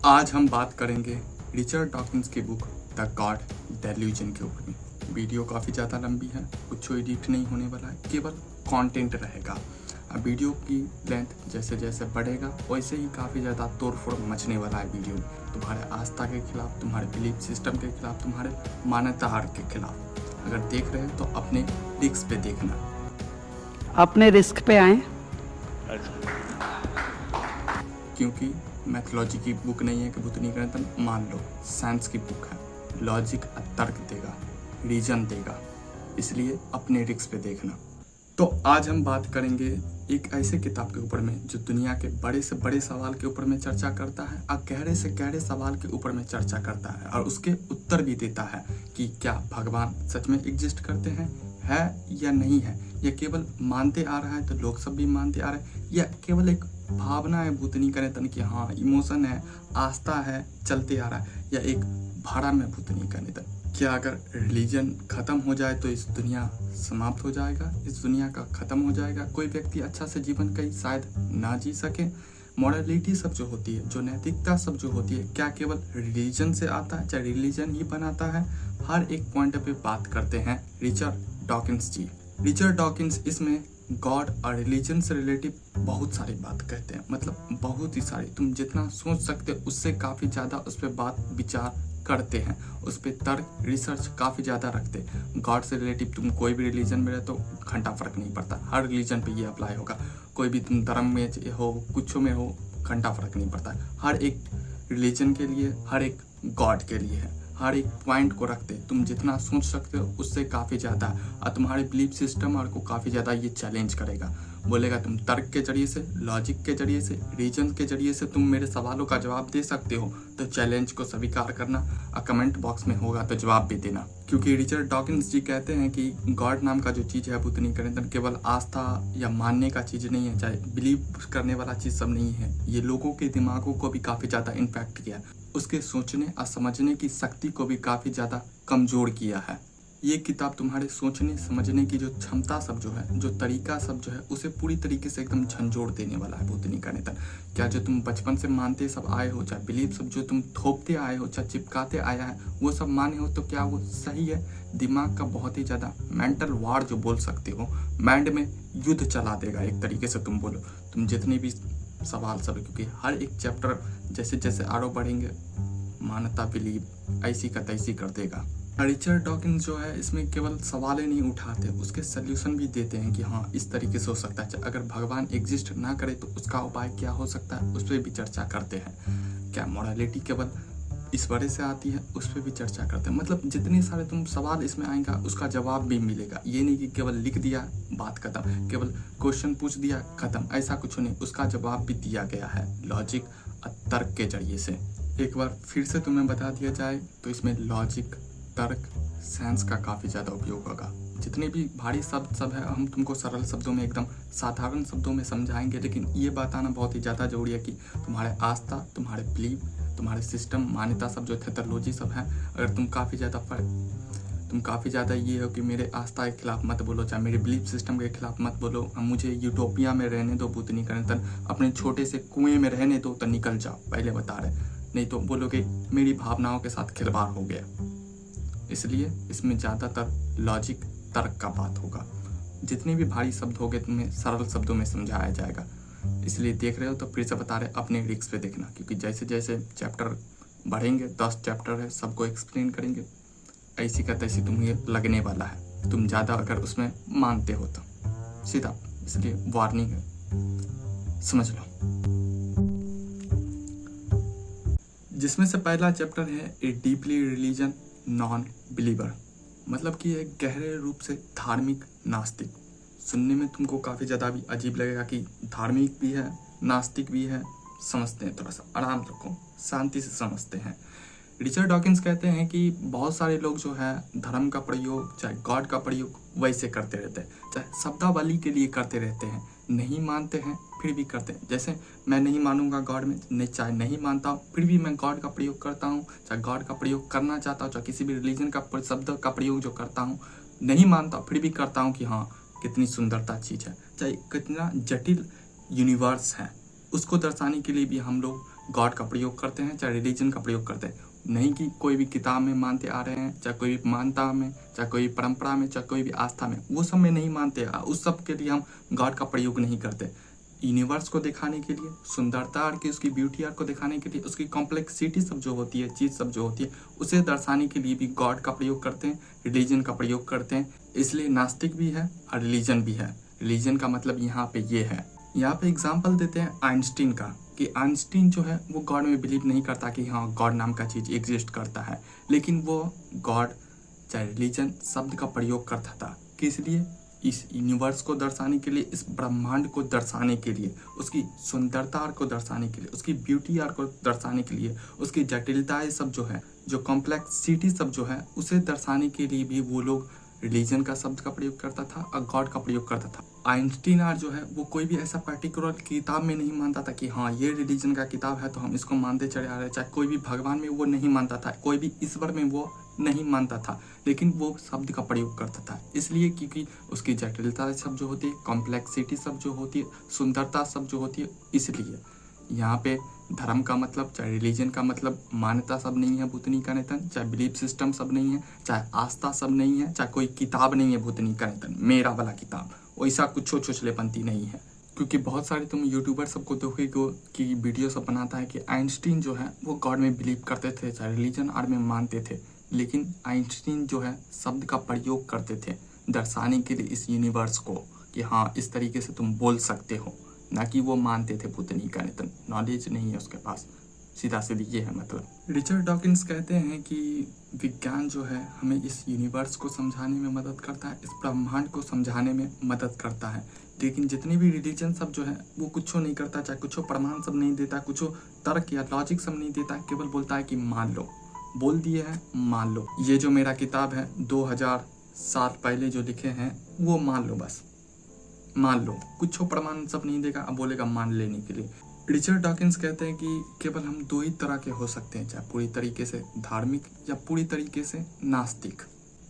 आज हम बात करेंगे रिचर्ड डॉकिंस की बुक द गॉड डेल्यूजन के ऊपर में। वीडियो काफ़ी ज़्यादा लंबी है, कुछ एडिट नहीं होने वाला है, केवल कंटेंट रहेगा। अब वीडियो की लेंथ जैसे जैसे बढ़ेगा वैसे ही काफ़ी ज़्यादा तोड़फोड़ मचने वाला है वीडियो, तुम्हारे आस्था के खिलाफ, तुम्हारे बिलीफ सिस्टम के खिलाफ, तुम्हारे मान्यताहार के खिलाफ। अगर देख रहे हैं तो अपने रिस्क पे देखना, अपने रिस्क पे आए। क्योंकि मैथोलॉजी की बुक नहीं है कि भूतनी गणितन मान लो, साइंस की बुक है। लॉजिक तर्क देगा, रीजन देगा, इसलिए अपने रिस्क पे देखना। तो आज हम बात करेंगे एक ऐसे किताब के ऊपर में जो दुनिया के बड़े से बड़े सवाल के ऊपर में चर्चा करता है और गहरे से गहरे सवाल के ऊपर में चर्चा करता है और उसके उत्तर भी देता है कि क्या भगवान सच में एग्जिस्ट करते हैं, है या नहीं है, या केवल मानते आ रहा है तो लोग सब भी मानते आ रहे हैं, या केवल एक भावना है भूतनी करे तन की, हाँ इमोशन है, आस्था है, चलते आ रहा है, या एक भाड़ा में भूतनी करे तन। क्या अगर रिलीजन खत्म हो जाए तो इस दुनिया समाप्त हो जाएगा, इस दुनिया का खत्म हो जाएगा, कोई व्यक्ति अच्छा से जीवन कहीं शायद ना जी सके। मॉरलिटी सब जो होती है, जो नैतिकता सब जो होती है, क्या केवल रिलीजन से आता है, चाहे रिलीजन ही बनाता है? हर एक पॉइंट पे बात करते हैं रिचर्ड डॉकिंस जी। रिचर्ड डॉकिंस इसमें गॉड और रिलीजन से रिलेटिव बहुत सारी बात कहते हैं, मतलब बहुत ही सारी, तुम जितना सोच सकते हो उससे काफ़ी ज़्यादा उस पर बात विचार करते हैं, उस पर तर्क रिसर्च काफ़ी ज़्यादा रखते हैं। गॉड से रिलेटिव तुम कोई भी रिलीजन में रहे तो घंटा फर्क नहीं पड़ता, हर रिलीजन पे ये अप्लाई होगा। कोई भी तुम धर्म में हो, कुछ में हो, घंटा फर्क नहीं पड़ता। हर एक रिलीजन के लिए, हर एक गॉड के लिए है, हर एक पॉइंट को रखते, तुम जितना सोच सकते हो उससे काफ़ी ज़्यादा, और तुम्हारे बिलीफ सिस्टम और को काफ़ी ज़्यादा ये चैलेंज करेगा। बोलेगा तुम तर्क के जरिए से, लॉजिक के जरिए से, रीजन के जरिए से तुम मेरे सवालों का जवाब दे सकते हो, तो चैलेंज को स्वीकार करना और कमेंट बॉक्स में होगा तो जवाब भी देना। क्योंकि रिचर्ड डॉकिंस जी कहते हैं कि गॉड नाम का जो चीज़ है भूतनी करें केवल आस्था या मानने का चीज़ नहीं है, चाहे बिलीव करने वाला चीज़ सब नहीं है, ये लोगों के दिमागों को भी काफ़ी ज़्यादा इम्पैक्ट किया, उसके सोचने और समझने की शक्ति को भी काफ़ी ज़्यादा कमज़ोर किया है। ये किताब तुम्हारे सोचने समझने की जो क्षमता सब जो है, जो तरीका सब जो है, उसे पूरी तरीके से एकदम झंझोड़ देने वाला है भूतनी का नेता। क्या जो तुम बचपन से मानते सब आए हो, चाहे बिलीव सब जो तुम थोपते आए हो, चाहे चिपकाते आया है, वो सब माने हो, तो क्या वो सही है? दिमाग का बहुत ही ज़्यादा मेंटल वार जो बोल सकते हो, माइंड में युद्ध चला देगा एक तरीके से। तुम बोलो, तुम जितने भी सवाल सब, क्योंकि हर एक चैप्टर जैसे जैसे आगे बढ़ेंगे मान्यता बिलीव ऐसी का तैसी कर देगा। रिचर्ड डॉकिंस जो है इसमें केवल सवाल ही नहीं उठाते, उसके सोल्यूशन भी देते हैं कि हाँ इस तरीके से हो सकता है। अगर भगवान एग्जिस्ट ना करे तो उसका उपाय क्या हो सकता है, उस पर भी चर्चा करते हैं। क्या मॉरलिटी केवल ईश्वर से आती है, उस पर भी चर्चा करते हैं। मतलब जितने सारे तुम सवाल इसमें आएगा उसका जवाब भी मिलेगा। ये नहीं कि केवल लिख दिया बात खत्म, केवल क्वेश्चन पूछ दिया खत्म, ऐसा कुछ नहीं, उसका जवाब भी दिया गया है लॉजिक और तर्क के जरिए से। एक बार फिर से तुम्हें बता दिया जाए तो इसमें लॉजिक, तर्क, साइंस का काफ़ी ज़्यादा उपयोग होगा। जितने भी भारी शब्द सब है हम तुमको सरल शब्दों में, एकदम साधारण शब्दों में समझाएंगे, लेकिन ये बात आना बहुत ही ज़्यादा जरूरी है कि तुम्हारे आस्था, तुम्हारे बिलीव, तुम्हारे सिस्टम, मान्यता सब जो थेथोलॉजी सब है, अगर तुम काफ़ी ज़्यादा ये हो कि मेरे आस्था के खिलाफ मत बोलो, चाहे मेरे बिलीफ सिस्टम के खिलाफ मत बोलो, मुझे यूटोपिया में रहने दो भूतनी करें तन, अपने छोटे से कुएं में रहने दो तो निकल जाओ, पहले बता रहे, नहीं तो बोलोगे मेरी भावनाओं के साथ खिलवाड़ हो गया। इसलिए इसमें ज़्यादातर लॉजिक, तर्क का बात होगा। जितने भी भारी शब्द होंगे तुम्हें सरल शब्दों में समझाया जाएगा। इसलिए देख रहे हो तो फिर से बता रहे, अपने रिस्क पे देखना, क्योंकि जैसे जैसे चैप्टर बढ़ेंगे, 10 चैप्टर है, सबको एक्सप्लेन करेंगे, ऐसी का तैसी तुम्हें लगने वाला है, तुम ज़्यादा अगर उसमें मानते हो तो सीधा। इसलिए वार्निंग है, समझ लो। जिसमें से पहला चैप्टर है ए डीपली रिलीजन नॉन बिलीवर, मतलब कि एक गहरे रूप से धार्मिक नास्तिक। सुनने में तुमको काफ़ी ज़्यादा भी अजीब लगेगा कि धार्मिक भी है, नास्तिक भी है। समझते हैं, थोड़ा सा आराम रखो, शांति से समझते हैं। रिचर्ड डॉकिंस कहते हैं कि बहुत सारे लोग जो है धर्म का प्रयोग, चाहे गॉड का प्रयोग वैसे करते रहते हैं, चाहे शब्दावली के लिए करते रहते हैं, नहीं मानते हैं फिर भी करते हैं। जैसे मैं नहीं मानूंगा गॉड में, नहीं, चाहे नहीं मानता हूँ फिर भी मैं गॉड का प्रयोग करता हूँ, चाहे गॉड का प्रयोग करना चाहता हूँ, चाहे किसी भी रिलीजन का शब्द का प्रयोग जो करता हूँ, नहीं मानता फिर भी करता हूँ कि हाँ कितनी सुंदरता चीज़ है, चाहे कितना जटिल यूनिवर्स है, उसको दर्शाने के लिए भी हम लोग गॉड का प्रयोग करते हैं, चाहे रिलीजन का प्रयोग करते हैं। नहीं कि कोई भी किताब में मानते आ रहे हैं, चाहे कोई भी मान्यता में, चाहे कोई भी परंपरा में, चाहे कोई भी आस्था में, वो सब में नहीं मानते। उस सब के लिए हम गॉड का प्रयोग नहीं करते। यूनिवर्स को दिखाने के लिए, सुंदरता और की उसकी ब्यूटी आर को दिखाने के लिए, उसकी कॉम्प्लेक्सिटी सब जो होती है, चीज़ सब जो होती है, उसे दर्शाने के लिए भी गॉड का प्रयोग करते हैं, रिलीजन का प्रयोग करते हैं। इसलिए नास्तिक भी है और रिलीजन भी है। रिलीजन का मतलब यहाँ पे ये है। यहाँ पे एग्जाम्पल देते हैं आइंस्टीन का, कि आइंस्टीन जो है वो गॉड में बिलीव नहीं करता कि हाँ गॉड नाम का चीज़ एग्जिस्ट करता है, लेकिन वो गॉड चाहे रिलीजन शब्द का प्रयोग करता था। किस लिए? इस यूनिवर्स को दर्शाने के लिए, इस ब्रह्मांड को दर्शाने के लिए, उसकी सुंदरता को दर्शाने के लिए, उसकी ब्यूटी को दर्शाने के लिए, उसकी जटिलताएं सब जो है, जो कॉम्प्लेक्सिटी सब जो है, उसे दर्शाने के लिए भी वो लोग रिलीजन का शब्द का प्रयोग करता था और गॉड का प्रयोग करता था। आइंस्टीन जो है वो कोई भी ऐसा पर्टिकुलर किताब में नहीं मानता था कि हाँ ये रिलीजन का किताब है तो हम इसको मानते चले आ रहे हैं। चाहे कोई भी भगवान में वो नहीं मानता था, कोई भी ईश्वर में वो नहीं मानता था, लेकिन वो शब्द का प्रयोग करता था। इसलिए क्योंकि उसकी जटिलता सब जो होती है, कॉम्प्लेक्सिटी सब जो होती है, सुंदरता सब जो होती है, इसलिए यहाँ पे धर्म का मतलब, चाहे रिलीजन का मतलब मान्यता सब नहीं है भूतनी का नितन, चाहे बिलीफ सिस्टम सब नहीं है, चाहे आस्था सब नहीं है, चाहे कोई किताब नहीं है भूतनी का नितन, मेरा वाला किताब, वैसा कुछ छोछलेपंती नहीं है। क्योंकि बहुत सारे तुम यूट्यूबर सबको देखोगे कि वीडियो सब बनाता है कि आइंस्टीन जो है वो गॉड में बिलीव करते थे, चाहे रिलीजन आर में मानते थे, लेकिन आइंस्टीन जो है शब्द का प्रयोग करते थे दर्शाने के लिए इस यूनिवर्स को, कि हाँ इस तरीके से तुम बोल सकते हो, ना कि वो मानते थे भूतनी का नितन। नॉलेज नहीं है उसके पास, सीधा सीधी ये है मतलब। रिचर्ड डॉकिंस कहते हैं कि विज्ञान जो है हमें इस यूनिवर्स को समझाने में मदद करता है, इस ब्रह्मांड को समझाने में मदद करता है, लेकिन जितनी भी रिलीजन सब जो है वो कुछ नहीं करता, चाहे कुछ प्रमाण सब नहीं देता, कुछ तर्क या लॉजिक सब नहीं देता, केवल बोलता है कि मान लो, बोल दिए हैं मान लो। ये जो मेरा किताब है 2000 साल पहले जो लिखे हैं वो मान लो, बस मान लो, कुछ प्रमाण सब नहीं देगा, अब बोलेगा मान लेने के लिए। रिचर्ड डॉकिंस कहते हैं कि केवल हम दो ही तरह के हो सकते हैं, चाहे पूरी तरीके से धार्मिक या पूरी तरीके से नास्तिक।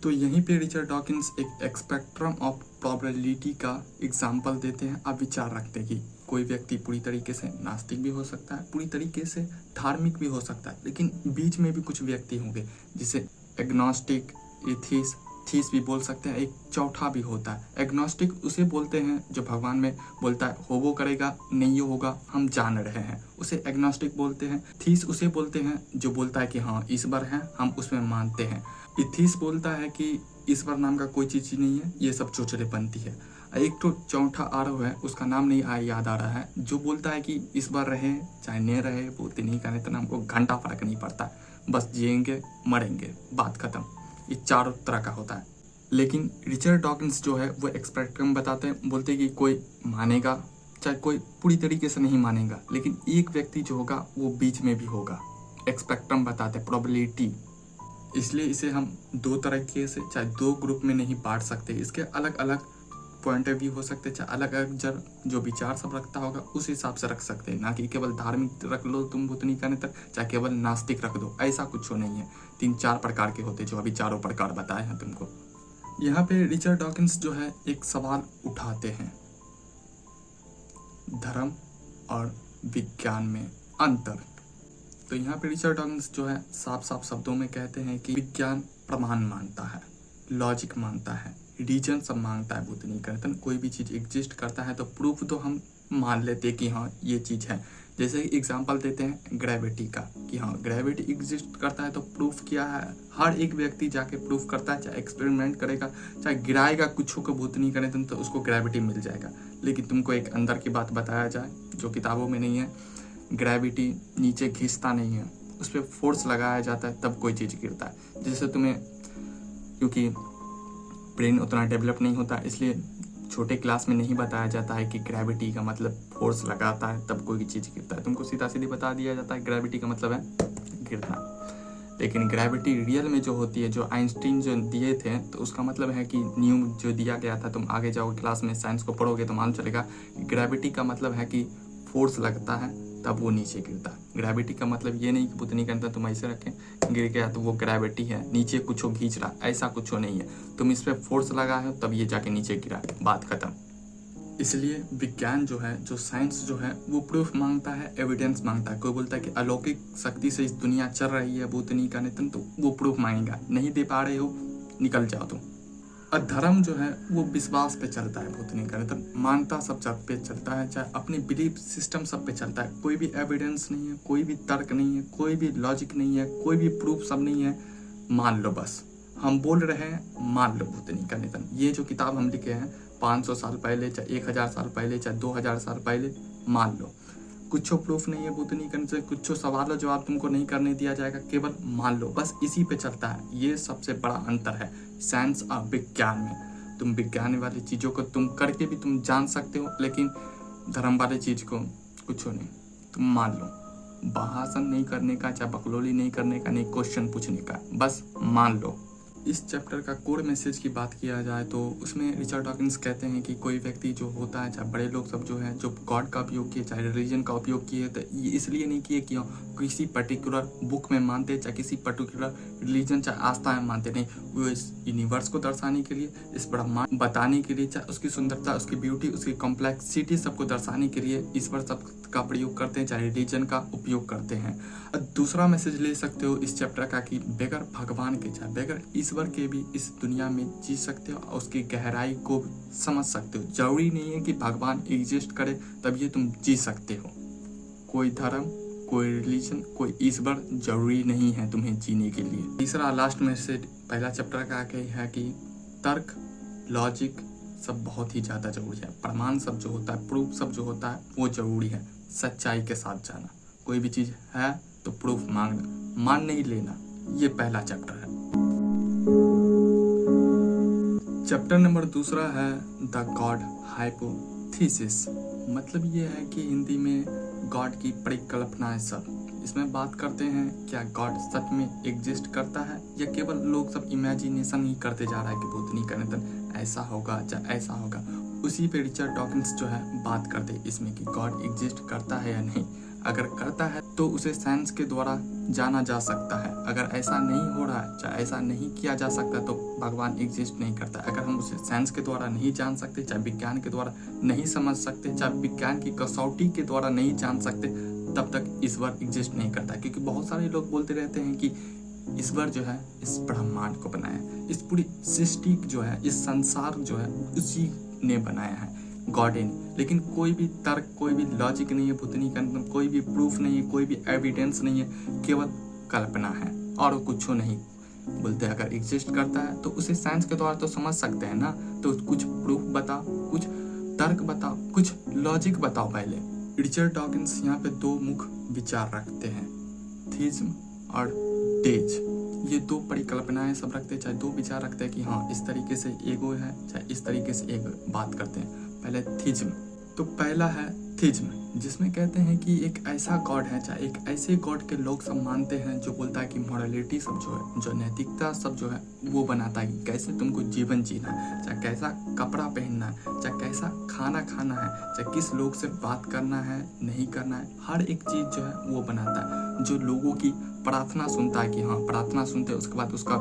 तो यहीं पे रिचर्ड डॉकिंस एक स्पेक्ट्रम ऑफ प्रोबेबिलिटी का एग्जाम्पल देते हैं। आप विचार रखते हैं कि कोई व्यक्ति पूरी तरीके से नास्तिक भी हो सकता है, पूरी तरीके से धार्मिक भी हो सकता है, लेकिन बीच में भी कुछ व्यक्ति होंगे जिसे एग्नोस्टिक, एथिस्ट, थीस भी बोल सकते हैं। एक चौथा भी होता है एग्नोस्टिक, उसे बोलते हैं जो भगवान में बोलता है हो वो करेगा नहीं होगा हम जान रहे हैं, उसे एग्नोस्टिक बोलते हैं। थीस उसे बोलते हैं जो बोलता है कि हाँ ईश्वर है, हम उसमें मानते हैं। एथिस्ट बोलता है कि ईश्वर नाम का कोई चीज़ नहीं है, ये सब चोचलेपंती है। एक तो चौथा आरव है, उसका नाम नहीं याद आ रहा है, जो बोलता है कि ईश्वर रहे चाहे नहीं रहे वो नहीं करने, तो हमको घंटा फर्क नहीं पड़ता, बस जिएंगे मरेंगे बात खत्म। ये चारों तरह का होता है। लेकिन रिचर्ड डॉकिंस जो है वो स्पेक्ट्रम बताते हैं, बोलते हैं कि कोई मानेगा चाहे कोई पूरी तरीके से नहीं मानेगा, लेकिन एक व्यक्ति जो होगा वो बीच में भी होगा। स्पेक्ट्रम बताते हैं, प्रोबेबिलिटी। इसलिए इसे हम दो तरीके से, चाहे दो ग्रुप में नहीं बांट सकते, इसके अलग अलग पॉइंट ऑफ व्यू हो सकते हैं, चाहे अलग अलग जो विचार सब रखता होगा उस हिसाब से रख सकते हैं, ना कि केवल धार्मिक रख लो तुम भूतनी का नेता, चाहे केवल नास्तिक रख दो, ऐसा कुछ नहीं है। 3-4 प्रकार के होते जो अभी चारों प्रकार बताए हैं तुमको। यहाँ पे रिचर्ड डॉकिंस जो है एक सवाल उठाते हैं, धर्म और विज्ञान में अंतर। तो यहाँ पे रिचर्ड डॉकिंस जो है साफ साफ शब्दों में कहते हैं कि विज्ञान प्रमाण मानता है, लॉजिक मानता है, रीजन सब मांगता है भूतनी का। कोई भी चीज़ एग्जिस्ट करता है तो प्रूफ तो हम मान लेते हैं कि हाँ ये चीज़ है। जैसे एग्जांपल देते हैं ग्रेविटी का, कि हाँ ग्रेविटी एग्जिस्ट करता है तो प्रूफ क्या है, हर एक व्यक्ति जाके प्रूफ करता है, चाहे एक्सपेरिमेंट करेगा, चाहे गिराएगा कुछ को भूतनी करे तो उसको ग्रेविटी मिल जाएगा। लेकिन तुमको एक अंदर की बात बताया जाए जो किताबों में नहीं है, ग्रेविटी नीचे खींचता नहीं है, उस पर फोर्स लगाया जाता है तब कोई चीज़ गिरता है। जैसे तुम्हें, क्योंकि ब्रेन उतना डेवलप नहीं होता इसलिए छोटे क्लास में नहीं बताया जाता है कि ग्रेविटी का मतलब फोर्स लगाता है तब कोई चीज़ गिरता है, तुमको सीधा सीधी बता दिया जाता है ग्रेविटी का मतलब है गिरना। लेकिन ग्रेविटी रियल में जो होती है, जो आइंस्टीन जो दिए थे, तो उसका मतलब है कि न्यू जो दिया गया था, तुम आगे जाओगे क्लास में साइंस को पढ़ोगे तो मालूम चलेगा ग्रेविटी का मतलब है कि फोर्स लगता है तब वो नीचे गिरता है। ग्रेविटी का मतलब ये नहीं कि भूतनी के अंदर तुम ऐसे रखें गिर गया तो वो ग्रेविटी है, नीचे कुछ खींच रहा, ऐसा कुछ नहीं है। तुम इस पर फोर्स लगा है तब ये जाके नीचे गिरा, बात खत्म। इसलिए विज्ञान जो है, जो साइंस जो है, वो प्रूफ मांगता है, एविडेंस मांगता है। कोई बोलता है कि अलौकिक शक्ति से इस दुनिया चल रही है, भूत नहीं का नितन, तो वो प्रूफ मांगेगा। नहीं दे पा रहे हो, निकल जाओ तुम। और धर्म जो है वो विश्वास पे चलता है, भूत नहीं का नितन मानता सब पे चलता है, चाहे अपनी बिलीफ सिस्टम सब पे चलता है। कोई भी एविडेंस नहीं है, कोई भी तर्क नहीं है, कोई भी लॉजिक नहीं है, कोई भी प्रूफ सब नहीं है, मान लो बस। हम बोल रहे हैं, मान लो भूत नहीं का नितन। ये जो किताब हम लिखे हैं 500 साल पहले, चाहे 1000 साल पहले, चाहे 2000 साल पहले, मान लो। कुछ प्रूफ नहीं है भूत नहीं करने से, कुछ सवाल जवाब तुमको नहीं करने दिया जाएगा, केवल मान लो बस। इसी पे चलता है। ये सबसे बड़ा अंतर है साइंस और विज्ञान में। तुम विज्ञान वाली चीज़ों को तुम करके भी तुम जान सकते हो, लेकिन धर्म वाली चीज़ को कुछ नहीं, तुम मान लो। भाषण नहीं करने का, चाहे बकलोली नहीं करने का, नहीं क्वेश्चन पूछने का, बस मान लो। इस चैप्टर का कोर मैसेज की बात किया जाए तो उसमें रिचर्ड डॉकिंस कहते हैं कि कोई व्यक्ति जो होता है, चाहे बड़े लोग सब जो है, जो गॉड का उपयोग किए, चाहे रिलीजन का उपयोग किए, तो ये इसलिए नहीं किए कि किसी पर्टिकुलर बुक में मानते, चाहे किसी पर्टिकुलर रिलीजन, चाहे आस्था में मानते, नहीं। वो इस यूनिवर्स को दर्शाने के लिए, इस ब्रह्मांड बताने के लिए, चाहे उसकी सुंदरता, उसकी ब्यूटी, उसकी कॉम्प्लेक्सिटी सबको दर्शाने के लिए ईश्वर सब का प्रयोग करते हैं, चाहे रिलीजन का उपयोग करते हैं। दूसरा मैसेज ले सकते हो इस चैप्टर का कि बगैर भगवान के, चाहे बगैर ईश्वर के भी इस दुनिया में जी सकते हो और उसकी गहराई को समझ सकते हो। जरूरी नहीं है कि भगवान एग्जिस्ट करे तब ये तुम जी सकते हो। कोई धर्म, कोई रिलीजन, कोई ईश्वर जरूरी नहीं है तुम्हें जीने के लिए। तीसरा लास्ट मैसेज पहला चैप्टर का है कि तर्क, लॉजिक सब बहुत ही ज़्यादा जरूरी है। प्रमाण सब जो होता है, प्रूफ सब जो होता है, वो जरूरी है। सच्चाई के साथ जाना, कोई भी चीज़ है तो प्रूफ मांगना, मान नहीं लेना। ये पहला चैप्टर है। चैप्टर नंबर दूसरा है द गॉड हाइपोथेसिस। मतलब ये है कि हिंदी में गॉड की परिकल्पनाएं सब। इसमें बात करते हैं क्या गॉड सच में एग्जिस्ट करता है या केवल लोग सब इमेजिनेशन ही करते जा रहा है कि भूत नहीं का नितन ऐसा होगा, चाहे ऐसा होगा। उसी पे रिचर्ड डॉकिंस जो है बात करते हैं इसमें कि गॉड एग्जिस्ट करता है या नहीं। अगर करता है तो उसे साइंस के द्वारा जाना जा सकता है। अगर ऐसा नहीं हो रहा है, चाहे ऐसा नहीं किया जा सकता, तो भगवान एग्जिस्ट नहीं करता। अगर हम उसे साइंस के द्वारा नहीं जान सकते, चाहे विज्ञान के द्वारा नहीं समझ सकते, चाहे विज्ञान की कसौटी के द्वारा नहीं जान सकते, तब तक ईश्वर एग्जिस्ट नहीं करता। क्योंकि बहुत सारे लोग बोलते रहते हैं कि ईश्वर जो है इस ब्रह्मांड को बनाया, इस पूरी सृष्टि जो है, इस संसार जो है, उसी ने बनाया है, गॉड इन। लेकिन कोई भी तर्क, कोई भी लॉजिक नहीं है भूतनी का, कोई भी प्रूफ नहीं है, कोई भी एविडेंस नहीं है, केवल कल्पना है और कुछ नहीं। बोलते हैं अगर एग्जिस्ट करता है तो उसे साइंस के द्वारा तो समझ सकते हैं ना, तो कुछ प्रूफ बताओ, कुछ तर्क बताओ, कुछ लॉजिक बताओ पहले। रिचर्ड डॉकिंस यहाँ पे दो मुख्य विचार रखते हैं, थीज्म और डेज। ये दो परिकल्पनाएं सब रखते हैं, चाहे दो विचार रखते हैं कि हाँ इस तरीके से एगो है, चाहे इस तरीके से एक बात करते हैं। पहले थीज्म, तो पहला है थीज्म, जिसमें कहते हैं कि एक ऐसा गॉड है, चाहे एक ऐसे गॉड के लोग सब मानते हैं जो बोलता है कि मॉरलिटी सब जो है, जो नैतिकता सब जो है, वो बनाता है कि कैसे तुमको जीवन जीना है, चाहे कैसा कपड़ा पहनना है, चाहे कैसा खाना खाना है, चाहे किस लोग से बात करना है, नहीं करना है, हर एक चीज़ जो है वो बनाता है। जो लोगों की प्रार्थना सुनता है कि हाँ प्रार्थना सुनते हैं, उसके बाद उसका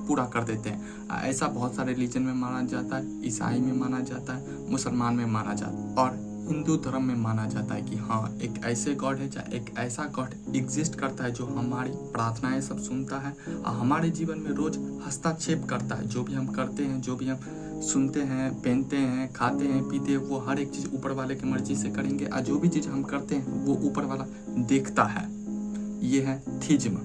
पूरा कर देते हैं। ऐसा बहुत सारे रिलीजन में माना जाता है, ईसाई में माना जाता है, मुसलमान में माना जाता है और हिंदू धर्म में माना जाता है कि हाँ एक ऐसे गॉड है, चाहे एक ऐसा गॉड एग्जिस्ट करता है जो हमारी प्रार्थनाएं सब सुनता है और हमारे जीवन में रोज हस्तक्षेप करता है। जो भी हम करते हैं, जो भी हम सुनते हैं, पहनते हैं, खाते हैं, पीते हैं, वो हर एक चीज़ ऊपर वाले की मर्जी से करेंगे और जो भी चीज़ हम करते हैं वो ऊपर वाला देखता है। ये है थीज्म।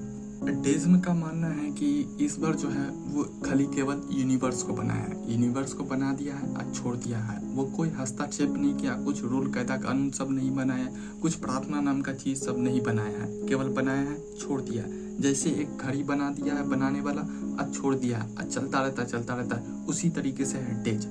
डेज्म का मानना है कि ईश्वर जो है वो खाली केवल यूनिवर्स को बनाया है, यूनिवर्स को बना दिया है और छोड़ दिया है। वो कोई हस्तक्षेप नहीं किया, कुछ रूल कायदा कानून सब नहीं बनाया, कुछ प्रार्थना नाम का चीज़ सब नहीं बनाया है, केवल बनाया है, छोड़ दिया है। जैसे एक घड़ी बना दिया है बनाने वाला और छोड़ दिया है और चलता रहता है, उसी तरीके से है डेज।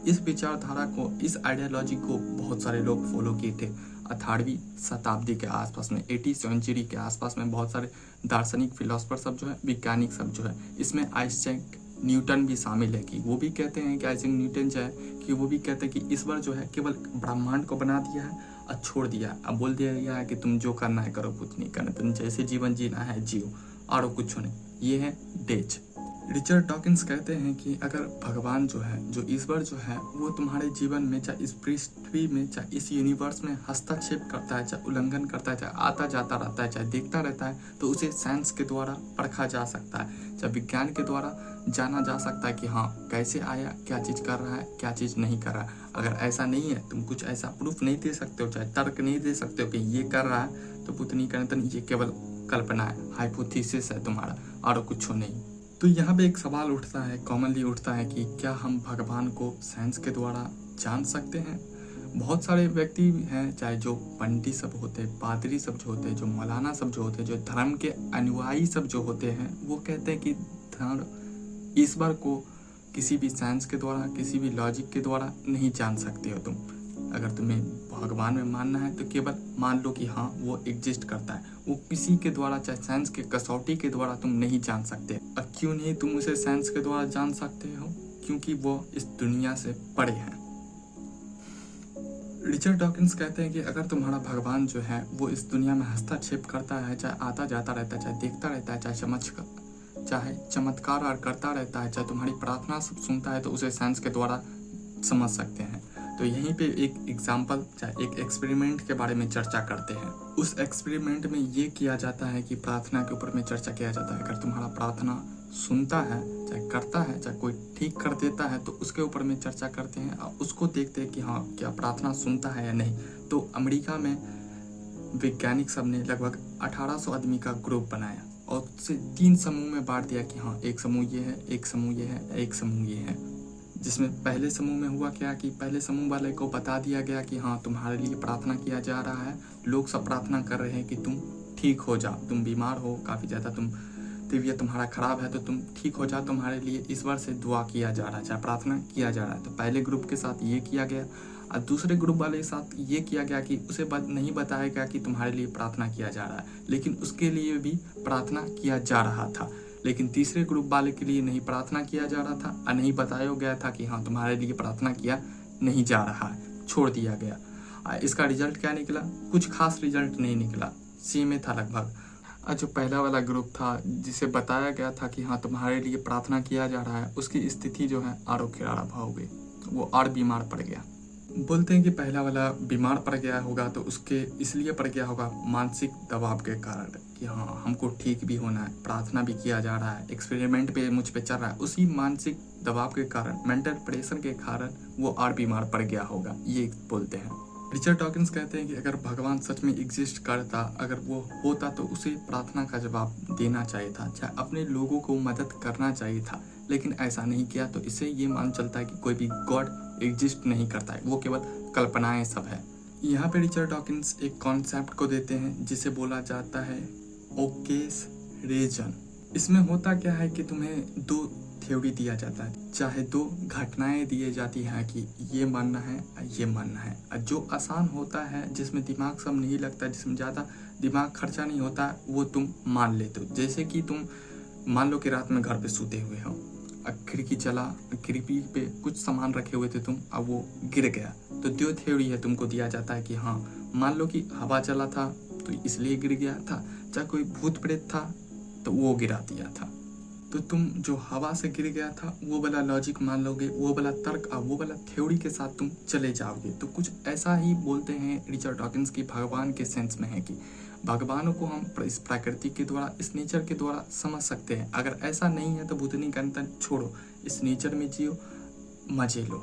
इस विचारधारा को, इस आइडियोलॉजी को बहुत सारे लोग फॉलो किए थे 18वीं शताब्दी के आसपास में, 80 सेंचुरी के आसपास में। बहुत सारे दार्शनिक, फिलोसफर सब जो है, वैज्ञानिक सब जो है, इसमें आइजैक न्यूटन भी शामिल है कि वो भी कहते हैं कि आइजैक न्यूटन जो है कि वो भी कहते हैं कि ईश्वर जो है केवल ब्रह्मांड को बना दिया है और छोड़ दिया, अब बोल दिया गया है कि तुम जो करना है करो, कुछ नहीं करना, तुम जैसे जीवन जीना है जियो और कुछ नहीं। ये है डेज। रिचर्ड डॉकिंस कहते हैं कि अगर भगवान जो है, जो ईश्वर जो है, वो तुम्हारे जीवन में, चाहे इस पृथ्वी में, चाहे इस यूनिवर्स में हस्तक्षेप करता है, चाहे उल्लंघन करता है, चाहे आता जाता रहता है, चाहे देखता रहता है, तो उसे साइंस के द्वारा परखा जा सकता है, चाहे विज्ञान के द्वारा जाना जा सकता है कि हाँ कैसे आया, क्या चीज़ कर रहा है, क्या चीज़ नहीं कर रहा है। अगर ऐसा नहीं है, तुम कुछ ऐसा प्रूफ नहीं दे सकते हो, चाहे तर्क नहीं दे सकते हो कि ये कर रहा है, तो पुतनी करतन ये केवल कल्पना है, हाइपोथेसिस है तुम्हारा, और कुछ नहीं। तो यहाँ पे एक सवाल उठता है, कॉमनली उठता है कि क्या हम भगवान को साइंस के द्वारा जान सकते हैं? बहुत सारे व्यक्ति हैं, चाहे जो पंडित सब होते हैं, पादरी सब जो होते हैं, जो मौलाना सब जो होते हैं, जो धर्म के अनुयायी सब जो होते हैं, वो कहते हैं कि धर्म ईश्वर को किसी भी साइंस के द्वारा, किसी भी लॉजिक के द्वारा नहीं जान सकते हो तुम। अगर तुम्हें भगवान में मानना है तो केवल मान लो कि हाँ वो एग्जिस्ट करता है, वो किसी के द्वारा, चाहे साइंस के कसौटी के द्वारा तुम नहीं जान सकते। और क्यों नहीं तुम उसे साइंस के द्वारा जान सकते हो? क्योंकि वो इस दुनिया से परे है। रिचर्ड डॉकिंस कहते हैं कि अगर तुम्हारा भगवान जो है वो इस दुनिया में हस्तक्षेप करता है, चाहे आता जाता रहता है, चाहे देखता रहता है, चाहे चमत्कार और करता रहता है, चाहे तुम्हारी प्रार्थना सब सुनता है, तो उसे साइंस के द्वारा समझ सकते हैं। तो यहीं पे एक एग्जाम्पल, चाहे एक एक्सपेरिमेंट के बारे में चर्चा करते हैं। उस एक्सपेरिमेंट में ये किया जाता है कि प्रार्थना के ऊपर में चर्चा किया जाता है। अगर तुम्हारा प्रार्थना सुनता है, चाहे करता है, चाहे कोई ठीक कर देता है, तो उसके ऊपर में चर्चा करते हैं और उसको देखते हैं कि हाँ क्या प्रार्थना सुनता है या नहीं। तो अमेरिका में वैज्ञानिक सब ने लगभग 1800 आदमी का ग्रुप बनाया और उससे 3 समूह में बांट दिया कि हाँ एक समूह ये है, एक समूह ये है, एक समूह ये है। जिसमें पहले समूह में हुआ क्या कि पहले समूह वाले को बता दिया गया कि हाँ तुम्हारे लिए प्रार्थना किया जा रहा है, लोग सब प्रार्थना कर रहे हैं कि तुम ठीक हो जाओ, तुम बीमार हो काफ़ी ज़्यादा, तुम तबीयत तुम्हारा खराब है, तो तुम ठीक हो जाओ, तुम्हारे लिए ईश्वर से दुआ किया जा रहा है, चाहे प्रार्थना किया जा रहा है। तो पहले ग्रुप के साथ ये किया गया और दूसरे ग्रुप वाले के साथ ये किया गया कि उसे नहीं बताया गया कि तुम्हारे लिए प्रार्थना किया जा रहा है, लेकिन उसके लिए भी प्रार्थना किया जा रहा था। लेकिन तीसरे ग्रुप वाले के लिए नहीं प्रार्थना किया जा रहा था और नहीं बताया गया था कि हाँ तुम्हारे लिए प्रार्थना किया नहीं जा रहा है, छोड़ दिया गया। इसका रिजल्ट क्या निकला? कुछ खास रिजल्ट नहीं निकला, सेम ही था लगभग। जो पहला वाला ग्रुप था जिसे बताया गया था कि हाँ तुम्हारे लिए प्रार्थना किया जा रहा है, उसकी स्थिति जो है आरो खराब हो गई, वो और बीमार पड़ गया। बोलते हैं कि पहला वाला बीमार पड़ गया होगा तो उसके इसलिए पड़ गया होगा मानसिक दबाव के कारण कि हाँ हमको ठीक भी होना है, प्रार्थना भी किया जा रहा है, एक्सपेरिमेंट पे मुझ पे चल रहा है। उसी मानसिक दबाव के कारण, मेंटल प्रेशर के कारण वो और बीमार पड़ गया होगा, ये बोलते हैं। रिचर्ड डॉकिंस कहते हैं कि अगर भगवान सच में एग्जिस्ट करता, अगर वो होता, तो उसे प्रार्थना का जवाब देना चाहिए था, चाहे अपने लोगों को मदद करना चाहिए था, लेकिन ऐसा नहीं किया। तो इससे ये मान चलता है कि कोई भी गॉड एग्जिस्ट नहीं करता है, वो केवल कल्पनाएं सब है। यहाँ पे रिचर्ड डॉकिंस एक कॉन्सेप्ट को देते हैं जिसे बोला जाता है ओकेस रीजन। इसमें होता क्या है कि तुम्हें 2 थ्योरी दिया जाता है, चाहे 2 घटनाएं दिए जाती हैं कि ये मानना है, ये मानना है। जो आसान होता है, जिसमें दिमाग सब नहीं लगता, जिसमें ज़्यादा दिमाग खर्चा नहीं होता, वो तुम मान लेते हो। जैसे कि तुम मान लो कि रात में घर पे सोते हुए हो, खिड़की चला, खिड़की पे कुछ सामान रखे हुए थे तुम, अब वो गिर गया, तो 2 थ्योरी है तुमको दिया जाता है कि हाँ मान लो कि हवा चला था तो इसलिए गिर गया था, चाहे कोई भूत प्रेत था तो वो गिरा दिया था। तो तुम जो हवा से गिर गया था वो वाला लॉजिक मान लोगे, वो वाला तर्क और वो वाला थ्योरी के साथ तुम चले जाओगे। तो कुछ ऐसा ही बोलते हैं रिचर्ड डॉकिंस की भगवान के सेंस में है कि भगवानों को हम इस प्रकृति के द्वारा, इस नेचर के द्वारा समझ सकते हैं। अगर ऐसा नहीं है तो भूतनी गणतन छोड़ो, इस नेचर में जियो, मजे लो।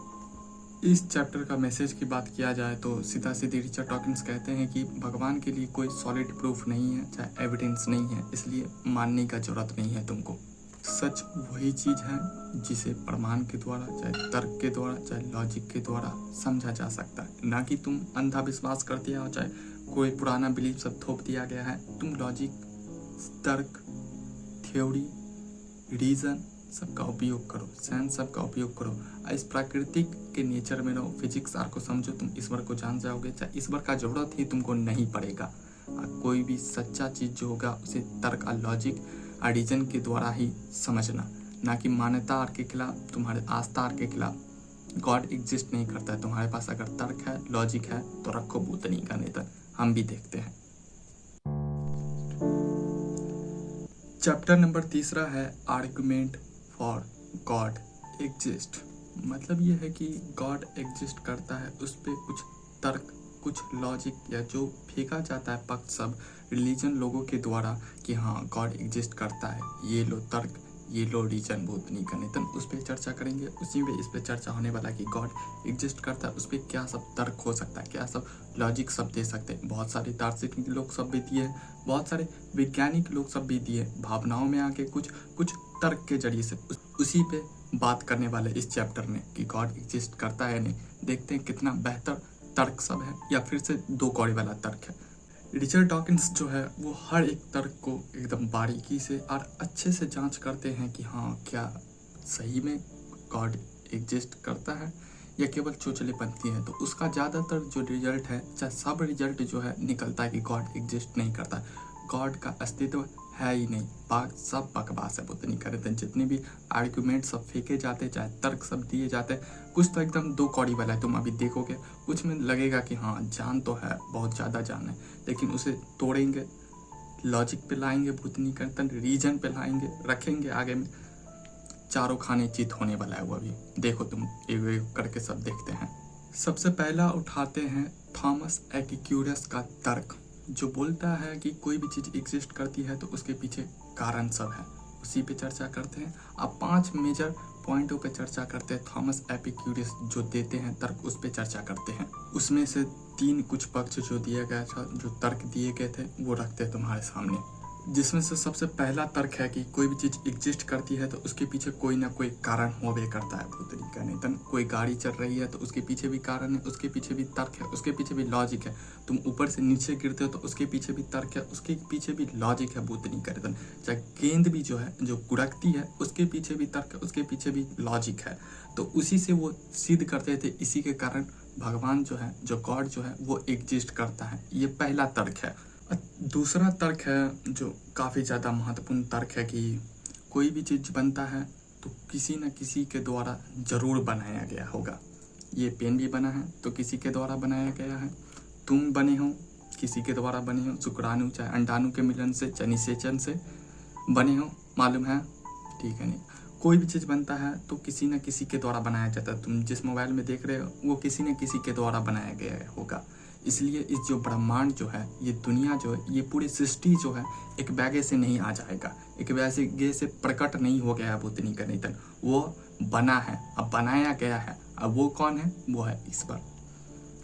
इस चैप्टर का मैसेज की बात किया जाए तो सीधा सीधी रिचर्ड डॉकिंस कहते हैं कि भगवान के लिए कोई सॉलिड प्रूफ नहीं है, चाहे एविडेंस नहीं है, इसलिए मानने का जरूरत नहीं है तुमको। सच वही चीज़ है जिसे प्रमाण के द्वारा, चाहे तर्क के द्वारा, चाहे लॉजिक के द्वारा समझा जा सकता है, ना कि तुम अंधा विश्वास कर दिया हो, चाहे कोई पुराना बिलीफ सब थोप दिया गया है। तुम लॉजिक, तर्क, थ्योरी, रीज़न सबका उपयोग करो, साइंस सबका उपयोग करो, इस प्राकृतिक के नेचर में रहो, फिजिक्स आर को समझो, तुम ईश्वर को जान जाओगे। चाहे ईश्वर का जरूरत ही तुमको नहीं पड़ेगा। कोई भी सच्चा चीज़ जो होगा उसे तर्क और लॉजिक और रीजन के द्वारा ही समझना, ना कि मान्यता आर के खिलाफ, तुम्हारे आस्था आर के खिलाफ। गॉड एग्जिस्ट नहीं करता है। तुम्हारे पास अगर तर्क है, लॉजिक है, तो रखो भूतनी का नेता, हम भी देखते हैं। चैप्टर नंबर 3 है आर्गुमेंट फॉर गॉड एग्जिस्ट, मतलब ये है कि गॉड एग्जिस्ट करता है, उस पर कुछ तर्क, कुछ लॉजिक या जो फेंका जाता है पक्ष सब रिलीजन लोगों के द्वारा कि हाँ गॉड एग्जिस्ट करता है, ये लो तर्क, ये लो रीजन भूतनी का नितन, उस पर चर्चा करेंगे। उसी में इस पर चर्चा होने वाला कि गॉड एग्जिस्ट करता है, उस पर क्या सब तर्क हो सकता है, क्या सब लॉजिक सब दे सकते हैं। बहुत सारे दार्शनिक लोग सब भी दिए, बहुत सारे वैज्ञानिक लोग सब भी दिए, भावनाओं में आके कुछ कुछ तर्क के जरिए से उसी पे बात करने वाले इस चैप्टर में कि गॉड एग्जिस्ट करता है नहीं। देखते हैं कितना बेहतर तर्क सब है या फिर से दो कौड़ी वाला तर्क है। रिचर्ड डॉकिंस जो है वो हर एक तर्क को एकदम बारीकी से और अच्छे से जांच करते हैं कि हाँ क्या सही में गॉड एग्जिस्ट करता है या केवल चोचले बनती है। तो उसका ज़्यादातर जो रिजल्ट है, चाहे सब रिजल्ट जो है निकलता है कि गॉड एग्जिस्ट नहीं करता, गॉड का अस्तित्व है ही नहीं, बात सब बकवास है। बुद्ध नहीं करे थे, जितने भी आर्गुमेंट सब फेंके जाते, चाहे तर्क सब दिए जाते, कुछ तो एकदम दो कौड़ी वाला है। तुम अभी देखोगे कुछ में लगेगा कि हाँ जान तो है, बहुत ज़्यादा जान है, लेकिन उसे तोड़ेंगे, लॉजिक पे लाएंगे, भूतनी करतन रीजन पे लाएंगे, रखेंगे आगे में, चारों खाने चित होने वाला है वो। अभी देखो तुम एक एक करके सब देखते हैं। सबसे पहला उठाते हैं थॉमस एपिक्यूरस का तर्क, जो बोलता है कि कोई भी चीज़ एग्जिस्ट करती है तो उसके पीछे कारण सब है, उसी पे चर्चा करते हैं। अब 5 मेजर पॉइंटों पे चर्चा करते हैं। थॉमस एपिक्यूरस जो देते हैं तर्क, उस पे चर्चा करते हैं। उसमें से 3 कुछ पक्ष जो दिया गया था, जो तर्क दिए गए थे, वो रखते हैं तुम्हारे सामने। जिसमें से सबसे पहला तर्क है कि कोई भी चीज़ एग्जिस्ट करती है तो उसके पीछे कोई ना कोई कारण होवे करता है। वो तरीका नहीं तन, कोई गाड़ी चल रही है तो उसके पीछे भी कारण है, उसके पीछे भी तर्क है, उसके पीछे भी लॉजिक है। तुम ऊपर से नीचे गिरते हो तो उसके पीछे भी तर्क है, उसके पीछे भी लॉजिक है। भूत नहीं करे तन, चाहे गेंद भी जो है जो गुड़कती है उसके पीछे भी तर्क है, उसके पीछे भी लॉजिक है। तो उसी से वो सिद्ध करते थे, इसी के कारण भगवान जो है, जो गॉड जो है वो एग्जिस्ट करता है। ये पहला तर्क है। दूसरा तर्क है जो काफ़ी ज़्यादा महत्वपूर्ण तर्क है कि कोई भी चीज़ बनता है तो किसी न किसी के द्वारा ज़रूर बनाया गया होगा। ये पेन भी बना है तो किसी के द्वारा बनाया गया है, तुम बने हो किसी के द्वारा बने हो, शुक्राणु चाहे अंडाणु के मिलन से, चाहे निषेचन से बने हो, मालूम है, ठीक है। नहीं, कोई भी चीज़ बनता है तो किसी न किसी के द्वारा बनाया जाता है। तुम जिस मोबाइल में देख रहे हो वो किसी न किसी के द्वारा बनाया गया होगा। इसलिए इस जो ब्रह्मांड जो है, ये दुनिया जो है, ये पूरी सृष्टि जो है एक बैगे से नहीं आ जाएगा, एक बैगे से प्रकट नहीं हो गया है भूतनी का नितन, वो बना है, अब बनाया गया है। अब वो कौन है? वो है ईश्वर,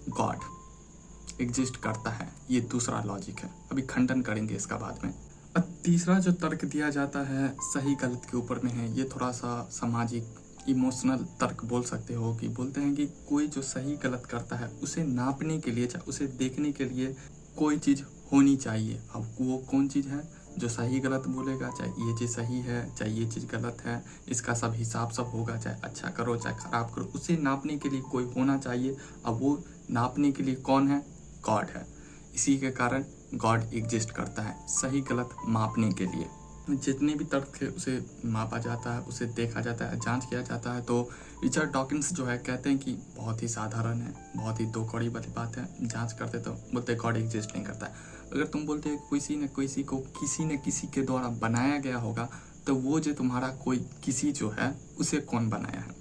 गॉड एग्जिस्ट करता है। ये दूसरा लॉजिक है, अभी खंडन करेंगे इसका बाद में। अब तीसरा जो तर्क दिया जाता है सही गलत के ऊपर में है, ये थोड़ा सा सामाजिक इमोशनल तर्क बोल सकते हो। कि बोलते हैं कि कोई जो सही गलत करता है उसे नापने के लिए, चाहे उसे देखने के लिए कोई चीज़ होनी चाहिए। अब वो कौन चीज़ है जो सही गलत बोलेगा, चाहे ये चीज़ सही है चाहे ये चीज़ गलत है, इसका सब हिसाब सब होगा, चाहे अच्छा करो चाहे खराब करो, उसे नापने के लिए कोई होना चाहिए। अब वो नापने के लिए कौन है? गॉड है। इसी के कारण गॉड एग्जिस्ट करता है, सही गलत मापने के लिए। जितने भी तर्क थे उसे मापा जाता है, उसे देखा जाता है, जांच किया जाता है। तो रिचर्ड डॉकिंस जो है कहते हैं कि बहुत ही साधारण है, बहुत ही दो कौड़ी वाली बात है। जांच करते तो बोलते गॉड एग्जिस्ट नहीं करता है। अगर तुम बोलते किसी न किसी को किसी न किसी के द्वारा बनाया गया होगा, तो वो जो तुम्हारा कोई किसी जो है उसे कौन बनाया है?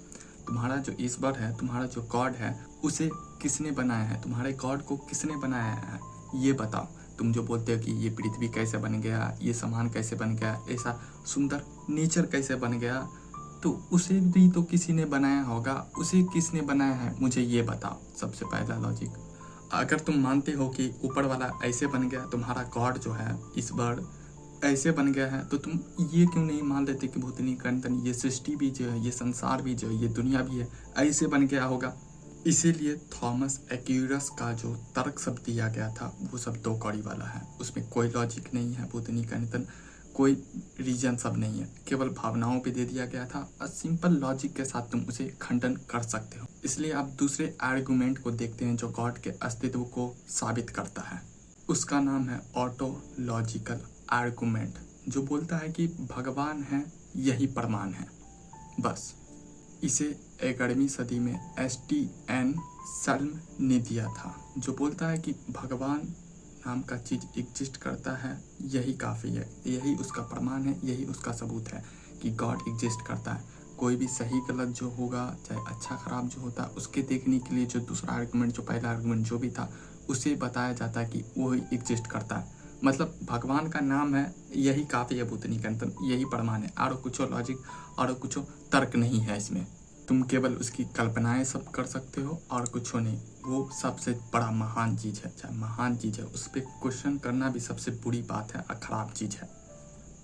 तुम्हारा जो ईश्वर है, तुम्हारा जो गॉड है, उसे किसने बनाया है? तुम्हारे गॉड को किसने बनाया है ये बताओ। तुम जो बोलते हो कि ये पृथ्वी कैसे बन गया, ये सामान कैसे बन गया, ऐसा सुंदर नेचर कैसे बन गया, तो उसे भी तो किसी ने बनाया होगा। उसे किसने बनाया है मुझे ये बताओ। सबसे पहला लॉजिक, अगर तुम मानते हो कि ऊपर वाला ऐसे बन गया, तुम्हारा गॉड जो है ईश्वर ऐसे बन गया है, तो तुम ये क्यों नहीं मान लेते कि भूतनी कंटन ये सृष्टि भी जो है, ये संसार भी जो है, ये दुनिया भी है, ऐसे बन गया होगा। इसीलिए थॉमस एक्यूरस का जो तर्क सब दिया गया था वो सब दो कौड़ी वाला है, उसमें कोई लॉजिक नहीं है, भूतनी का नितन कोई रीजन सब नहीं है, केवल भावनाओं पे दे दिया गया था और सिंपल लॉजिक के साथ तुम उसे खंडन कर सकते हो। इसलिए आप दूसरे आर्गुमेंट को देखते हैं जो गॉड के अस्तित्व को साबित करता है। उसका नाम है ऑटोलॉजिकल आर्गुमेंट, जो बोलता है कि भगवान है यही प्रमाण है, बस। इसे 11वीं सदी में STN सल्म ने दिया था, जो बोलता है कि भगवान नाम का चीज़ एग्जिस्ट करता है, यही काफ़ी है, यही उसका प्रमाण है, यही उसका सबूत है। कि गॉड एग्जिस्ट करता है। कोई भी सही गलत जो होगा, चाहे अच्छा खराब जो होता है, उसके देखने के लिए जो दूसरा आर्गुमेंट, जो पहला आर्गुमेंट जो भी था, उसे बताया जाता है कि वो ही एग्जिस्ट करता है। मतलब भगवान का नाम है, यही काफ़ी है भूतनी के अंदर, यही प्रमाण है। और कुछ लॉजिक और कुछ तर्क नहीं है इसमें। तुम केवल उसकी कल्पनाएं सब कर सकते हो और कुछ नहीं। वो सबसे बड़ा महान चीज़ है, चाहे महान चीज़ है, उस पर क्वेश्चन करना भी सबसे बुरी बात है और ख़राब चीज़ है।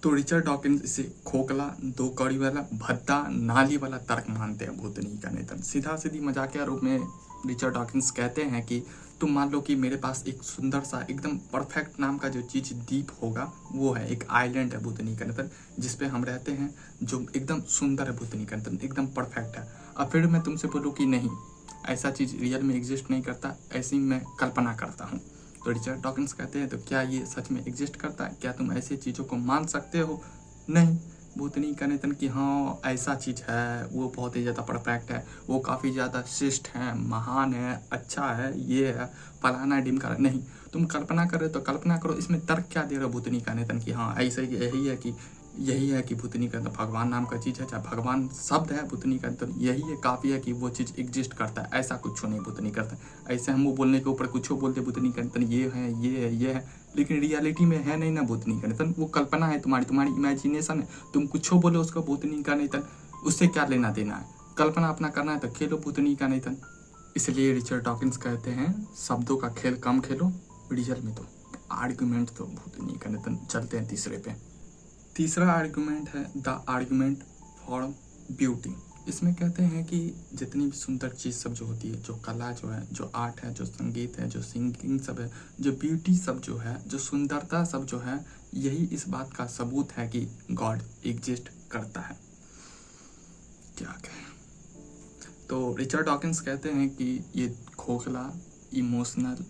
तो रिचर्ड डॉकिंस इसे खोखला, दो कौड़ी वाला, भद्दा, नाली वाला तर्क मानते हैं भूतनी का नेतन। सीधा सीधी मजाकिया रूप में रिचर्ड डॉकिंस कहते हैं कि तुम मान लो कि मेरे पास एक सुंदर सा एकदम परफेक्ट नाम का जो चीज़ द्वीप होगा, वो है एक आइलैंड है भूतनी का नेतन, जिसपे हम रहते हैं, जो एकदम सुंदर है भूतनी का नेतन, एकदम परफेक्ट है। और फिर मैं तुमसे बोलूँ कि नहीं, ऐसा चीज़ रियल में एग्जिस्ट नहीं करता, ऐसी मैं कल्पना करता हूँ। तो रिचर्ड डॉकिंस कहते हैं तो क्या ये सच में एग्जिस्ट करता है? क्या तुम ऐसी चीज़ों को मान सकते हो? नहीं। भूतनी का नेतन कि हाँ ऐसा चीज़ है, वो बहुत ही ज़्यादा परफेक्ट है, वो काफ़ी ज़्यादा श्रेष्ठ है, महान है, अच्छा है, ये है, फलाना डिमका। नहीं, तुम कल्पना कर रहे हो तो कल्पना करो, इसमें तर्क क्या दे रहे हो भूतनी का नेतन कि हाँ ऐसा यही है कि भूतनी का भगवान नाम का चीज़ है, चाहे भगवान शब्द है भूतनी का, तो यही है काफ़ी है कि वो चीज़ एग्जिस्ट करता है। ऐसा कुछ नहीं भूतनी करता। ऐसे हम वो बोलने के ऊपर कुछ बोलते भूतनी का नेतन, ये है, लेकिन रियलिटी में है नहीं ना भूतनी का नेतन। वो कल्पना है तुम्हारी इमेजिनेशन है। तुम कुछ बोलो उसको भूतनी का नेतन, उससे क्या लेना देना है? कल्पना अपना करना है तो खेलो भूतनी का नेतन। इसलिए रिचर्ड डॉकिंस कहते हैं शब्दों का खेल कम खेलो, रियल में तो आर्गुमेंट तो भूतनी का नेतन। चलते हैं तीसरे पे। तीसरा आर्गुमेंट है द आर्गुमेंट फॉर ब्यूटी। इसमें कहते हैं कि जितनी भी सुंदर चीज़ सब जो होती है, जो कला जो है, जो आर्ट है, जो संगीत है, जो सिंगिंग सब है, जो ब्यूटी सब जो है, जो सुंदरता सब जो है, यही इस बात का सबूत है कि गॉड एग्जिस्ट करता है। क्या कहें? तो रिचर्ड डॉकिंस कहते हैं कि ये खोखला इमोशनल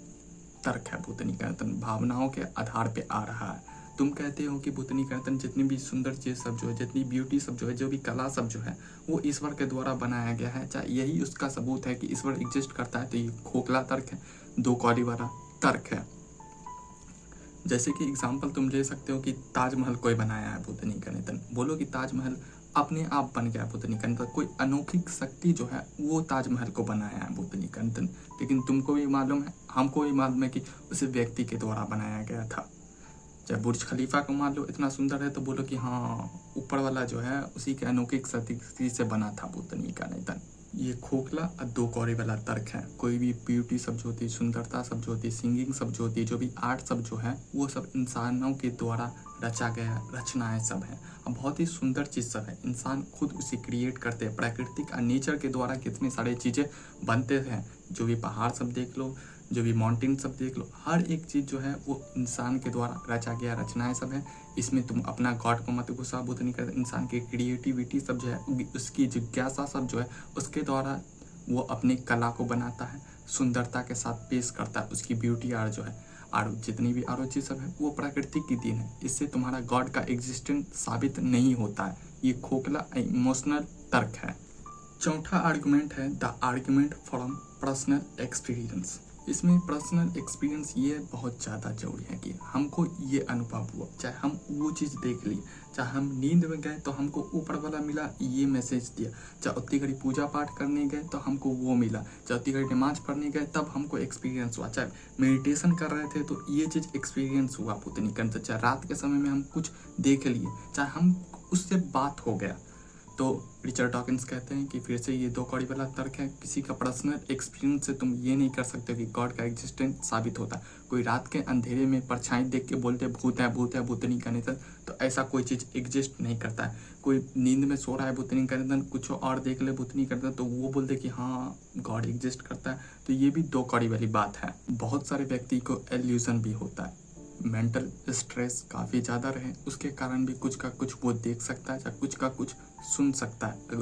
तर्क है भूतनी का नेतन, भावनाओं के आधार पे आ रहा है। तुम कहते हो कि भूतनी का नेतन जितनी भी सुंदर चीज़ सब जो है, जितनी ब्यूटी सब जो है, जो भी कला सब जो है, वो ईश्वर के द्वारा बनाया गया है, चाहे यही उसका सबूत है कि ईश्वर एग्जिस्ट करता है। तो ये खोखला तर्क है, दो कौड़ी वाला तर्क है। जैसे कि एग्जाम्पल तुम ले सकते हो कि ताजमहल कोई बनाया है भूतनी का नेतन, बोलो कि ताजमहल अपने आप बन गया भूतनी का नेतन, कोई अनोखी शक्ति जो है वो ताजमहल को बनाया है भूतनी का नेतन। लेकिन तुमको भी मालूम है, हमको भी मालूम है कि उसे व्यक्ति के द्वारा बनाया गया था। चाहे बुर्ज खलीफा को मान लो इतना सुंदर है तो बोलो कि हाँ ऊपर वाला जो है उसी के अनोखी शक्ति से बना था भूतनी का नेतन। ये खोखला और दो कौड़ी वाला तर्क है। कोई भी ब्यूटी सब जो होती है, सुंदरता सब जो होती है, सिंगिंग सब जो होती है, जो भी आर्ट सब जो है, वो सब इंसानों के द्वारा रचा गया रचनाएं सब है। अब बहुत ही सुंदर चीज़ सब है, इंसान खुद उसे क्रिएट करते हैं। प्राकृतिक और नेचर के द्वारा कितनी सारी चीज़ें बनते हैं, जो भी पहाड़ सब देख लो, जो भी माउंटेन सब देख लो, हर एक चीज़ जो है वो इंसान के द्वारा रचा गया रचनाएं सब है। इसमें तुम अपना गॉड को मत गुस्सा बुद्ध नहीं करते। इंसान की क्रिएटिविटी सब जो है, उसकी जिज्ञासा सब जो है, उसके द्वारा वो अपनी कला को बनाता है, सुंदरता के साथ पेश करता है उसकी ब्यूटी आर जो है। और जितनी भी आरो चीज़ सब है वो प्राकृतिक की देन है। इससे तुम्हारा गॉड का एग्जिस्टेंस साबित नहीं होता है। ये खोखला इमोशनल तर्क है। चौथा आर्गुमेंट है the argument from personal experience. इसमें पर्सनल एक्सपीरियंस ये बहुत ज़्यादा जरूरी है कि हमको ये अनुभव हुआ, चाहे हम वो चीज़ देख ली, चाहे हम नींद में गए तो हमको ऊपर वाला मिला, ये मैसेज दिया, चाहे उतनी घड़ी पूजा पाठ करने गए तो हमको वो मिला, चाहे उतनी घड़ी नमाज पढ़ने गए तब हमको एक्सपीरियंस हुआ, चाहे मेडिटेशन कर रहे थे तो ये चीज़ एक्सपीरियंस हुआ पुतनी करते, चाहे रात के समय में हम कुछ देख लिए, चाहे हम उससे बात हो गया। तो रिचर्ड डॉकिंस कहते हैं कि फिर से ये दो कौड़ी वाला तर्क है। किसी का पर्सनल एक्सपीरियंस से तुम ये नहीं कर सकते कि गॉड का एग्जिस्टेंस साबित होता है। कोई रात के अंधेरे में परछाई देख के बोलते भूत है भूतनी का नेतन, तो ऐसा कोई चीज़ एग्जिस्ट नहीं करता है। कोई नींद में सो रहा है भूतनी का नेतन, कुछ और देख ले भूतनी का नेतन, तो वो बोलते कि हाँ गॉड एग्जिस्ट करता है। तो ये भी दो कौड़ी वाली बात है। बहुत सारे व्यक्ति को एल्यूजन भी होता है। मेंटल स्ट्रेस काफ़ी ज़्यादा रहे उसके कारण भी कुछ का कुछ वो देख सकता है, या कुछ का कुछ सुन सकता है। अगर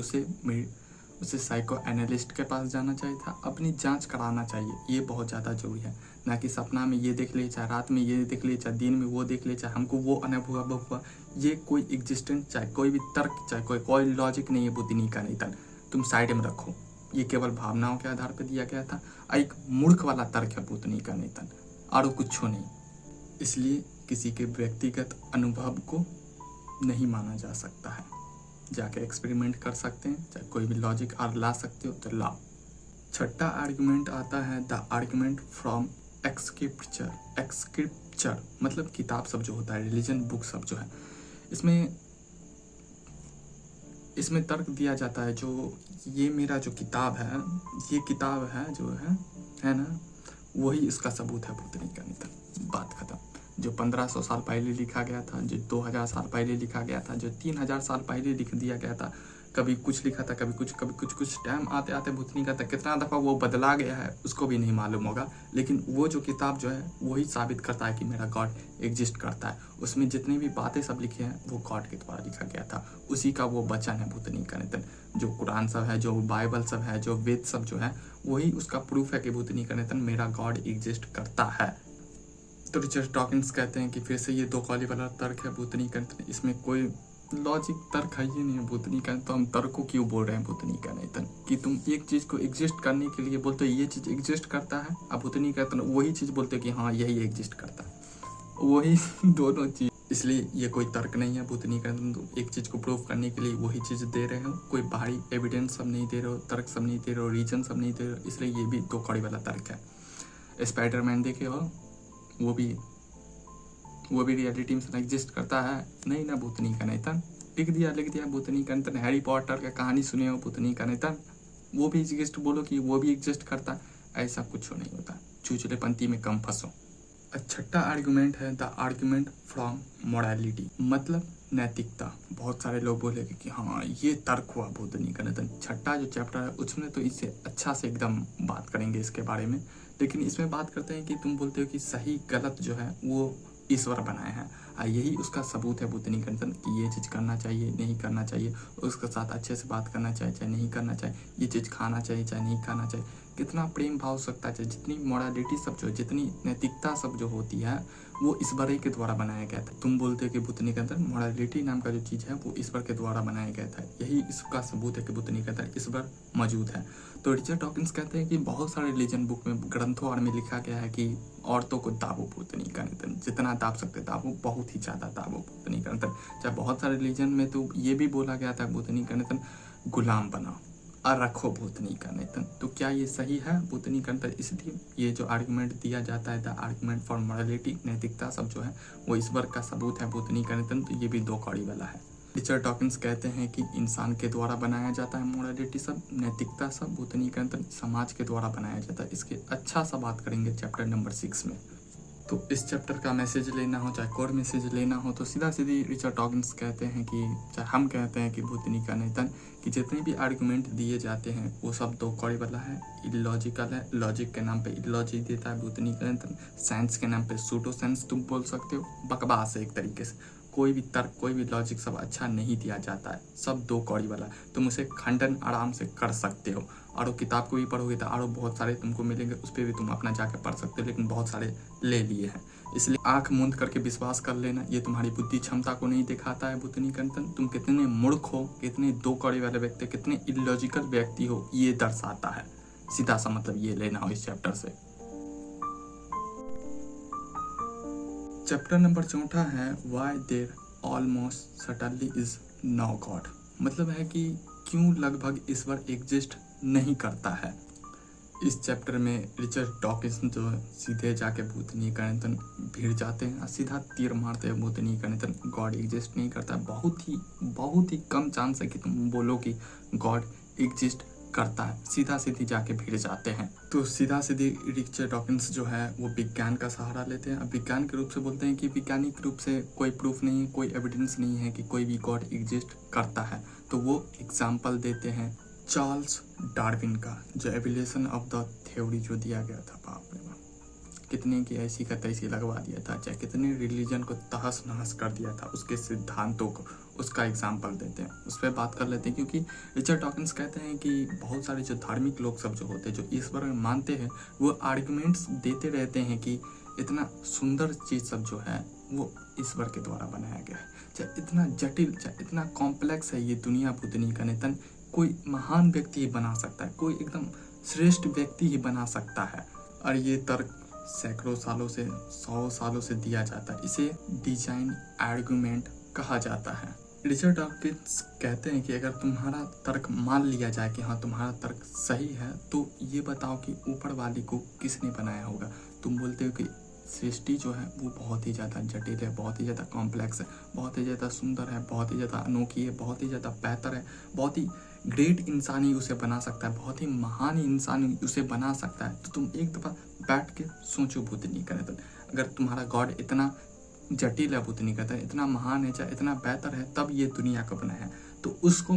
उसे साइको एनालिस्ट के पास जाना चाहिए था, अपनी जांच कराना चाहिए। ये बहुत ज़्यादा जरूरी है, ना कि सपना में ये देख ले, चाहे रात में ये देख ले, चाहे दिन में वो देख ले, चाहे हमको वो अनुभव हुआ। ये कोई एग्जिस्टेंस, चाहे कोई भी तर्क, चाहे कोई लॉजिक नहीं है बुद्धि का नेतन। तुम साइड में रखो, ये केवल भावनाओं के आधार पर दिया गया था। एक मूर्ख वाला तर्क है बुद्धि का नेतन, और कुछ नहीं। इसलिए किसी के व्यक्तिगत अनुभव को नहीं माना जा सकता है। जाके एक्सपेरिमेंट कर सकते हैं, चाहे कोई भी लॉजिक और ला सकते हो तो लाओ। छठा आर्गुमेंट आता है द आर्गुमेंट फ्रॉम एक्सक्रिप्चर मतलब किताब सब जो होता है, रिलीजन बुक सब जो है, इसमें तर्क दिया जाता है जो ये मेरा जो किताब है, ये किताब है जो है ना, वही इसका सबूत है, भूतनी का निधन, बात खत्म। जो 1500 साल पहले लिखा गया था, जो 2000 साल पहले लिखा गया था, जो 3000 साल पहले लिख दिया गया था, कभी कुछ लिखा था, कभी कुछ टाइम आते आते भूतनी का था कितना दफ़ा वो बदला गया है उसको भी नहीं मालूम होगा, लेकिन वो जो किताब जो है वही साबित करता है कि मेरा गॉड एग्जिस्ट करता है। उसमें जितनी भी बातें सब लिखी हैं वो गॉड के द्वारा लिखा गया था, उसी का वो वचन है भूतनी का निधन। जो कुरान सब है, जो बाइबल सब है, जो वेद सब जो है, वही उसका प्रूफ है कि भूतनी का निधन मेरा गॉड एग्जिस्ट करता है। तो रिचर्ड डॉकिंस कहते हैं कि फिर से ये दो कॉली वाला तर्क है भूतनी का निधन, इसमें कोई लॉजिक तर्क है ही नहीं है भूतनी का। तो हम तर्क को क्यों बोल रहे हैं भूतनी का निधन, कि तुम एक चीज को एग्जिस्ट करने के लिए बोलते हो ये चीज एग्जिस्ट करता है, अब भूतनी का निधन वही चीज बोलते हो कि हाँ यही एग्जिस्ट करता है, वही दोनों चीज। इसलिए ये कोई तर्क नहीं है भूतनी का निधन, तो एक चीज को प्रूव करने के लिए वही चीज दे रहे हो, कोई बाहरी एविडेंस सब नहीं दे रहे हो, तर्क सब नहीं दे रहे हो, रीजन सब नहीं दे रहे हो, इसलिए ये भी दो कौड़ी वाला तर्क है। स्पाइडरमैन देखे हो, वो भी रियलिटी में एग्जिस्ट करता है नहीं ना, भूतनी का निधन लिख दिया भूतनी का निधन। हैरी पॉटर का कहानी सुने हो, भूतनी का निधन, वो भी एग्जिस्ट, बोलो कि वो भी एग्जिस्ट करता, ऐसा कुछ नहीं होता, चूचले पंक्ति में कम फंसो। छठा आर्गुमेंट है द आर्गुमेंट फ्रॉम मोरालिटी मतलब नैतिकता। बहुत सारे लोग बोलेंगे कि हाँ ये तर्क हुआ भूतनी का निधन। छठा जो चैप्टर है उसमें तो इससे अच्छा से एकदम बात करेंगे इसके बारे में, लेकिन इसमें बात करते हैं कि तुम बोलते हो कि सही गलत जो है वो ईश्वर बनाए हैं, यही उसका सबूत है भूतनी का निधन, कि ये चीज़ करना चाहिए नहीं करना चाहिए, उसके साथ अच्छे से बात करना चाहिए चाहे नहीं करना चाहिए, ये चीज़ खाना चाहिए चाहे नहीं खाना चाहिए, कितना प्रेम भाव सकता है, जितनी मोरालिटी सब जो, जितनी नैतिकता सब जो होती है वो ईश्वर के द्वारा बनाया गया था। तुम बोलते हो कि भूतनी के अंदर मोरालिटी नाम का जो चीज़ है वो ईश्वर के द्वारा बनाया गया था, यही इसका सबूत है कि भूतनी के अंदर ईश्वर मौजूद है। तो रिचर्ड डॉकिंस कहते हैं कि बहुत सारे रिलीजन बुक में, ग्रंथों और में लिखा गया है कि औरतों को दाबो भूतनी का निधन, जितना दाब सकते दाबो, बहुत ही ज़्यादा दाबो भूतनी का निधन। चाहे बहुत सारे रिलीजन में तो ये भी बोला गया था भूतनी का निधन गुलाम बनाओ और रखो भूतनी का निधन। तो क्या ये सही है भूतनी का निधन? इसलिए ये जो आर्गुमेंट दिया जाता है द आर्गुमेंट फॉर मोरालिटी, नैतिकता सब जो है वो ईश्वर का सबूत है भूतनी का निधन, तो ये भी दो कौड़ी वाला है। रिचर्ड डॉकिंस कहते हैं कि इंसान के द्वारा बनाया जाता है मोरालिटी सब, नैतिकता सब, भूतनी का निधन समाज के द्वारा बनाया जाता है। इसके अच्छा सा बात करेंगे चैप्टर नंबर 6 में। तो इस चैप्टर का मैसेज लेना हो चाहे कोर मैसेज लेना हो तो सीधा सीधी रिचर्ड डॉकिंस कहते हैं कि, चाहे हम कहते हैं कि भूतनी का निधन, कि जितने भी आर्गुमेंट दिए जाते हैं वो सब दो कौड़ी वाला है, इलॉजिकल है, लॉजिक के नाम पे इलॉजी देता है भूतनी का निधन, साइंस के नाम पे सूडो साइंस तुम बोल सकते हो, बकवास है एक तरीके से, कोई भी तर्क कोई भी लॉजिक सब अच्छा नहीं दिया जाता है, सब दो कौड़ी वाला। तुम उसे खंडन आराम से कर सकते हो, और वो किताब को भी पढ़ोगे तो और बहुत सारे तुमको मिलेंगे, उस पर भी तुम अपना जाकर पढ़ सकते हो, लेकिन बहुत सारे ले लिए हैं, इसलिए आंख मूंद करके विश्वास कर लेना, ये तुम्हारी बुद्धि क्षमता को नहीं दिखाता है भूतनी का निधन। तुम कितने मूर्ख हो, कितने दो कौड़ी वाले व्यक्ति, कितने इलॉजिकल व्यक्ति हो, ये दर्शाता है, सीधा सा मतलब ये लेना हो इस चैप्टर से। चैप्टर नंबर 4 है why there almost certainly is no god, मतलब है कि क्यों लगभग ईश्वर एग्जिस्ट नहीं करता है। इस चैप्टर में रिचर्ड डॉकिंस जो सीधे जाके भूतनी का निधन भिड़ जाते हैं, सीधा तीर मारते हैं भूतनी का निधन, गॉड एग्जिस्ट नहीं करता। बहुत ही कम चांस है कि तुम बोलो कि गॉड एग्जिस्ट करता है, सीधा सीधी जाके भिड़ जाते हैं। तो सीधा सीधी रिचर्ड डॉकिंस जो है वो विज्ञान का सहारा लेते हैं। अब विज्ञान के रूप से बोलते हैं कि वैज्ञानिक रूप से कोई प्रूफ नहीं है, कोई एविडेंस नहीं है कि कोई भी गॉड एग्जिस्ट करता है। तो वो एग्जाम्पल देते हैं चार्ल्स डार्विन का, जो एवोल्यूशन ऑफ द थ्योरी जो दिया गया था, बाप रे बाप, कितने की ऐसी का तैसी लगवा दिया था, चाहे कितने रिलीजन को तहस नहस कर दिया था, उसके सिद्धांतों को, उसका एग्जाम्पल देते हैं, उस पर बात कर लेते हैं। क्योंकि रिचर्ड डॉकिंस कहते हैं कि बहुत सारे जो धार्मिक लोग सब जो होते हैं, जो ईश्वर में मानते हैं, वो आर्गुमेंट्स देते रहते हैं कि इतना सुंदर चीज़ सब जो है वो ईश्वर के द्वारा बनाया गया है, चाहे इतना जटिल, चाहे इतना कॉम्प्लेक्स है ये दुनिया भूतनी का निधन, कोई महान व्यक्ति ही बना सकता है, कोई एकदम श्रेष्ठ व्यक्ति ही बना सकता है। और ये तर्क सैकड़ों सालों से, 100 सालों से दिया जाता है, इसे डिजाइन आर्गुमेंट कहा जाता है। रिचर्ड डॉकिंस कहते हैं कि अगर तुम्हारा तर्क मान लिया जाए कि हाँ तुम्हारा तर्क सही है, तो ये बताओ कि ऊपर वाले को किसने बनाया होगा। तुम बोलते हो कि सृष्टि जो है वो बहुत ही ज़्यादा जटिल है, बहुत ही ज़्यादा कॉम्प्लेक्स है, बहुत ही ज़्यादा सुंदर है, बहुत ही ज़्यादा अनोखी है, बहुत ही ज़्यादा बेहतर है, बहुत ही ग्रेट इंसान ही उसे बना सकता है, बहुत ही महान इंसान ही उसे बना सकता है। तो तुम एक दफ़ा बैठ के सोचो भूतनी का निधन। अगर तुम्हारा गॉड इतना जटिल है, भूतनी का निधन इतना महान है, चाहे इतना बेहतर है, तब ये दुनिया को बनाया है, तो उसको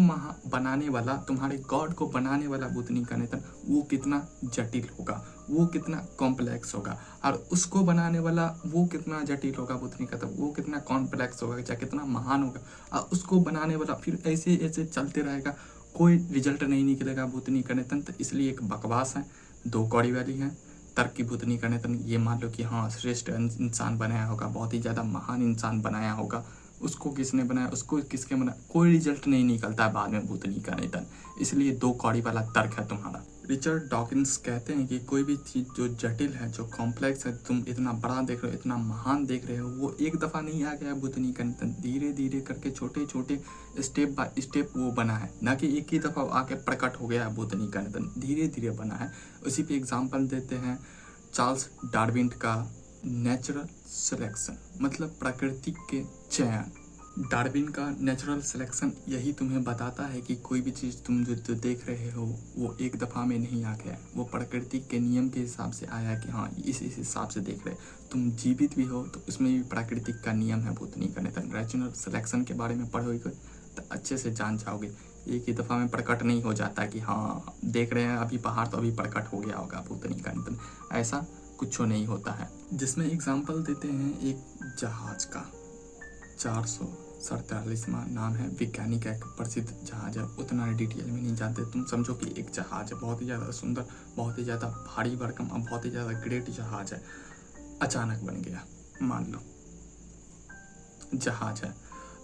बनाने वाला, तुम्हारे गॉड को बनाने वाला भूतनी का निधन वो कितना जटिल होगा, वो कितना कॉम्प्लेक्स होगा, और उसको बनाने वाला वो कितना जटिल होगा भूतनी का, तब वो कितना कॉम्प्लेक्स होगा, चाहे कितना महान होगा, और उसको बनाने वाला फिर ऐसे ऐसे चलते रहेगा, कोई रिजल्ट नहीं निकलेगा भूतनी का निधन। तो इसलिए एक बकवास है, दो कौड़ी वाली है। तर्क की भूतनी का निधन ये मान लो कि हाँ श्रेष्ठ इंसान बनाया होगा, बहुत ही ज़्यादा महान इंसान बनाया होगा, उसको किसने बनाया, उसको किसके बनाया, कोई रिजल्ट नहीं निकलता है बाद में भूतनी का निधन। इसलिए दो कौड़ी वाला तर्क है तुम्हारा। रिचर्ड डॉकिंस कहते हैं कि कोई भी चीज़ जो जटिल है, जो कॉम्प्लेक्स है, तुम इतना बड़ा देख रहे हो, इतना महान देख रहे हो, वो एक दफ़ा नहीं आ गया भूतनी का निधन, धीरे धीरे करके छोटे छोटे स्टेप बाय स्टेप वो बना है, ना कि एक ही दफ़ा आके प्रकट हो गया है भूतनी का निधन, धीरे धीरे बना है। उसी पे एग्जाम्पल देते हैं चार्ल्स डार्विन का नेचुरल सिलेक्शन, मतलब प्रकृति के चयन। डार्विन का नेचुरल सिलेक्शन यही तुम्हें बताता है कि कोई भी चीज़ तुम जो देख रहे हो वो एक दफ़ा में नहीं आ गया है, वो प्रकृति के नियम के हिसाब से आया है कि हाँ इस हिसाब से देख रहे। तुम जीवित भी हो तो उसमें भी प्राकृतिक का नियम है भूतनी का निधन। नेचुरल सिलेक्शन के बारे में पढ़ोगे तो अच्छे से जान जाओगे, एक ही दफ़ा में प्रकट नहीं हो जाता कि हाँ देख रहे हैं अभी पहाड़ तो अभी प्रकट हो गया होगा भूतनी का निधन, ऐसा कुछ नहीं होता है। जिसमें एग्जाम्पल देते हैं एक जहाज का, 447वां नाम है, वैज्ञानिक का एक प्रसिद्ध जहाज है, उतना डिटेल में नहीं जानते। तुम समझो कि एक जहाज है, बहुत ही ज़्यादा सुंदर, बहुत ही ज़्यादा भारी भरकम और बहुत ही ज़्यादा ग्रेट जहाज है, अचानक बन गया, मान लो जहाज है।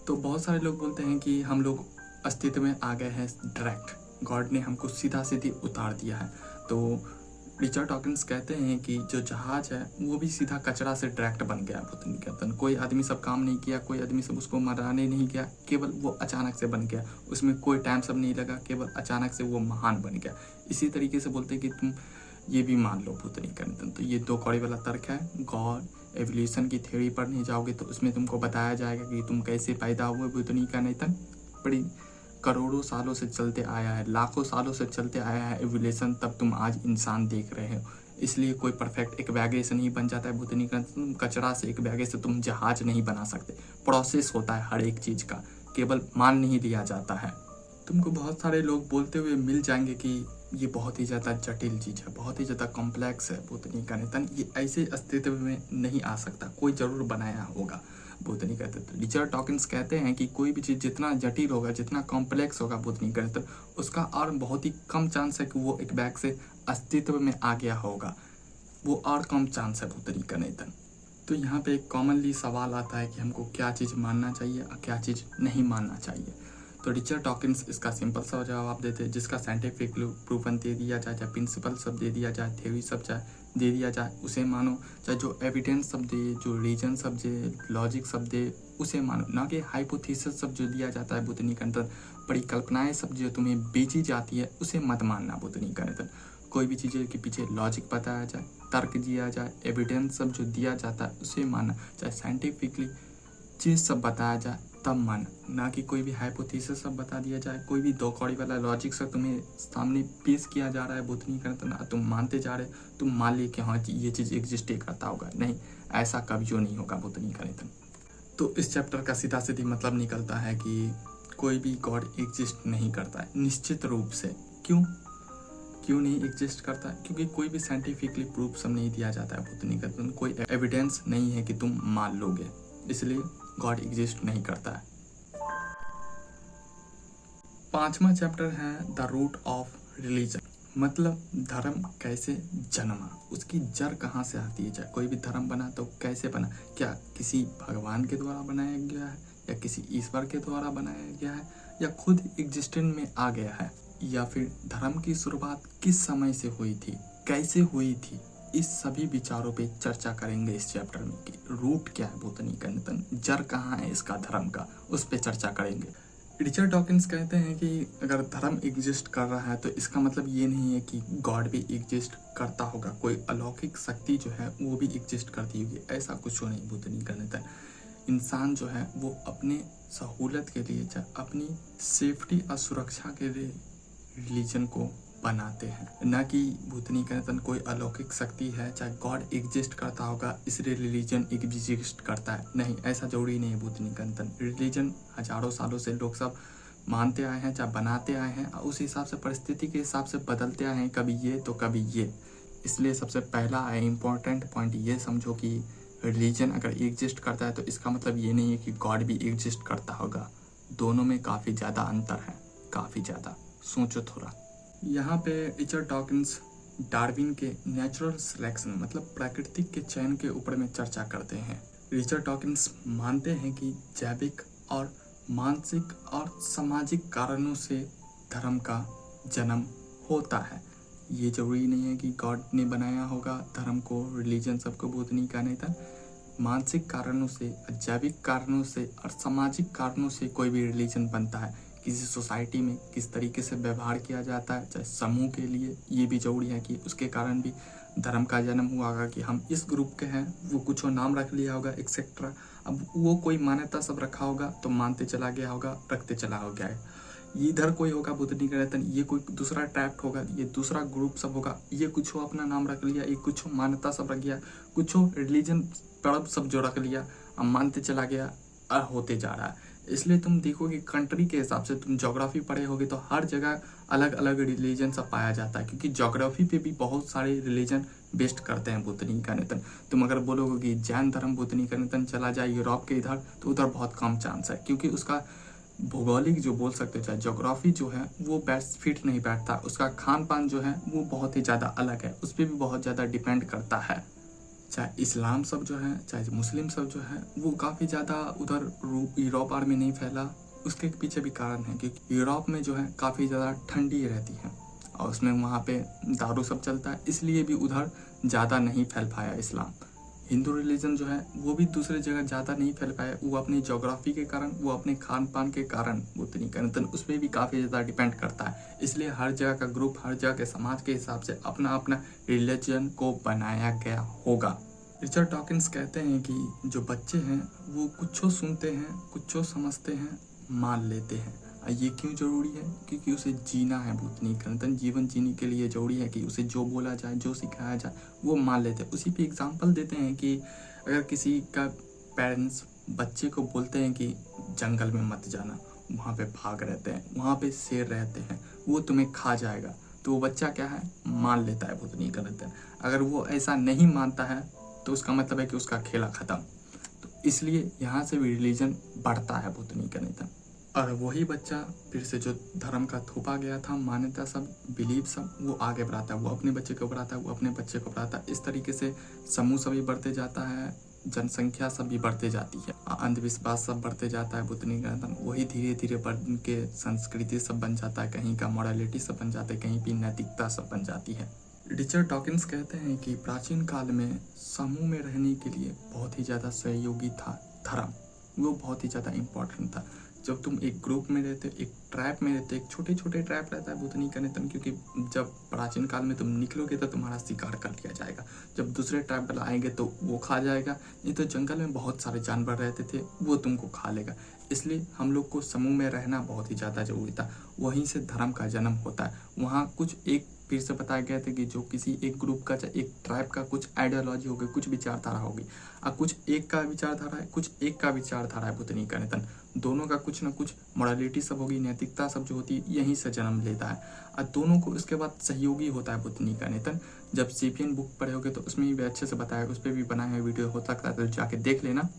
तो बहुत सारे लोग बोलते हैं कि हम लोग अस्तित्व में आ गए हैं डायरेक्ट, गॉड ने हमको सीधा सीधी उतार दिया है। तो रिचर्ड डॉकिंस कहते हैं कि जो जहाज है वो भी सीधा कचरा से डायरेक्ट बन गया भूतनी का निधन। कोई आदमी सब काम नहीं किया, कोई आदमी सब उसको मराने नहीं गया, केवल वो अचानक से बन गया, उसमें कोई टाइम सब नहीं लगा, केवल अचानक से वो महान बन गया। इसी तरीके से बोलते हैं कि तुम ये भी मान लो भूतनी का निधन। तो ये दो कौड़ी वाला तर्क है। गॉड एवोल्यूशन की थ्योरी पढ़ने जाओगे तो उसमें तुमको बताया जाएगा कि तुम कैसे पैदा हुए भूतनी का निधन। बड़ी करोड़ों सालों से चलते आया है, लाखों सालों से चलते आया है एवोल्यूशन, तब तुम आज इंसान देख रहे हो। इसलिए कोई परफेक्ट एक बैगे से नहीं बन जाता है भूतनी का, तुम कचरा से एक बैगे से तुम जहाज नहीं बना सकते। प्रोसेस होता है हर एक चीज़ का, केवल मान नहीं लिया जाता है। तुमको बहुत सारे लोग बोलते हुए मिल जाएंगे कि ये बहुत ही ज़्यादा जटिल चीज़ है, बहुत ही ज़्यादा कॉम्प्लेक्स है भूतनी का निधन, ये ऐसे अस्तित्व में नहीं आ सकता, कोई ज़रूर बनाया होगा भूतनी का निधन। रिचर्ड डॉकिंस कहते हैं कि कोई भी चीज़ जितना जटिल होगा, जितना कॉम्प्लेक्स होगा भूतनी का निधन, उसका और बहुत ही कम चांस है कि वो एक बैग से अस्तित्व में आ गया होगा, वो और कम चांस है भूतनी का निधन। तो यहाँ पे एक कॉमनली सवाल आता है कि हमको क्या चीज़ मानना चाहिए और क्या चीज़ नहीं मानना चाहिए। तो रिचर्ड डॉकिंस इसका सिंपल सा जवाब देते हैं, जिसका साइंटिफिक प्रूफन दे दिया जाए, चाहे प्रिंसिपल सब दे दिया जाए, थ्योरी सब चाहे दे दिया जाए, उसे मानो, चाहे जो एविडेंस सब दे, जो रीजन सब दे, लॉजिक सब दे, उसे मानो, ना कि हाइपोथेसिस सब जो दिया जाता है भूतनी का निधन, परिकल्पनाएं सब जो तुम्हें बेची जाती है उसे मत मानना भूतनी का निधन। कोई भी चीज़ें के पीछे लॉजिक बताया जाए, तर्क दिया जाए, एविडेंस सब जो दिया जाता है उसे मानना, चाहे साइंटिफिकली चीज़ सब बताया जाए तब मान, ना कि कोई भी हाइपोथेसिस सब बता दिया जाए, कोई भी दो कौड़ी वाला लॉजिक सब तुम्हें सामने पेश किया जा रहा है भूतनी का निधन, तुम मानते जा रहे, तुम मान लिए कि हाँ ये चीज़ एग्जिस्ट करता होगा। नहीं, ऐसा कभी नहीं होगा भूतनी का निधन। तो इस चैप्टर का सीधा सीधी मतलब निकलता है कि कोई भी गॉड एग्जिस्ट नहीं करता है निश्चित रूप से। क्यों नहीं एग्जिस्ट करता है? क्योंकि कोई भी साइंटिफिकली प्रूफ सब नहीं दिया जाता है भूतनी का निधन, कोई एविडेंस नहीं है कि तुम मान लोगे, इसलिए गॉड एग्जिस्ट नहीं करता है। 5वां चैप्टर है द रूट ऑफ रिलीजन, मतलब धर्म कैसे जन्मा, उसकी जड़ कहाँ से आती है। चाहे कोई भी धर्म बना तो कैसे बना, क्या किसी भगवान के द्वारा बनाया गया है, या किसी ईश्वर के द्वारा बनाया गया है, या खुद एग्जिस्टेंस में आ गया है, या फिर धर्म की शुरुआत किस समय से हुई थी, कैसे हुई थी, इस सभी विचारों पे चर्चा करेंगे इस चैप्टर में कि रूट क्या है भूतनी का नितन, जड़ कहाँ है इसका धर्म का, उस पर चर्चा करेंगे। रिचर्ड डॉकिंस कहते हैं कि अगर धर्म एग्जिस्ट कर रहा है तो इसका मतलब ये नहीं है कि गॉड भी एग्जिस्ट करता होगा, कोई अलौकिक शक्ति जो है वो भी एग्जिस्ट करती होगी, ऐसा कुछ नहीं भूतनी का नितन। इंसान जो है वो अपने सहूलत के लिए, चाहे अपनी सेफ्टी और सुरक्षा के लिए रिलीजन को बनाते हैं, न कि भूतनी का नितन कोई अलौकिक शक्ति है, चाहे गॉड एग्जिस्ट करता होगा इसलिए रिलीजन एग्जिस्ट करता है। नहीं, ऐसा जरूरी नहीं है भूतनी का नितन। रिलीजन हजारों सालों से लोग सब मानते आए हैं, चाहे बनाते आए हैं, उस हिसाब से परिस्थिति के हिसाब से बदलते आए हैं, कभी ये तो कभी ये। इसलिए सबसे पहला इम्पोर्टेंट पॉइंट ये समझो कि रिलीजन अगर एग्जिस्ट करता है तो इसका मतलब ये नहीं है कि गॉड भी एग्जिस्ट करता होगा। दोनों में काफ़ी ज़्यादा अंतर है, काफ़ी ज़्यादा। सोचो थोड़ा। यहाँ पे रिचर्ड डॉकिंस डार्विन के नेचुरल सिलेक्शन मतलब प्राकृतिक के चयन के ऊपर में चर्चा करते हैं। रिचर्ड डॉकिंस मानते हैं कि जैविक और मानसिक और सामाजिक कारणों से धर्म का जन्म होता है। ये जरूरी नहीं है कि गॉड ने बनाया होगा धर्म को, रिलीजन सबको भूतनी का नहीं था। मानसिक कारणों से, जैविक कारणों से और सामाजिक कारणों से कोई भी रिलीजन बनता है। किसी सोसाइटी में किस तरीके से व्यवहार किया जाता है, चाहे समूह के लिए, ये भी जरूरी है कि उसके कारण भी धर्म का जन्म हुआ होगा कि हम इस ग्रुप के हैं, वो कुछ नाम रख लिया होगा एक्सेट्रा। अब वो कोई मान्यता सब रखा होगा तो मानते चला गया होगा, रखते चला हो गया है। इधर कोई होगा बुद्धनी का रहता, ये कोई दूसरा ट्रैप्ट होगा, ये दूसरा ग्रुप सब होगा, ये कुछ अपना नाम रख लिया, ये कुछ मान्यता सब रख गया, कुछ रिलीजन पर्व सब जो रख लिया, अब मानते चला गया और होते जा रहा है। इसलिए तुम देखोगे कंट्री के हिसाब से, तुम ज्योग्राफी पढ़े होगे तो हर जगह अलग अलग रिलीजन सब पाया जाता है, क्योंकि ज्योग्राफी पे भी बहुत सारे रिलीजन बेस्ड करते हैं भूतनी का नितन। तुम अगर बोलोगे कि जैन धर्म भूतनी का नितन चला जाए यूरोप के इधर, तो उधर बहुत कम चांस है, क्योंकि उसका भौगोलिक जो बोल सकते हो, चाहे ज्योग्राफी जो है वो फिट नहीं बैठता। उसका खान पान जो है वो बहुत ही ज़्यादा अलग है, उस पर भी बहुत ज़्यादा डिपेंड करता है। चाहे इस्लाम सब जो है, चाहे मुस्लिम सब जो है, वो काफ़ी ज़्यादा उधर यूरोप आर में नहीं फैला। उसके पीछे भी कारण है क्योंकि यूरोप में जो है काफ़ी ज़्यादा ठंडी रहती है और उसमें वहाँ पे दारू सब चलता है, इसलिए भी उधर ज़्यादा नहीं फैल पाया इस्लाम। हिंदू रिलीजन जो है वो भी दूसरी जगह ज़्यादा नहीं फैल पाया, वो अपनी ज्योग्राफी के कारण, वो अपने खान पान के कारण भूतनी का नितन उस पर भी काफ़ी ज़्यादा डिपेंड करता है। इसलिए हर जगह का ग्रुप, हर जगह के समाज के हिसाब से अपना अपना रिलीजन को बनाया गया होगा। रिचर्ड डॉकिंस कहते हैं कि जो बच्चे हैं वो कुछ सुनते हैं, कुछ समझते हैं, मान लेते हैं। ये क्यों जरूरी है? क्योंकि उसे जीना है भूतनी का नितन। जीवन जीने के लिए जरूरी है कि उसे जो बोला जाए, जो सिखाया जाए, वो मान लेते हैं। उसी पे एग्जांपल देते हैं कि अगर किसी का पेरेंट्स बच्चे को बोलते हैं कि जंगल में मत जाना, वहाँ पे भाग रहते हैं, वहाँ पे शेर रहते हैं, वो तुम्हें खा जाएगा, तो वो बच्चा क्या है, मान लेता है भूतनी का नितन। अगर वो ऐसा नहीं मानता है तो उसका मतलब है कि उसका खेला खत्म। तो इसलिए यहाँ से भी रिलीजन बढ़ता है भूतनी का नितन। और वही बच्चा फिर से जो धर्म का थोपा गया था, मान्यता सब, बिलीव सब, वो आगे बढ़ाता है, वो अपने बच्चे को बढ़ाता है, वो अपने बच्चे को बढ़ाता है। इस तरीके से समूह सभी बढ़ते जाता है, जनसंख्या सब भी बढ़ते जाती है, अंधविश्वास सब बढ़ते जाता है भूतनी का नितन। वही धीरे धीरे बढ़ के संस्कृति सब बन जाता है, कहीं का मॉरलिटी सब बन जाता है, कहीं भी नैतिकता सब बन जाती है। रिचर्ड डॉकिंस कहते हैं कि प्राचीन काल में समूह में रहने के लिए बहुत ही ज़्यादा सहयोगी था धर्म, वो बहुत ही ज़्यादा इम्पोर्टेंट था। जब तुम एक ग्रुप में रहते हो, एक ट्रैप में रहते हो, एक छोटे छोटे ट्रैप रहता है भूतनी का नितन, क्योंकि जब प्राचीन काल में तुम निकलोगे तो तुम्हारा शिकार कर लिया जाएगा, जब दूसरे ट्रैप वाला आएंगे तो वो खा जाएगा, नहीं तो जंगल में बहुत सारे जानवर रहते थे, वो तुमको खा लेगा। इसलिए हम लोग को समूह में रहना बहुत ही ज़्यादा जरूरी था। वहीं से धर्म का जन्म होता है। वहाँ कुछ एक फिर से बताया गया था कि जो किसी एक ग्रुप का, चाहे एक ट्राइब का कुछ आइडियोलॉजी होगी, कुछ विचारधारा होगी, और कुछ एक का विचारधारा है, कुछ एक का विचारधारा है भूतनी का नितन। दोनों का कुछ ना कुछ मोरालिटी सब होगी, नैतिकता सब जो होती है यहीं से जन्म लेता है, और दोनों को उसके बाद सहयोगी होता है भूतनी का नितन। जब सेपियन बुक पढ़े होगे तो उसमें भी अच्छे से बताया, उस पर भी बनाया हुआ वीडियो हो सकता है तो जाके देख लेना।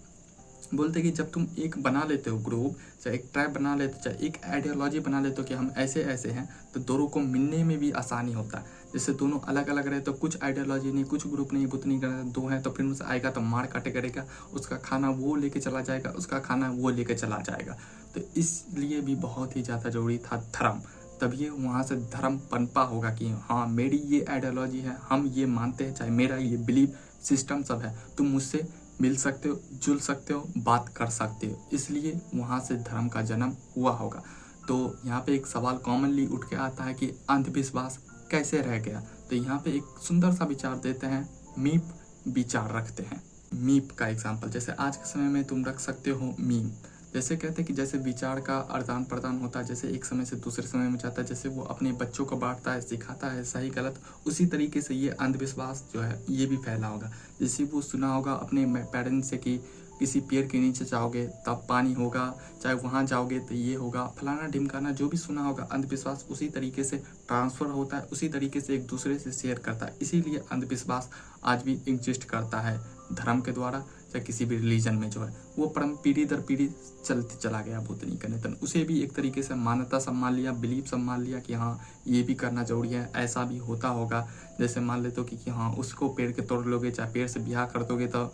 बोलते कि जब तुम एक बना लेते हो ग्रुप, चाहे एक ट्राइब बना लेते हो, चाहे एक आइडियोलॉजी बना लेते हो कि हम ऐसे ऐसे हैं, तो दोनों को मिलने में भी आसानी होता है। जैसे दोनों अलग अलग रहे तो कुछ आइडियोलॉजी नहीं, कुछ ग्रुप नहीं, भूतनी का दो है तो फिर मुझसे आएगा तो मार काटे करेगा, उसका खाना वो लेके चला जाएगा, उसका खाना वो लेके चला जाएगा। तो इसलिए भी बहुत ही ज़्यादा जरूरी था धर्म। तभी वहाँ से धर्म पनपा होगा कि हाँ मेरी ये आइडियोलॉजी है, हम ये मानते हैं, चाहे मेरा ये बिलीव सिस्टम सब है, तुम मुझसे मिल सकते हो, जुल सकते हो, बात कर सकते हो, इसलिए वहाँ से धर्म का जन्म हुआ होगा। तो यहाँ पे एक सवाल कॉमनली उठ के आता है कि अंधविश्वास कैसे रह गया। तो यहाँ पे एक सुंदर सा विचार देते हैं, मीप विचार रखते हैं। मीप का एग्जाम्पल जैसे आज के समय में तुम रख सकते हो मीम, जैसे कहते हैं कि जैसे विचार का आदान प्रदान होता है, जैसे एक समय से दूसरे समय में जाता है, जैसे वो अपने बच्चों को बांटता है, सिखाता है सही गलत, उसी तरीके से ये अंधविश्वास जो है ये भी फैला होगा। जैसे वो सुना होगा अपने पेरेंट्स से कि किसी पेड़ के नीचे जाओगे तब पानी होगा, चाहे वहाँ जाओगे तो ये होगा, फलाना ढिमकाना, जो भी सुना होगा अंधविश्वास उसी तरीके से ट्रांसफ़र होता है, उसी तरीके से एक दूसरे से शेयर करता है। इसीलिए अंधविश्वास आज भी एग्जिस्ट करता है धर्म के द्वारा, चाहे किसी भी रिलीजन में जो है वो परम पीढ़ी दर पीढ़ी चलते चला गया भूतनी का निधन। उसे भी एक तरीके से मान्यता सम्मान लिया, बिलीव सम्मान लिया कि हाँ ये भी करना जरूरी है, ऐसा भी होता होगा। जैसे मान लेते हो कि हाँ उसको पेड़ के तोड़ लोगे, चाहे पेड़ से ब्याह कर दोगे तो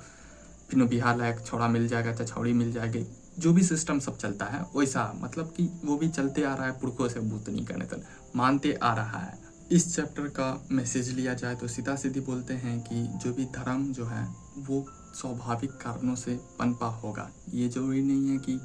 फिर बिहार लायक छोड़ा मिल जाएगा, चाहे छौड़ी मिल जाएगी, जो भी सिस्टम सब चलता है वैसा, मतलब कि वो भी चलते आ रहा है पुरखों से भूतनी का निधन मानते आ रहा है। इस चैप्टर का मैसेज लिया जाए तो सीधा सीधी बोलते हैं कि जो भी धर्म जो है वो स्वाभाविक कारणों से पनपा होगा। ये जरूरी नहीं है कि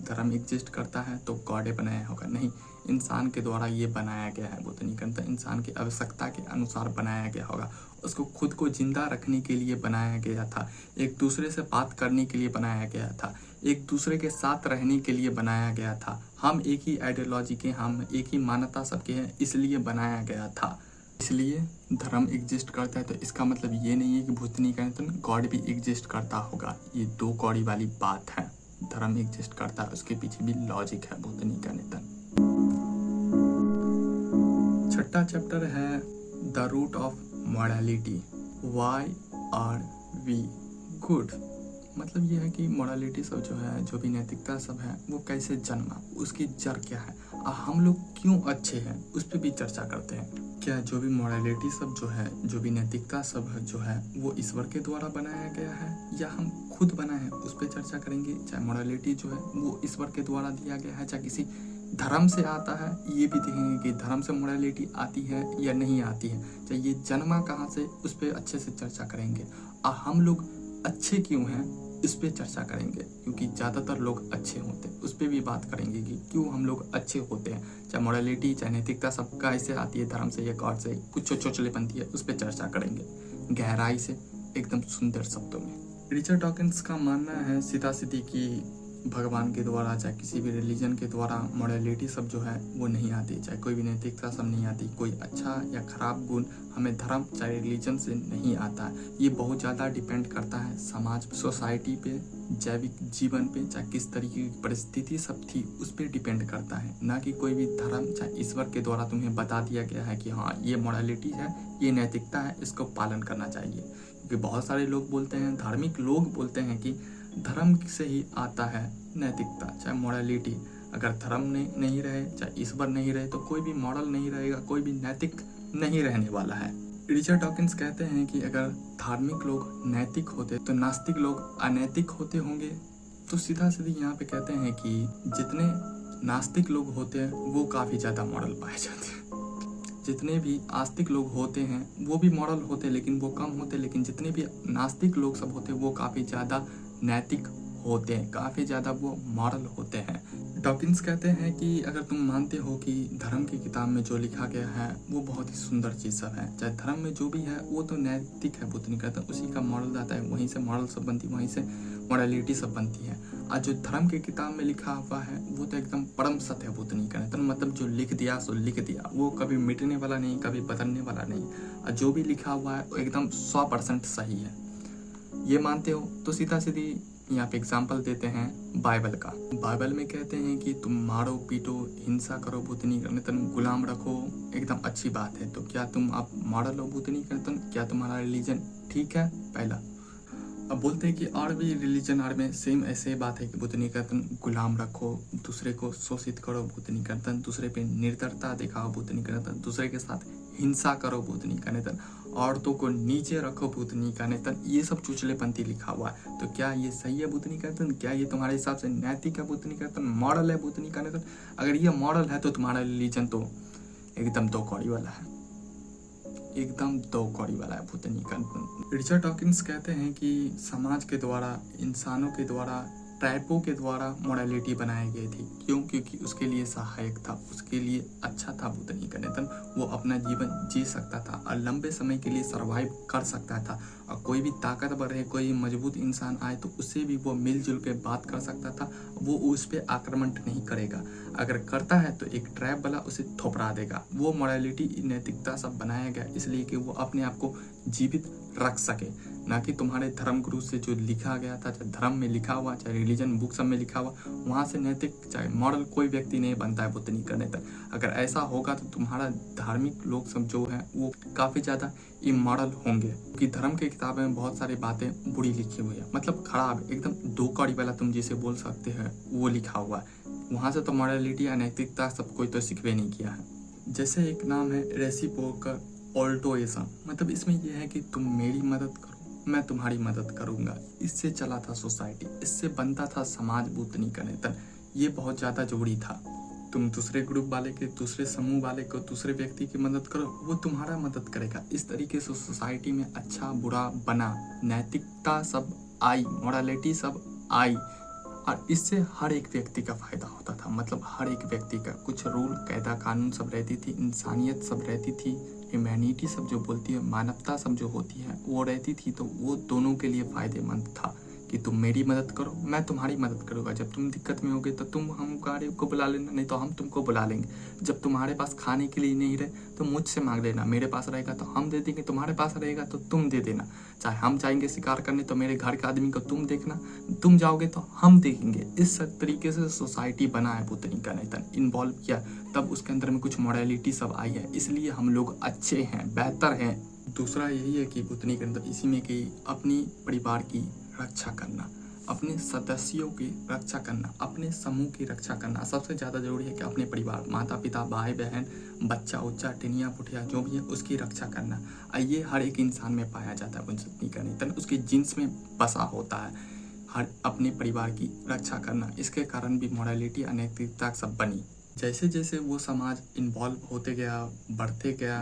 धर्म एग्जिस्ट करता है तो गॉड बनाया होगा, नहीं, इंसान के द्वारा ये बनाया गया है। वो तो नहीं करता, इंसान की आवश्यकता के अनुसार बनाया गया होगा, उसको खुद को जिंदा रखने के लिए बनाया गया था, एक दूसरे से बात करने के लिए बनाया गया था, एक दूसरे के साथ रहने के लिए बनाया गया था। हम एक ही आइडियोलॉजी के, हम एक ही मान्यता सबके हैं, इसलिए बनाया गया था। इसलिए धर्म एग्जिस्ट करता है तो इसका मतलब ये नहीं है कि भूतनी का निधन गॉड भी एग्जिस्ट करता होगा। ये दो कौड़ी वाली बात है। धर्म एग्जिस्ट करता है, उसके पीछे भी लॉजिक है भूतनी का निधन। छठा चैप्टर है the root of morality, why are we good. मतलब ये है कि मोरालिटी सब जो है, जो भी नैतिकता सब है, वो कैसे जन्मा, उसकी जड़ क्या है, और हम लोग क्यों अच्छे हैं, उस पर भी चर्चा करते हैं। क्या जो भी मोरालिटी सब जो है, जो भी नैतिकता सब है जो है, वो ईश्वर के द्वारा बनाया गया है या हम खुद बनाए हैं, उस पर चर्चा करेंगे। चाहे मोरालिटी जो है वो ईश्वर के द्वारा दिया गया है, चाहे किसी धर्म से आता है, ये भी देखेंगे कि धर्म से मोरालिटी आती है या नहीं आती है, चाहे ये जन्मा कहाँ से, उस पर अच्छे से चर्चा करेंगे। और हम लोग अच्छे क्यों हैं, इस पे चर्चा करेंगे, क्योंकि ज़्यादातर लोग अच्छे होते हैं, उस पर भी बात करेंगे कि क्यों हम लोग अच्छे होते हैं। चाहे मोरालिटी, चाहे नैतिकता सब कैसे आती है, धर्म से या गॉड से, कुछ चोचले बनती है, उस पर चर्चा करेंगे गहराई से, एकदम सुंदर शब्दों में। रिचर्ड डॉकिंस का मानना है सीधा सीधी कि भगवान के द्वारा, चाहे किसी भी रिलीजन के द्वारा मोरालिटी सब जो है वो नहीं आती, चाहे कोई भी नैतिकता सब नहीं आती, कोई अच्छा या खराब गुण हमें धर्म चाहे रिलीजन से नहीं आता है। ये बहुत ज़्यादा डिपेंड करता है समाज, सोसाइटी पे, जैविक जीवन पे, चाहे किस तरीके की परिस्थिति सब थी उस पर डिपेंड करता है, ना कि कोई भी धर्म चाहे ईश्वर के द्वारा तुम्हें बता दिया गया है कि हाँ ये मोरालिटी है, ये नैतिकता है, इसको पालन करना चाहिए। क्योंकि बहुत सारे लोग बोलते हैं, धार्मिक लोग बोलते हैं कि धर्म से ही आता है नैतिकता, चाहे मोरालिटी। अगर धर्म नहीं रहे, चाहे ईश्वर नहीं रहे, तो कोई भी मॉरल नहीं रहेगा, कोई भी नैतिक नहीं रहने वाला है। रिचर्ड डॉकिंस कहते हैं कि अगर धार्मिक लोग नैतिक होते तो नास्तिक लोग अनैतिक होते होंगे। तो सीधा सीधी यहाँ पे कहते हैं कि जितने नास्तिक लोग होते हैं वो काफ़ी ज़्यादा मॉरल पाए जाते हैं, जितने भी आस्तिक लोग होते हैं वो भी मॉरल होते हैं लेकिन वो कम होते हैं, लेकिन जितने भी नास्तिक लोग सब होते हैं वो काफ़ी ज़्यादा नैतिक होते हैं, काफ़ी ज़्यादा वो मॉरल होते हैं। डॉकिंस कहते हैं कि अगर तुम मानते हो कि धर्म की किताब में जो लिखा गया है वो बहुत ही सुंदर चीज़ सब है, चाहे धर्म में जो भी है वो तो नैतिक है, वो तो नहीं कहता, उसी का मॉरल आता है, वहीं से मॉरल सब बनती है, वहीं से मॉरलिटी सब बनती है। और जो धर्म की किताब में लिखा हुआ है वो तो एकदम परम सत्य है, वो तो नहीं कहता, मतलब जो लिख दिया सो लिख दिया, वो कभी मिटने वाला नहीं, कभी बदलने वाला नहीं, और जो भी लिखा हुआ है वो एकदम 100% सही है। ये मानते हो तो सीधा सीधी यहाँ पे एग्जाम्पल देते हैं बाइबल का। बाइबल में कहते हैं कि तुम मारो पीटो, हिंसा करो, भूतनी करतन, गुलाम रखो, एकदम अच्छी बात है। तो क्या तुम आप मॉडल हो भूतनी करतन, क्या तुम्हारा रिलीजन ठीक है? पहला। अब बोलते हैं कि और भी रिलीजन और में सेम ऐसे बात है कि भूतनी करतन, गुलाम रखो, दूसरे को शोषित करो, भूतनी करतन, दूसरे पे निर्दयता दिखाओ, भूतनी करतन, दूसरे के साथ हिंसा करो, भूतनी करतन, औरतों को नीचे रखो भूतनी का नेतन, ये सब चुचलेपंथी लिखा हुआ है। तो क्या ये सही है भूतनी का नेतन? क्या ये तुम्हारे हिसाब से नैतिक है भूतनी का नेतन? मॉडल है भूतनी का नेतन? अगर ये मॉडल है तो तुम्हारा रिलीजन तो एकदम दो कौड़ी वाला है, एकदम दो कौड़ी वाला है भूतनी का नेतन। रिचर्ड डॉकिंस कहते हैं कि समाज के द्वारा, इंसानों के द्वारा, ट्राइबों के द्वारा मोरालिटी बनाई गई थी। क्यों? क्योंकि उसके लिए सहायक था, उसके लिए अच्छा था भूतनी का नेतन। वो अपना जीवन जी सकता था और लंबे समय के लिए सरवाइव कर सकता था। और कोई भी ताकतवर है, कोई मजबूत इंसान आए तो उससे भी वो मिलजुल के बात कर सकता था। वो उस पर आक्रमण नहीं करेगा, अगर करता है तो एक ट्रैप वाला उसे थोपड़ा देगा। वो मोरालिटी, नैतिकता सब बनाया गया इसलिए कि वो अपने आप को जीवित रख सके, ना कि तुम्हारे धर्म गुरु से जो लिखा गया था, चाहे धर्म में लिखा हुआ, चाहे रिलीजन बुक सब में लिखा हुआ, वहाँ से नैतिक चाहे मॉडल कोई व्यक्ति नहीं बनता है भूतनी का नेतन। अगर ऐसा होगा तो तुम्हारा धार्मिक लोग सब जो है वो काफ़ी ज़्यादा इमोरल होंगे, क्योंकि धर्म की किताबें में बहुत सारी बातें बुरी लिखी हुई है, मतलब खराब, एकदम दो कौड़ी वाला तुम जिसे बोल सकते हैं वो लिखा हुआ है। वहाँ से तो मॉरलिटी या नैतिकता सब कोई तो सीखवे नहीं किया है। जैसे एक नाम है रेसिप्रोकल ऑल्टोइज्म, मतलब इसमें यह है कि तुम मेरी मदद करो, मैं तुम्हारी मदद करूंगा। इससे चला था सोसाइटी, इससे बनता था समाज भूतनी का नेतन। ये बहुत ज़्यादा जरूरी था। तुम दूसरे ग्रुप वाले के, दूसरे समूह वाले को, दूसरे व्यक्ति की मदद करो, वो तुम्हारा मदद करेगा। इस तरीके से सोसाइटी में अच्छा बुरा बना, नैतिकता सब आई, मोरालिटी सब आई, और इससे हर एक व्यक्ति का फायदा होता था। मतलब हर एक व्यक्ति का कुछ रूल, कायदा, कानून सब रहती थी, इंसानियत सब रहती थी, ह्यूमैनिटी सब जो बोलती है, मानवता सब जो होती है वो रहती थी। तो वो दोनों के लिए फायदेमंद था कि तुम मेरी मदद करो, मैं तुम्हारी मदद करूँगा। जब तुम दिक्कत में होगे तो तुम हमारे को बुला लेना, नहीं तो हम तुमको बुला लेंगे। जब तुम्हारे पास खाने के लिए नहीं रहे तो मुझसे मांग लेना, मेरे पास रहेगा तो हम दे देंगे, तुम्हारे पास रहेगा तो तुम दे देना। चाहे हम जाएंगे शिकार करने तो मेरे घर के आदमी को तुम देखना, तुम जाओगे तो हम देखेंगे। इस तरीके से सोसाइटी बना है भूतनी का नेतन, इन्वॉल्व किया, तब उसके अंदर में कुछ मोरालिटी सब आई है, इसलिए हम लोग अच्छे हैं, बेहतर हैं। दूसरा यही है कि भूतनी के अंदर इसी में कि अपनी परिवार की रक्षा करना, अपने सदस्यों की रक्षा करना, अपने समूह की रक्षा करना सबसे ज़्यादा जरूरी है कि अपने परिवार, माता पिता, भाई बहन, बच्चा उच्चा, टिनिया पुटिया जो भी है उसकी रक्षा करना। ये हर एक इंसान में पाया जाता है भूतनी का नेतन, उसके जीन्स में बसा होता है हर अपने परिवार की रक्षा करना। इसके कारण भी मोरालिटी, अनैतिकता सब बनी। जैसे जैसे वो समाज इन्वॉल्व होते गया, बढ़ते गया,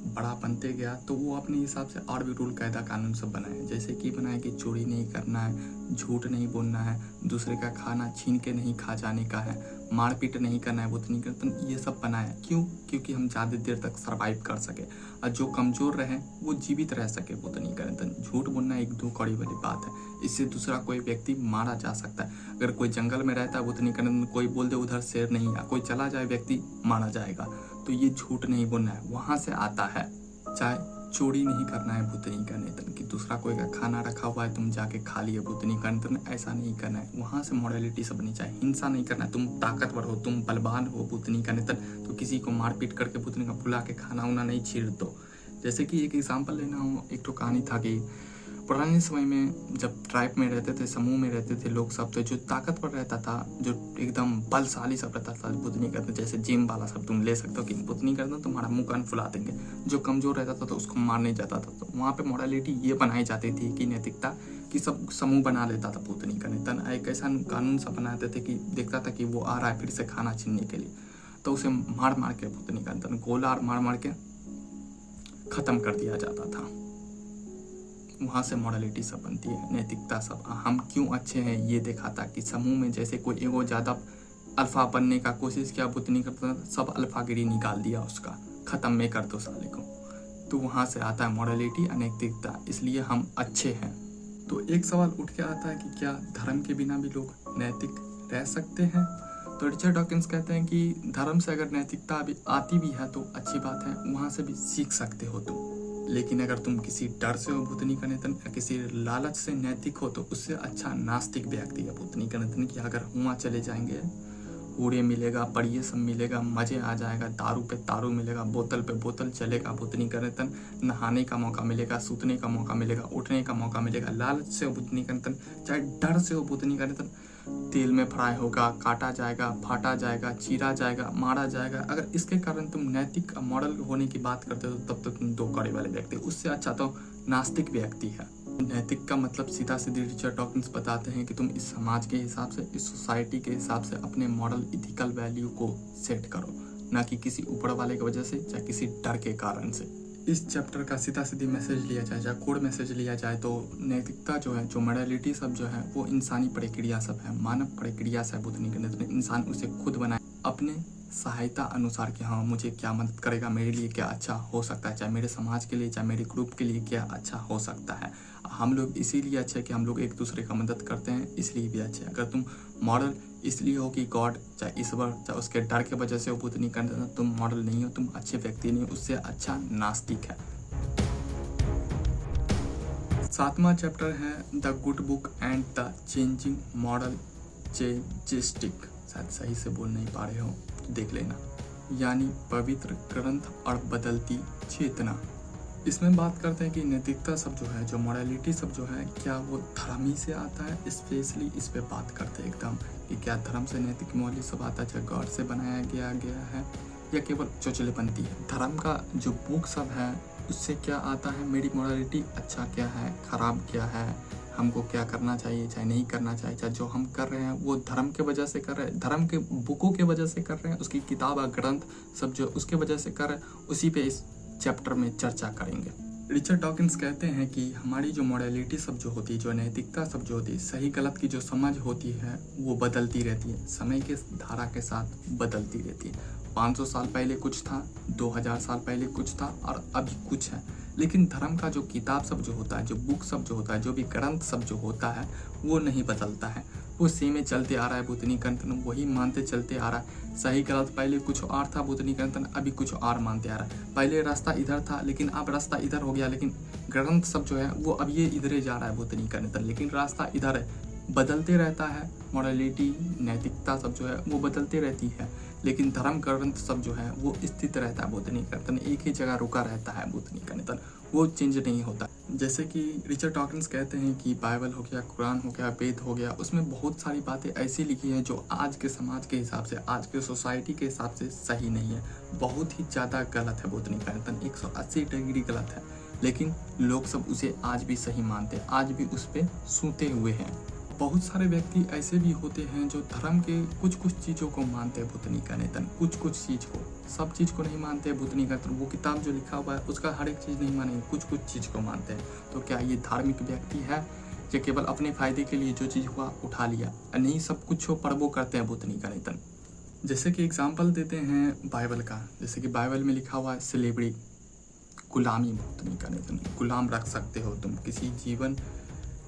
बड़ा बनते गया, तो वो अपने हिसाब से और भी रूल, कायदा, कानून सब बनाए। जैसे कि बनाए कि चोरी नहीं करना है, झूठ नहीं बोलना है, दूसरे का खाना छीन के नहीं खा जाने का है, मारपीट नहीं करना है भूतनी का नेतन, ये सब बनाया। क्यों? क्योंकि हम ज़्यादा देर तक सर्वाइव कर सके और जो कमज़ोर रहे वो जीवित रह सके भूतनी का नेतन। झूठ बोलना एक दो कौड़ी वाली बात है, इससे दूसरा कोई व्यक्ति मारा जा सकता है। अगर कोई जंगल में रहता है भूतनी का नेतन, कोई बोल दे उधर शेर नहीं है, कोई चला जाए व्यक्ति मारा जाएगा। तो ये झूठ नहीं बोलना है, वहाँ से आता है। चाहे चोरी नहीं करना है भूतनी का नेतन, कि दूसरा कोई का खाना रखा हुआ है तुम जाके खा लिए भूतनी का नेतन, ऐसा नहीं करना है। वहाँ से मोरालिटी सब नहीं चाहिए। हिंसा नहीं करना है, तुम ताकतवर हो, तुम बलवान हो भूतनी का नेतन, तो किसी को मारपीट करके भूतनी का बुला के खाना उना नहीं छीड़ दो। जैसे कि एक एग्जाम्पल लेना हो, एक तो कहानी था कि पुराने समय में जब ट्राइब में रहते थे, समूह में रहते थे लोग सब, तो जो ताकतवर रहता था, जो एकदम बलशाली सब रहता था, भूतनी करते, जैसे जिम वाला सब तुम ले सकते हो कि भूतनी करना तुम्हारा मुंह कान फुला देंगे। जो कमजोर रहता था तो उसको मारने जाता था। तो वहाँ पे मोरालिटी ये बनाई जाती थी कि नैतिकता कि सब समूह बना लेता था भूतनी का नेतन। एक ऐसा कानून सब बनाते थे कि देखता था कि वो आ रहा है फिर से खाना छीनने के लिए, तो उसे मार मार के भूतनी का नेतन गोला मार मार के खत्म कर दिया जाता था। वहाँ से मोरालिटी सब बनती है, नैतिकता सब। हम क्यों अच्छे हैं ये दिखाता कि समूह में जैसे कोई एगो ज़्यादा अल्फा बनने का कोशिश किया भूतनी करता, सब अल्फागिरी निकाल दिया उसका, ख़त्म में कर दो साले को। तो वहाँ से आता है मोरालिटी, अनैतिकता, इसलिए हम अच्छे हैं। तो एक सवाल उठ के आता है कि क्या धर्म के बिना भी लोग नैतिक रह सकते हैं? तो रिचर्ड डॉकिंस कहते हैं कि धर्म से अगर नैतिकता अभी आती भी है तो अच्छी बात है, वहाँ से भी सीख सकते हो तुम। लेकिन अगर तुम किसी डर से हो भूतनी का नेतन, या किसी लालच से नैतिक हो, तो उससे अच्छा नास्तिक व्यक्ति है भूतनी का नेतन। कि अगर हुआ चले जाएंगे, हूड़े मिलेगा, पड़िए सब मिलेगा, मजे आ जाएगा, दारू पे दारू मिलेगा, बोतल पे बोतल चलेगा भूतनी का नेतन, नहाने का मौका मिलेगा, सूतने का मौका मिलेगा, उठने का मौका मिलेगा। लालच से हो भूतनी का नेतन, चाहे डर से हो भूतनी का नेतन, तेल में फ्राई होगा, काटा जाएगा, फाटा जाएगा, चीरा जाएगा, मारा जाएगा। अगर इसके कारण तुम नैतिक मॉडल होने की बात करते हो तब तो तुम दो कौड़ी वाले व्यक्ति, उससे अच्छा तो नास्तिक व्यक्ति है। नैतिक का मतलब सीधा सीधी रिचर्ड डॉकिंस बताते हैं कि तुम इस समाज के हिसाब से, इस सोसाइटी के हिसाब से अपने मॉरल इथिकल वैल्यू को सेट करो, ना कि किसी ऊपर वाले की वजह से या किसी डर के कारण से। इस चैप्टर का सीधा सीधी मैसेज लिया जाए या कोड मैसेज लिया जाए तो नैतिकता जो है, जो मॉरलिटी सब जो है, वो इंसानी प्रक्रिया सब है, मानव प्रक्रिया से बुद्ध नहीं करने, इंसान उसे खुद बनाए अपने सहायता अनुसार कि हाँ मुझे क्या मदद करेगा, मेरे लिए क्या अच्छा हो सकता है, चाहे मेरे समाज के लिए, चाहे मेरे ग्रुप के लिए क्या अच्छा हो सकता है। हम लोग इसीलिए अच्छे कि हम लोग एक दूसरे का मदद करते हैं, इसलिए भी अच्छे। अगर तुम मॉडल इसलिए हो कि गॉड चाहे ईश्वर चाहे उसके डर की वजह से वो बुद्ध नहीं करते, तुम मॉडल नहीं हो, तुम अच्छे व्यक्ति नहीं हो, उससे अच्छा नास्तिक है। 7वां चैप्टर है the good book and the changing model चेजिस्टिक, शायद सही से बोल नहीं पा रहे हो तो देख लेना, यानी पवित्र ग्रंथ और बदलती चेतना। इसमें बात करते हैं कि नैतिकता सब जो है, जो मॉरलिटी सब जो है, क्या वो धर्म ही से आता है। स्पेशली इस पे बात करते हैं एकदम कि क्या धर्म से नैतिक मौल्य सब आता है, गॉड से बनाया गया है या केवल चोचलेपंती है। धर्म का जो बुक सब है उससे क्या आता है, मेरी मॉरलिटी अच्छा क्या है, खराब क्या है, हमको क्या करना चाहिए चाहे नहीं करना चाहिए, चाहे जो हम कर रहे हैं वो धर्म के वजह से कर रहे हैं, धर्म के बुकों के वजह से कर रहे हैं, उसकी किताब ग्रंथ सब जो उसके वजह से कर रहे हैं, उसी पे इस चैप्टर में चर्चा करेंगे। रिचर्ड डॉकिंस कहते हैं कि हमारी जो मॉरलिटी सब जो होती है, जो नैतिकता सब जो होती है, सही गलत की जो समझ होती है वो बदलती रहती है, समय के धारा के साथ बदलती रहती है। 500 साल पहले कुछ था, 2000 साल पहले कुछ था और अभी कुछ है। लेकिन धर्म का जो किताब सब जो होता है, जो बुक सब जो होता है, जो भी ग्रंथ सब जो होता है वो नहीं बदलता है, वो सेम में चलते आ रहा है। बुद्धनी कंथन वही मानते चलते आ रहा है। सही गलत पहले कुछ और था, बुद्धनी कंथन अभी कुछ और मानते आ रहा है। पहले रास्ता इधर था लेकिन अब रास्ता इधर हो गया, लेकिन ग्रंथ सब जो है वो अब ये इधर जा रहा है बुद्धनी कंथन, लेकिन रास्ता इधर है। बदलते रहता है, मॉरलिटी नैतिकता सब जो है वो बदलते रहती है, लेकिन धर्म ग्रंथ सब जो है वो स्थित रहता है। बुद्धनी कंथन एक ही जगह रुका रहता है, बुद्धनी कंथन वो चेंज नहीं होता। जैसे कि रिचर्ड डॉकिंस कहते हैं कि बाइबल हो गया, कुरान हो गया, वेद हो गया, उसमें बहुत सारी बातें ऐसी लिखी हैं जो आज के समाज के हिसाब से, आज के सोसाइटी के हिसाब से सही नहीं है, बहुत ही ज़्यादा गलत है। बुद्धनी कंथन 180 डिग्री गलत है, लेकिन लोग सब उसे आज भी सही मानते हैं, आज भी उस पर सूते हुए हैं। बहुत सारे व्यक्ति ऐसे भी होते हैं जो धर्म के कुछ कुछ चीज़ों को मानते हैं, बुद्धनी कंथन कुछ कुछ चीज़ को, सब चीज़ को नहीं मानते हैं। बुद्धनी कंथन वो किताब जो लिखा हुआ है उसका हर एक चीज़ नहीं मानेंगे, कुछ कुछ चीज़ को मानते हैं। तो क्या ये धार्मिक व्यक्ति है जो केवल अपने फायदे के लिए जो चीज़ हुआ उठा लिया, नहीं सब कुछ हो पर वो करते हैं बुद्धनी कंथन। जैसे कि एग्जाम्पल देते हैं बाइबल का, जैसे कि बाइबल में लिखा हुआ है स्लेवरी, गुलामी। बुद्धनी कंथन गुलाम रख सकते हो तुम,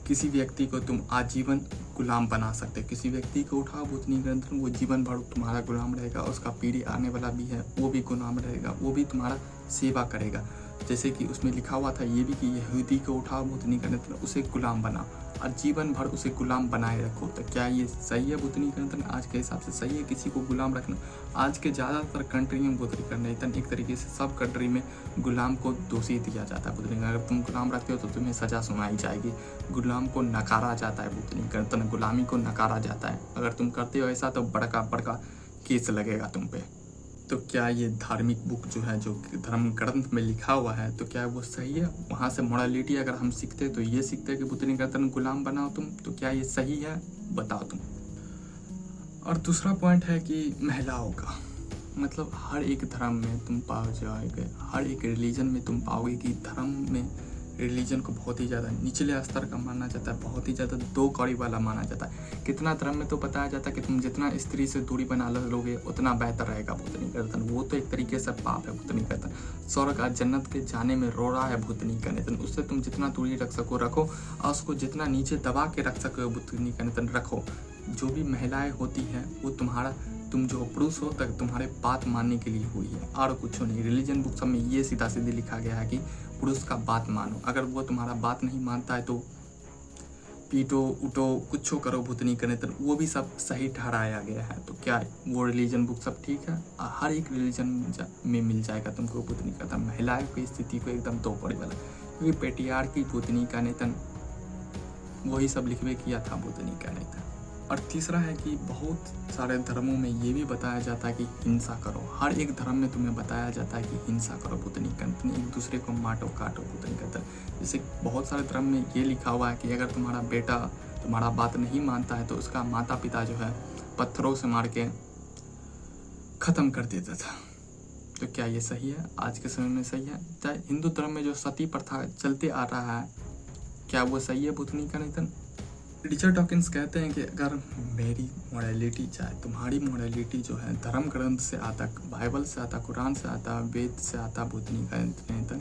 किसी व्यक्ति को तुम आजीवन गुलाम बना सकते हो। किसी व्यक्ति को उठाओ बुद्धनी कंथन, वो जीवन भर तुम्हारा गुलाम रहेगा, उसका पीढ़ी आने वाला भी है वो भी गुलाम रहेगा, वो भी तुम्हारा सेवा करेगा। जैसे कि उसमें लिखा हुआ था ये भी कि यहूदी को उठाओ बुद्धनी कंथन, उसे गुलाम बना और जीवन भर उसे गुलाम बनाए रखो। तो क्या ये सही है बुद्धनी कंथन? आज के हिसाब से सही है किसी को गुलाम रखना? आज के ज़्यादातर कंट्री में बुद्धनी कंथन एक तरीके से सब कंट्री में गुलाम को दोषी दिया जाता है। बुद्धनी कंथन अगर तुम गुलाम रखते हो तो तुम्हें सज़ा सुनाई जाएगी, गुलाम को नकारा जाता है। बुद्धनी कंथन गुलामी को नकारा जाता है, अगर तुम करते हो ऐसा तो बड़का बड़का केस लगेगा तुम पे। तो क्या ये धार्मिक बुक जो है, जो धर्म ग्रंथ में लिखा हुआ है, तो क्या वो सही है? वहाँ से मॉरलिटी अगर हम सीखते तो ये सीखते कि बुद्धनी कंथन गुलाम बनाओ तुम, तो क्या ये सही है? बताओ तुम। और दूसरा पॉइंट है कि महिलाओं का, मतलब हर एक धर्म में तुम पाओ जाओगे, हर एक रिलीजन में तुम पाओगे कि धर्म में रिलीजन को बहुत ही ज़्यादा निचले स्तर का माना जाता है, बहुत ही ज़्यादा दो कौड़ी वाला माना जाता है। कितना धर्म में तो बताया जाता है कि तुम जितना स्त्री से दूरी बना लोगे उतना बेहतर रहेगा बुद्धनी कंथन, वो तो एक तरीके से पाप है बुद्धनी कंथन। स्वर्ग और जन्नत के जाने में रो रहा है बुद्धनी कंथन, उससे तुम जितना दूरी रख सको रखो, और उसको जितना नीचे दबा के रख सको बुद्धनी कंथन रखो। जो भी महिलाएं होती हैं वो तुम जो पुरुष हो तक तुम्हारे बात मानने के लिए हुई है और कुछ नहीं। रिलीजन बुक सब में ये सीधा सीधे लिखा गया है कि पुरुष का बात मानो, अगर वो तुम्हारा बात नहीं मानता है तो पीटो उठो कुछ करो बुद्धनी कंथन, वो भी सब सही ठहराया गया है। तो क्या वो रिलीजन बुक सब ठीक है? हर एक रिलीजन में मिल जाएगा तुमको बुद्धनी कंथन। महिलाओं की स्थिति को एकदम दो पड़ी वाला, क्योंकि पेटियार की बुद्धनी कंथन वही सब लिखवे किया था बुद्धनी कंथन। और तीसरा है कि बहुत सारे धर्मों में ये भी बताया जाता है कि हिंसा करो। हर एक धर्म में तुम्हें बताया जाता है कि हिंसा करो, बुत नहीं करते, एक दूसरे को मारो काटो, बुत नहीं करते। जैसे बहुत सारे धर्म में ये लिखा हुआ है कि अगर तुम्हारा बेटा तुम्हारा बात नहीं मानता है तो उसका माता पिता जो है पत्थरों से मार के ख़त्म कर देता था। तो क्या ये सही है? आज के समय में सही है? चाहे हिंदू धर्म में जो सती प्रथा चलते आ रहा है, क्या वो सही है बुत नहीं करते? रिचर्ड डॉकिंस कहते हैं कि अगर मेरी मोरालिटी, चाहे तुम्हारी मोरालिटी जो है धर्म ग्रंथ से आता, बाइबल से आता, कुरान से आता, वेद से आता, बुत नहीं करते,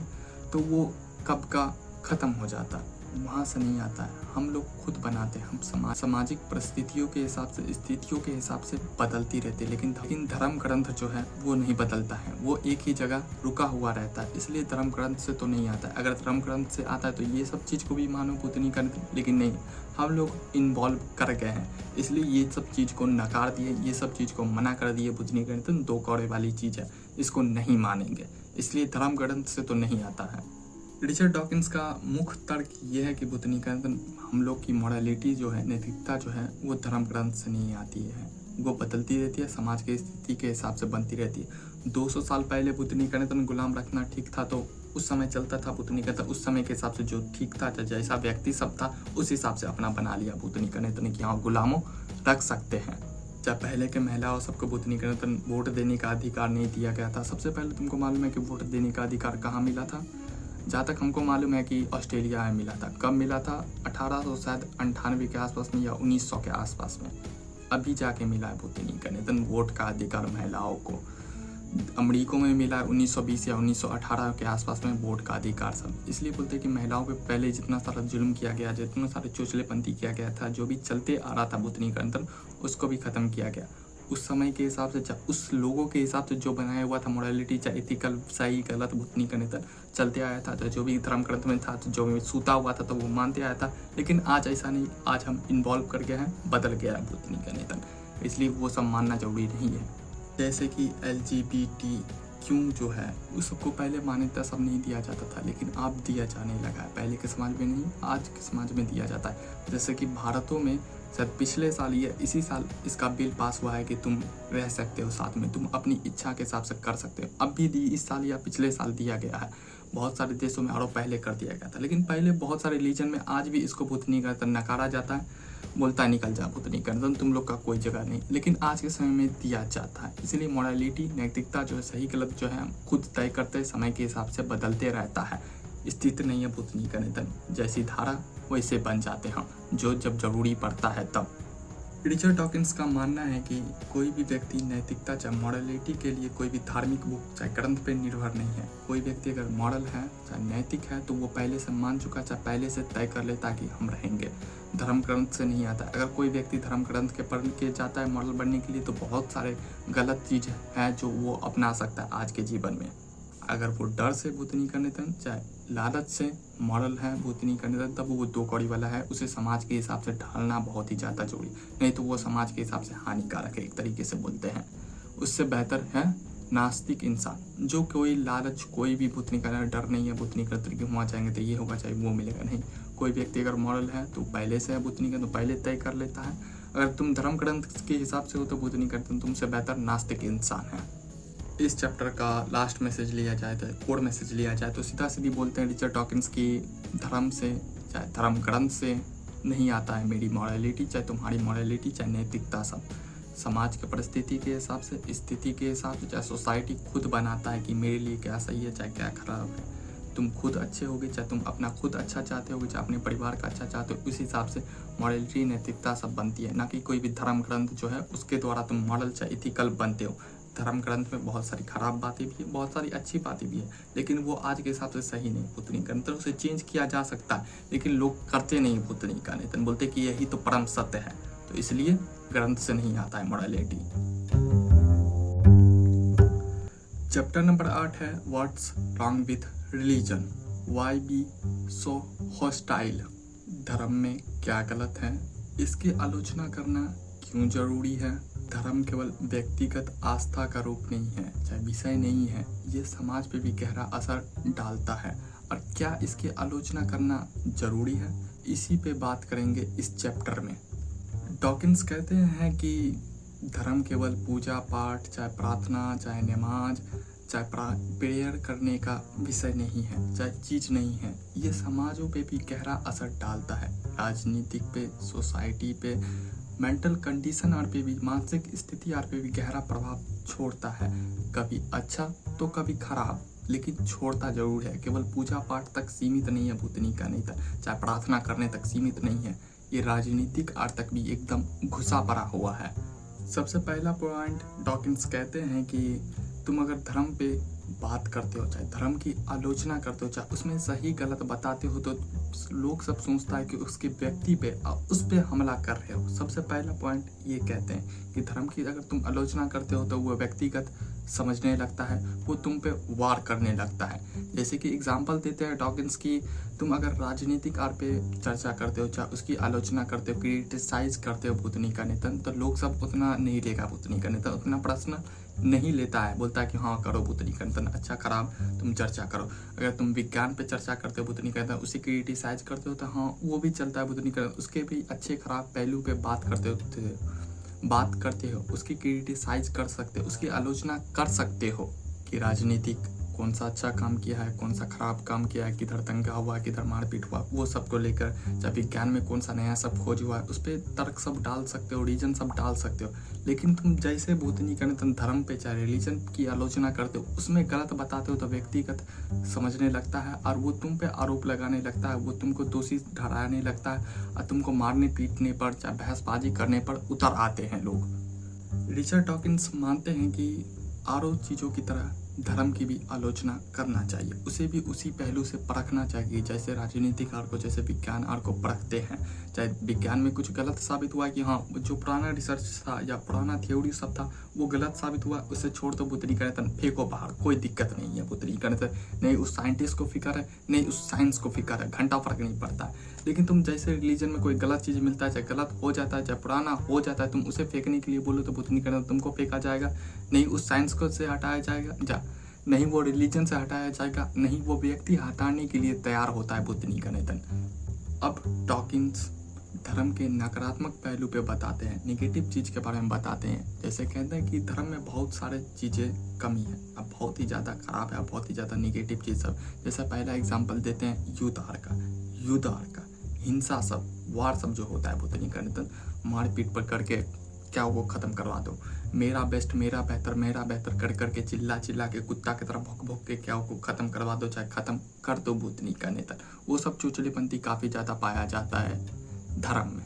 तो वो कब का ख़त्म हो जाता, वहाँ से नहीं आता है। हम लोग खुद बनाते हैं, हम सामाजिक परिस्थितियों के हिसाब से, स्थितियों के हिसाब से बदलती रहती है, लेकिन धर्म ग्रंथ जो है वो नहीं बदलता है, वो एक ही जगह रुका हुआ रहता है। इसलिए धर्म ग्रंथ से तो नहीं आता है। अगर धर्म ग्रंथ से आता है तो ये सब चीज़ को भी मानो बुत नहीं करते, लेकिन नहीं, हम लोग इन्वॉल्व कर गए हैं, इसलिए ये सब चीज़ को नकार दिए, ये सब चीज़ को मना कर दिए। बुत नहीं करते दो कौड़े वाली चीज़ है, इसको नहीं मानेंगे, इसलिए धर्म ग्रंथ से तो नहीं आता है। रिचर्ड डॉकिंस का मुख्य तर्क ये है कि बुत नहीं करते हम लोग की मोरालिटी जो है, नैतिकता जो है, वो धर्म ग्रंथ से नहीं आती है, वो बदलती रहती है, समाज की स्थिति के हिसाब से बनती रहती है। 200 साल पहले बुत नहीं करते गुलाम रखना ठीक था, तो उस समय चलता था। बुत नहीं करते उस समय के हिसाब से जो ठीक था, जैसा व्यक्ति सब था उस हिसाब से अपना बना लिया। बुत नहीं करते कि हाँ गुलामों रख सकते हैं। जब पहले के महिलाओं सबको बुत नहीं करते वोट देने का अधिकार नहीं दिया गया था। सबसे पहले तुमको मालूम है कि वोट देने का अधिकार कहाँ मिला था? जहाँ तक हमको मालूम है कि ऑस्ट्रेलिया में मिला था। कब मिला था? 1898 के आसपास में या 1900 के आसपास में, अभी जाके मिला है बुत नहीं करते वोट का अधिकार महिलाओं को। अमेरिका में मिला है 1920 या 1918 के आसपास में वोट का अधिकार सब। इसलिए बोलते हैं कि महिलाओं पे पहले जितना सारा जुल्म किया गया, जितना सारा चोचलेपंथी किया गया था, जो भी चलते आ रहा था बुत नहीं करते, उसको भी ख़त्म किया गया। उस समय के हिसाब से, उस लोगों के हिसाब से जो बनाया हुआ था मोरालिटी, चाहे एथिकल, सही गलत, बुत नहीं करते चलते आया था। जो भी धर्म ग्रंथ में था, जो भी सूता हुआ था तो वो मानते आया था। लेकिन आज ऐसा नहीं, आज हम इन्वॉल्व कर गए हैं, बदल गया है बुत नहीं करते, इसलिए वो सब मानना जरूरी नहीं है। जैसे कि LGBTQ जो है, उस सबको पहले मान्यता सब नहीं दिया जाता था, लेकिन अब दिया जाने लगा है। पहले के समाज में नहीं, आज के समाज में दिया जाता है। जैसे कि भारतों में शायद पिछले साल या इसी साल इसका बिल पास हुआ है कि तुम रह सकते हो साथ में, तुम अपनी इच्छा के हिसाब से कर सकते हो। अब भी इस साल या पिछले साल दिया गया है। बहुत सारे देशों में और पहले कर दिया गया था, लेकिन पहले बहुत सारे रिलीजन में आज भी इसको बुत नहीं करते नकारा जाता है, बोलता है निकल जा बुत नहीं करते, तुम लोग का कोई जगह नहीं। लेकिन आज के समय में दिया जाता है। इसलिए मोरालिटी, नैतिकता जो है, सही गलत जो है, खुद तय करते, समय के हिसाब से बदलते रहता है। स्थिति नहीं है बुत नहीं करते, जैसी धारा वैसे बन जाते हैं, जो जब जरूरी पड़ता है तब। रिचर्ड डॉकिंस का मानना है कि कोई भी व्यक्ति नैतिकता, चाहे मॉरलिटी के लिए कोई भी धार्मिक बुक, चाहे ग्रंथ पे निर्भर नहीं है। कोई व्यक्ति अगर मॉरल है, चाहे नैतिक है, तो वो पहले से मान चुका, चाहे पहले से तय कर लेता कि हम रहेंगे। धर्म ग्रंथ से नहीं आता। अगर कोई व्यक्ति धर्म ग्रंथ के पढ़ के जाता है मॉरल बनने के लिए, तो बहुत सारे गलत चीज़ है जो वो अपना सकता है आज के जीवन में। अगर वो डर से बुत नहीं करने तन, चाहे लालच से मॉरल है बुत नहीं करने तन, तब वो दो कौड़ी वाला है। उसे समाज के हिसाब से ढालना बहुत ही ज़्यादा जरूरी, नहीं तो वो समाज के हिसाब से हानिकारक है, एक तरीके से बोलते हैं। उससे बेहतर है नास्तिक इंसान, जो कोई लालच, कोई भी बुत नहीं करना, डर नहीं है, बुत नहीं करते कि वहाँ जाएंगे तो ये होगा, चाहे वो मिलेगा, नहीं। कोई व्यक्ति अगर मॉरल है तो पहले से है, बुत नहीं करते तो पहले तय कर लेता है। अगर तुम धर्म ग्रंथ के हिसाब से हो तो बुत नहीं करते, तुमसे बेहतर नास्तिक इंसान है। इस चैप्टर का लास्ट मैसेज लिया जाए, तो कोड मैसेज लिया जाए, तो सीधा सीधी बोलते हैं रिचर्ड डॉकिंस की धर्म से, चाहे धर्म ग्रंथ से नहीं आता है मेरी मॉरलिटी, चाहे तुम्हारी मॉरलिटी, चाहे नैतिकता, सब समाज के परिस्थिति के हिसाब से, स्थिति के हिसाब से, चाहे सोसाइटी खुद बनाता है कि मेरे लिए क्या सही है, चाहे क्या खराब है। तुम खुद अच्छे होगे, चाहे तुम अपना खुद अच्छा चाहते होगे, चाहे अपने परिवार का अच्छा चाहते हो, उस हिसाब से मॉरलिटी, नैतिकता सब बनती है, ना कि कोई भी धर्म ग्रंथ जो है उसके द्वारा तुम मॉरल चाहे इथिकल बनते हो। धर्म ग्रंथ में बहुत सारी खराब बातें भी है, बहुत सारी अच्छी बातें भी है, लेकिन वो आज के हिसाब से सही नहीं। बुत नहीं करते उसे चेंज किया जा सकता है, लेकिन लोग करते नहीं। बुत नहीं करते बोलते कि यही तो परम सत्य है, तो इसलिए ग्रंथ से नहीं आता है मॉरलिटी। चैप्टर नंबर 8 है what's wrong with religion, why be so hostile. धर्म में क्या गलत है, इसकी आलोचना करना क्यों जरूरी है। धर्म केवल व्यक्तिगत आस्था का रूप नहीं है, चाहे विषय नहीं है, ये समाज पे भी गहरा असर डालता है, और क्या इसकी आलोचना करना जरूरी है, इसी पे बात करेंगे इस चैप्टर में। डॉकिंस कहते हैं कि धर्म केवल पूजा पाठ, चाहे प्रार्थना, चाहे नमाज, चाहे प्रेयर करने का विषय नहीं है, चाहे चीज़ नहीं है। ये समाजों पे भी गहरा असर डालता है, राजनीतिक पे, सोसाइटी पे, मेंटल कंडीशन आर पे भी, मानसिक स्थिति आर पे भी गहरा प्रभाव छोड़ता है। कभी अच्छा तो कभी खराब, लेकिन छोड़ता जरूर है। केवल पूजा पाठ तक सीमित नहीं है भूतनी का नहीं था, चाहे प्रार्थना करने तक सीमित नहीं है, ये राजनीतिक आर तक भी एकदम घुसा पड़ा हुआ है। सबसे पहला पॉइंट डॉकिंस कहते हैं कि तुम अगर धर्म पे बात करते हो, चाहे धर्म की आलोचना करते हो, चाहे उसमें सही गलत बताते हो, तो लोग सब सोचता है कि उसके व्यक्ति पे उस पे हमला कर रहे हो। सबसे पहला पॉइंट ये कहते हैं कि धर्म की अगर तुम आलोचना करते हो तो वो व्यक्तिगत समझने लगता है, वो तुम पे वार करने लगता है। जैसे कि एग्जाम्पल देते हैं डॉकिंस की, तुम अगर राजनीतिक आर पे चर्चा करते हो, चाहे उसकी आलोचना करते हो, क्रिटिसाइज करते हो भूतनी का नेता, तो लोग सब उतना नहीं लेगा, भूतनी का नेता उतना पर्सनल नहीं लेता है, बोलता है कि हाँ करो भूतनी का नेता, अच्छा खराब तुम चर्चा करो। अगर तुम विज्ञान पे चर्चा करते हो भूतनी का नेता, उसी क्रिटिसाइज करते हो, तो हाँ वो भी चलता है भूतनी का, उसके भी अच्छे खराब पहलू पे बात करते हो, उसकी क्रिटिसाइज कर सकते हो, उसकी आलोचना कर सकते हो कि राजनीतिक कौन सा अच्छा काम किया है, कौन सा खराब काम किया है, किधर दंगा हुआ, किधर मारपीट हुआ, वो सब को लेकर, चाहे विज्ञान में कौन सा नया सब खोज हुआ है, उस पर तर्क सब डाल सकते हो, रीजन सब डाल सकते हो। लेकिन तुम जैसे भूतनी करने तुम धर्म पे चाहे रिलीजन की आलोचना करते हो, उसमें गलत बताते हो, तो व्यक्तिगत समझने लगता है और वो तुम पे आरोप लगाने लगता है, वो तुमको दोषी ठहराने लगता है और तुमको मारने पीटने पर, चाहे बहसबाजी करने पर उतर आते हैं लोग। रिचर्ड डॉकिंस मानते हैं कि आरो चीज़ों की तरह धर्म की भी आलोचना करना चाहिए, उसे भी उसी पहलू से परखना चाहिए जैसे राजनीतिक आर को, जैसे विज्ञान आर को परखते हैं। चाहे विज्ञान में कुछ गलत साबित हुआ कि हाँ जो पुराना रिसर्च था या पुराना थ्योरी सब था वो गलत साबित हुआ, उसे छोड़ दो भूतनी का नेता, फेंको बाहर, कोई दिक्कत नहीं है भूतनी का नेता, नहीं उस साइंटिस्ट को फिक्र है, नहीं उस साइंस को फिक्र है, घंटा फर्क नहीं पड़ता है। लेकिन तुम जैसे रिलीजन में कोई गलत चीज़ मिलता है, चाहे गलत हो जाता है, चाहे पुराना हो जाता है, तुम उसे फेंकने के लिए बोलो तो भूतनी का नेता तुमको फेंका जाएगा, नहीं उस साइंस को से हटाया जाएगा, नहीं वो रिलीजन से हटाया जाएगा, नहीं वो व्यक्ति हटाने के लिए तैयार होता है भूतनी का नेता। अब डॉकिंस धर्म के नकारात्मक पहलू पे बताते हैं, नेगेटिव चीज़ के बारे में बताते हैं। जैसे कहते हैं कि धर्म में बहुत सारे चीज़ें कमी है, अब बहुत ही ज़्यादा खराब है, बहुत ही ज़्यादा नेगेटिव चीज़ सब। जैसे पहला एग्जांपल देते हैं युद्ध आर का, हिंसा सब, वार सब जो होता है भूतनी का नेता, मारपीट पर करके क्या वो ख़त्म करवा दो, मेरा बेस्ट, मेरा बेहतर कर करके चिल्ला के कुत्ता की तरह भौंक के क्या को ख़त्म करवा दो, चाहे ख़त्म कर दो भूतनी का नेता। वो सब चुचलेपंथी काफ़ी ज़्यादा पाया जाता है धर्म में।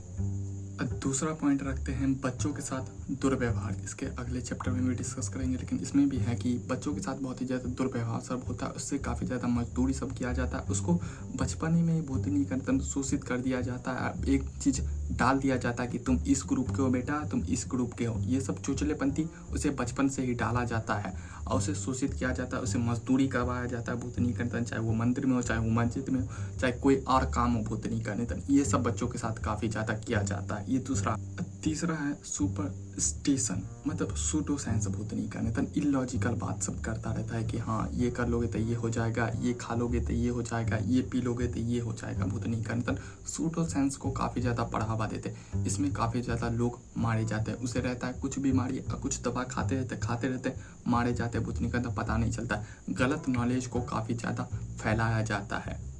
दूसरा पॉइंट रखते हैं बच्चों के साथ दुर्व्यवहार, इसके अगले चैप्टर में भी डिस्कस करेंगे, लेकिन इसमें भी है कि बच्चों के साथ बहुत ही ज़्यादा दुर्व्यवहार सब होता है, उससे काफ़ी ज़्यादा मजदूरी सब किया जाता है, उसको बचपन ही में ही भूतनी का नेता शोषित कर दिया जाता है, एक चीज़ डाल दिया जाता है कि तुम इस ग्रुप के हो बेटा, तुम इस ग्रुप के हो, ये सब चुचलेपंथी उसे बचपन से ही डाला जाता है और उसे शोषित किया जाता है, उसे मजदूरी करवाया जाता है भूतनी का नेता, चाहे वो मंदिर में हो, चाहे वो मस्जिद में हो, चाहे कोई और काम हो भूतनी का नेता, ये सब बच्चों के साथ काफ़ी ज़्यादा किया जाता है। ये दूसरा। तीसरा है सुपरस्टिशन, मतलब सूडो साइंस भूतनी का नेता इलॉजिकल बात सब करता रहता है कि हाँ ये कर लोगे तो ये हो जाएगा, ये खा लोगे तो ये हो जाएगा, ये पी लोगे तो ये हो जाएगा भूतनी का नेता। सूडो साइंस को काफ़ी ज़्यादा बढ़ावा देते हैं, इसमें काफ़ी ज़्यादा लोग मारे जाते हैं, उसे रहता है कुछ बीमारी, कुछ दवा खाते रहते मारे जाते हैं भूतनी का नेता, पता नहीं चलता। गलत नॉलेज को काफ़ी ज़्यादा फैलाया जाता है।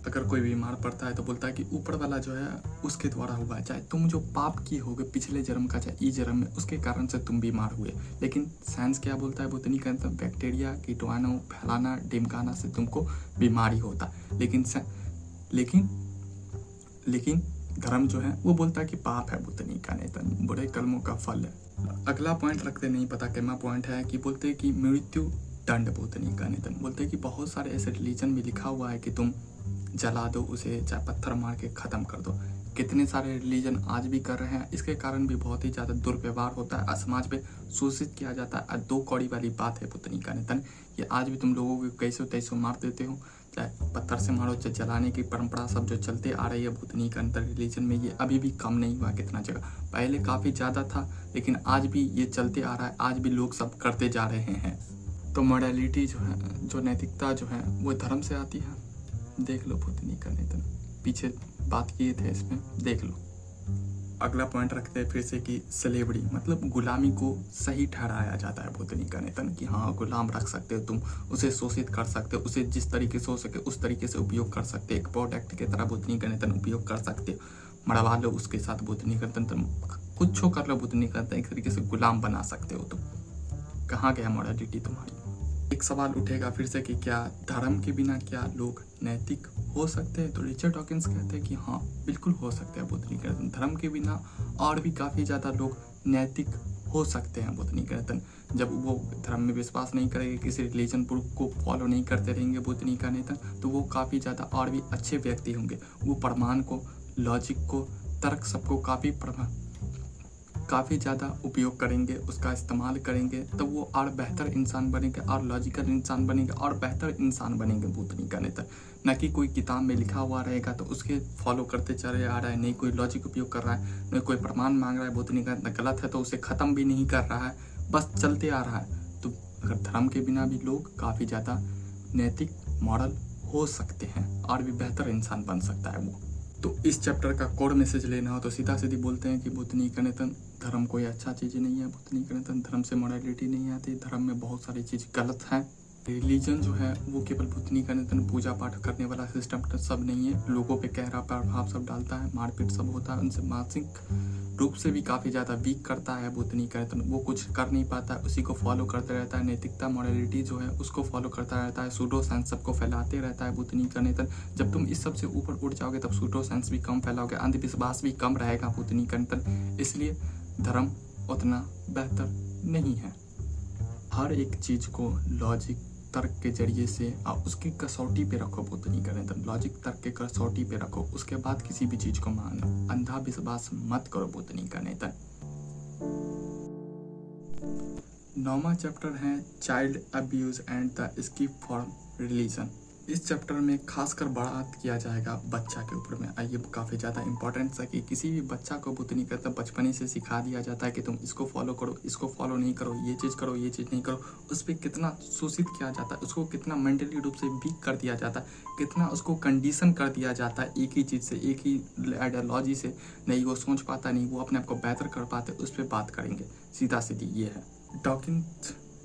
अगर कोई बीमार पड़ता है तो बोलता है कि ऊपर वाला जो है उसके द्वारा हुआ है, चाहे तुम जो पाप किए होगे पिछले जन्म का, चाहे ई जन्म में, उसके कारण से तुम बीमार हुए। लेकिन साइंस क्या बोलता है भूतनी का नेता, बैक्टीरिया कीटाणु फैलाना डिमकाना से तुमको बीमारी होता। लेकिन धर्म जो है वो बोलता है कि पाप है भूतनी का नेता, बुरे कर्मों का फल है। अगला पॉइंट रखते, नहीं पता क्या पॉइंट है, कि बोलते हैं कि मृत्यु दंड भूतनी का नेता, बोलते हैं कि बहुत सारे ऐसे रिलीजन में लिखा हुआ है कि तुम जला दो उसे, चाहे पत्थर मार के ख़त्म कर दो। कितने सारे रिलीजन आज भी कर रहे हैं, इसके कारण भी बहुत ही ज़्यादा दुर्व्यवहार होता है, समाज पे शोषित किया जाता है। दो कौड़ी वाली बात है भूतनी का नेता, ये आज भी तुम लोगों को कैसे तैसे मार देते हो, चाहे पत्थर से मारो, चाहे जलाने की परंपरा सब जो चलते आ रही है भूतनी का नेता रिलीजन में, ये अभी भी कम नहीं हुआ कितना जगह, पहले काफ़ी ज़्यादा था लेकिन आज भी ये चलते आ रहा है, आज भी लोग सब करते जा रहे हैं। तो मॉडलिटी जो है, जो नैतिकता जो है वो धर्म से आती है। देख लो भूतनी का नेता, पीछे बात किए थे इसमें, देख लो। अगला पॉइंट रखते हैं फिर से कि स्लेवरी मतलब गुलामी को सही ठहराया जाता है बुद्धनी का नेतन कि हाँ गुलाम रख सकते हो तुम, उसे शोषित कर सकते हो, उसे जिस तरीके से हो सके उस तरीके से उपयोग कर सकते हो, एक प्रोडक्ट की तरह बुद्धनी का नेतन उपयोग कर सकते हो, मरवा लो उसके साथ बुद्धनी का नेतन, कुछ कर लो बुद्धनी का नेतन, एक तरीके से गुलाम बना सकते हो तुम। कहाँ गया मॉडलिटी तुम्हारी। एक सवाल उठेगा फिर से कि क्या धर्म के बिना क्या लोग नैतिक हो सकते हैं, तो रिचर्ड डॉकिंस कहते हैं कि हाँ बिल्कुल हो सकते हैं बुद्धनी का नेतन, धर्म के बिना और भी काफ़ी ज़्यादा लोग नैतिक हो सकते हैं बुद्धनी का नेतन। जब वो धर्म में विश्वास नहीं करेंगे, किसी रिलीजन को फॉलो नहीं करते रहेंगे बुद्धनी का नेतन, तो वो काफ़ी ज़्यादा और भी अच्छे व्यक्ति होंगे। वो प्रमाण को, लॉजिक को, तर्क सबको काफ़ी ज़्यादा उपयोग करेंगे, उसका इस्तेमाल करेंगे, तो वो और बेहतर इंसान बनेंगे और लॉजिकल इंसान बनेंगे और बेहतर इंसान बनेंगे बुद्धनी का नेता। न कि कोई किताब में लिखा हुआ रहेगा तो उसके फॉलो करते चले आ रहा है, नहीं कोई लॉजिक उपयोग कर रहा है, नहीं कोई प्रमाण मांग रहा है बुद्धनी का नेता, गलत है तो उसे ख़त्म भी नहीं कर रहा है, बस चलते आ रहा है। तो अगर धर्म के बिना भी लोग काफ़ी ज़्यादा नैतिक मॉरल हो सकते हैं और भी बेहतर इंसान बन सकता है वो। तो इस चैप्टर का कोर मैसेज लेना हो तो सीधा सीधी बोलते हैं कि बुद्धनी का नेतन धर्म कोई अच्छा चीज़ नहीं है, बुद्धनी का नेतन धर्म से मॉरलिटी नहीं आती, धर्म में बहुत सारी चीज़ गलत है। रिलीजन जो है वो केवल बुद्धनी का नेतन पूजा पाठ करने वाला सिस्टम सब नहीं है, लोगों पे गहरा प्रभाव सब डालता है, मारपीट सब होता है, उनसे मानसिक रूप से भी काफ़ी ज़्यादा वीक करता है बुद्धनी का नेतन, वो कुछ कर नहीं पाता, उसी को फॉलो करते रहता है, नैतिकता मॉरलिटी जो है उसको फॉलो करता रहता है, सूडो साइंस सबको फैलाते रहता है बुद्धनी का नेतन। जब तुम इस सब से ऊपर उठ जाओगे तब सूडो साइंस भी कम फैलाओगे, अंधविश्वास भी कम रहेगा बुद्धनी का नेतन, इसलिए धर्म उतना बेहतर नहीं है। हर एक चीज़ को लॉजिक तर्क के जरिए से उसकी कसौटी पे रखो बुद्धनी का नेतन, लॉजिक तर्क के कसौटी पे रखो, उसके बाद किसी भी चीज़ को मानो, अंधा विश्वास मत करो बुद्धनी का नेतन। 9वां चैप्टर है child abuse and the escape from religion. इस चैप्टर में खासकर बात किया जाएगा बच्चा के ऊपर में। ये काफ़ी ज़्यादा इंपॉर्टेंट है कि किसी भी बच्चा को बुद्धनी का नेतन बचपन ही से सिखा दिया जाता है कि तुम इसको फॉलो करो, इसको फॉलो नहीं करो, ये चीज़ करो, ये चीज़ नहीं करो, उस पर कितना शोषित किया जाता है, उसको कितना मेंटली रूप से वीक कर दिया जाता है, कितना उसको कंडीशन कर दिया जाता है एक ही चीज़ से, एक ही आइडियोलॉजी से, नहीं वो सोच पाता, नहीं वो अपने आप को बेहतर कर पाते, उस पर बात करेंगे सीधा सीधी ये है।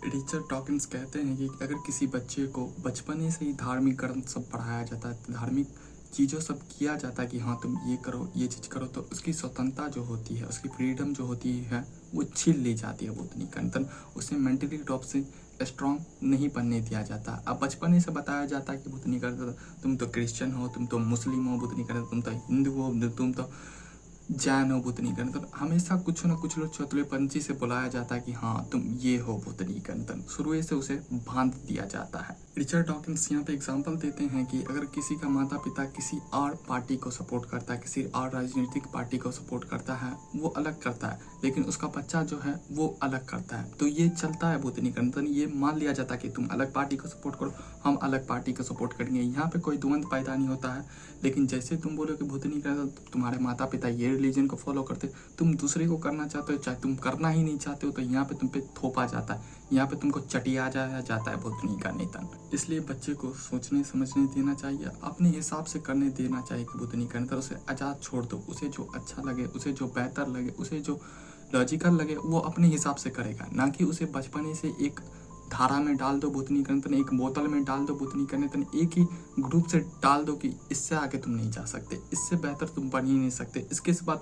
रिचर्ड डॉकिंस कहते हैं कि अगर किसी बच्चे को बचपन से ही धार्मिक ग्रंथ सब पढ़ाया जाता है, धार्मिक चीज़ों सब किया जाता है कि हाँ तुम ये करो, ये चीज़ करो, तो उसकी स्वतंत्रता जो होती है, उसकी फ्रीडम जो होती है वो छीन ली जाती है बुद्धनी का नेतन, उसे मेंटली रूप से स्ट्रॉन्ग नहीं बनने दिया जाता। अब बचपन से बताया जाता है कि बुद्धनी का नेतन तुम तो क्रिश्चियन हो, तुम तो मुस्लिम हो, बुद्धनी का नेतन तुम तो हिंदू हो, तुम तो जैन हो, बुद्धनी का नेतन, हमेशा कुछ ना कुछ लोग चतुलेपंथी से बुलाया जाता है कि हाँ तुम ये हो बुद्धनी का नेतन, शुरू से उसे बांध दिया जाता है। रिचर्ड डॉकिंस यहाँ पे एग्जांपल देते हैं कि अगर किसी का माता पिता किसी और पार्टी को सपोर्ट करता है, किसी और राजनीतिक पार्टी को सपोर्ट करता है, वो अलग करता है, लेकिन उसका बच्चा जो है वो अलग करता है, तो ये चलता है बुद्धनी का नेतन, ये मान लिया जाता है कि तुम अलग पार्टी को सपोर्ट करो, हम अलग पार्टी को सपोर्ट करेंगे, यहाँ पे कोई द्वंद्व पैदा नहीं होता है। लेकिन जैसे तुम बोलो कि बुद्धनी का नेतन तुम्हारे माता पिता ये रिलीजन को फॉलो करते, तुम दूसरे को करना चाहते हो, चाहे तुम करना ही नहीं चाहते हो, तो यहाँ पे तुम पे थोपा जाता है, यहाँ पे तुमको चटिया जाता है बुद्धनी का नेतन। इसलिए बच्चे को सोचने समझने देना चाहिए, अपने हिसाब से करने देना चाहिए कि बुद्धनी का नेतन, उसे आज़ाद छोड़ दो, उसे जो अच्छा लगे, उसे जो बेहतर लगे, उसे जो लॉजिकल लगे वो अपने हिसाब से करेगा, ना कि उसे बचपन से एक धारा में डाल दो बुद्धनी का नेतन, एक बोतल में डाल दो बुद्धनी का नेतन, एक ही ग्रुप से डाल दो कि इससे आगे तुम नहीं जा सकते, इससे बेहतर तुम बन ही नहीं सकते, इसके सिवा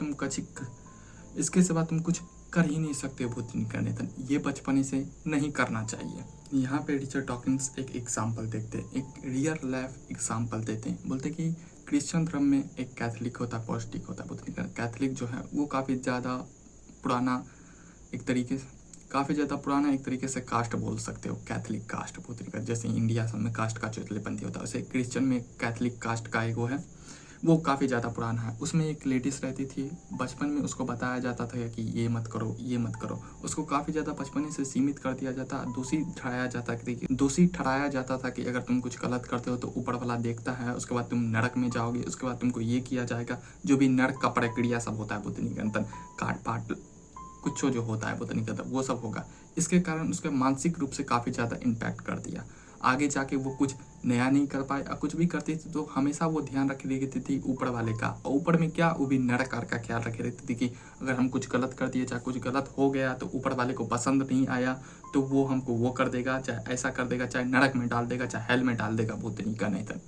तुम कुछ कर ही नहीं सकते बुद्धनी का नेतन, ये बचपन से नहीं करना चाहिए। यहाँ पे रिचर्ड डॉकिंस एक एग्जाम्पल देखते हैं, एक रियल लाइफ एग्जाम्पल देते हैं, बोलते कि क्रिश्चियन धर्म में एक कैथलिक होता है, पॉजिटिव होता है बुद्धनी का। कैथलिक जो है वो काफ़ी ज़्यादा पुराना एक तरीके से कास्ट बोल सकते हो, कैथलिक कास्ट बुद्धनी का, जैसे इंडिया सब में कास्ट का चतुलेपंथी होता है, वैसे क्रिश्चियन में कैथलिक कास्ट का एक वो है, वो काफ़ी ज़्यादा पुराना है। उसमें एक लेडीज़ रहती थी, बचपन में उसको बताया जाता था कि ये मत करो, ये मत करो, उसको काफ़ी ज़्यादा बचपन से सीमित कर दिया जाता, दोषी ठहराया जाता था कि अगर तुम कुछ गलत करते हो तो ऊपर वाला देखता है, उसके बाद तुम नरक में जाओगे, उसके बाद तुमको ये किया जाएगा, जो भी नरक का प्रक्रिया सब होता है बुद्धनी का नेतन, काट पाट कुछ जो होता है बुद्धनी का नेतन वो सब होगा। इसके कारण उसके मानसिक रूप से काफ़ी ज़्यादा इम्पैक्ट कर दिया। आगे जाके वो कुछ नया नहीं कर पाए और कुछ भी करती थी तो हमेशा वो ध्यान रखे रहती थी ऊपर वाले का, और ऊपर में क्या, वो भी नरक का ख्याल रखे रहती थी कि अगर हम कुछ गलत कर दिए, चाहे कुछ गलत हो गया तो ऊपर वाले को पसंद नहीं आया तो वो हमको वो कर देगा, चाहे ऐसा कर देगा, चाहे नरक में डाल देगा, चाहे हेल में डाल देगा, भूतनी का नहीं था।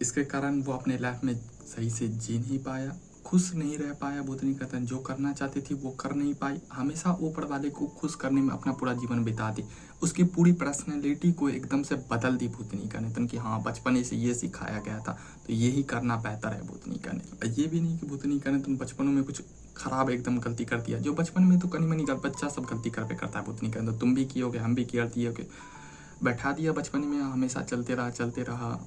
इसके कारण वो अपने लाइफ में सही से जी नहीं पाया, खुश नहीं रह पाया। भूतनी का तन जो करना चाहती थी वो कर नहीं पाई, हमेशा ऊपर वाले को खुश करने में अपना पूरा जीवन बिता दी, उसकी पूरी पर्सनैलिटी को एकदम से बदल दी भूतनी का नितन कि हाँ बचपन से ये सिखाया गया था तो यही करना बेहतर है भूतनी का नितन। ये भी नहीं कि भूतनी का नितन बचपनों में कुछ खराब एकदम गलती कर दिया, जो बचपन में तो कनी मनी बच्चा सब गलती करता है भूतनी का नितन, तुम भी किए होगे, हम भी किए दिए, बैठा दिया बचपन में, हमेशा चलते रहा,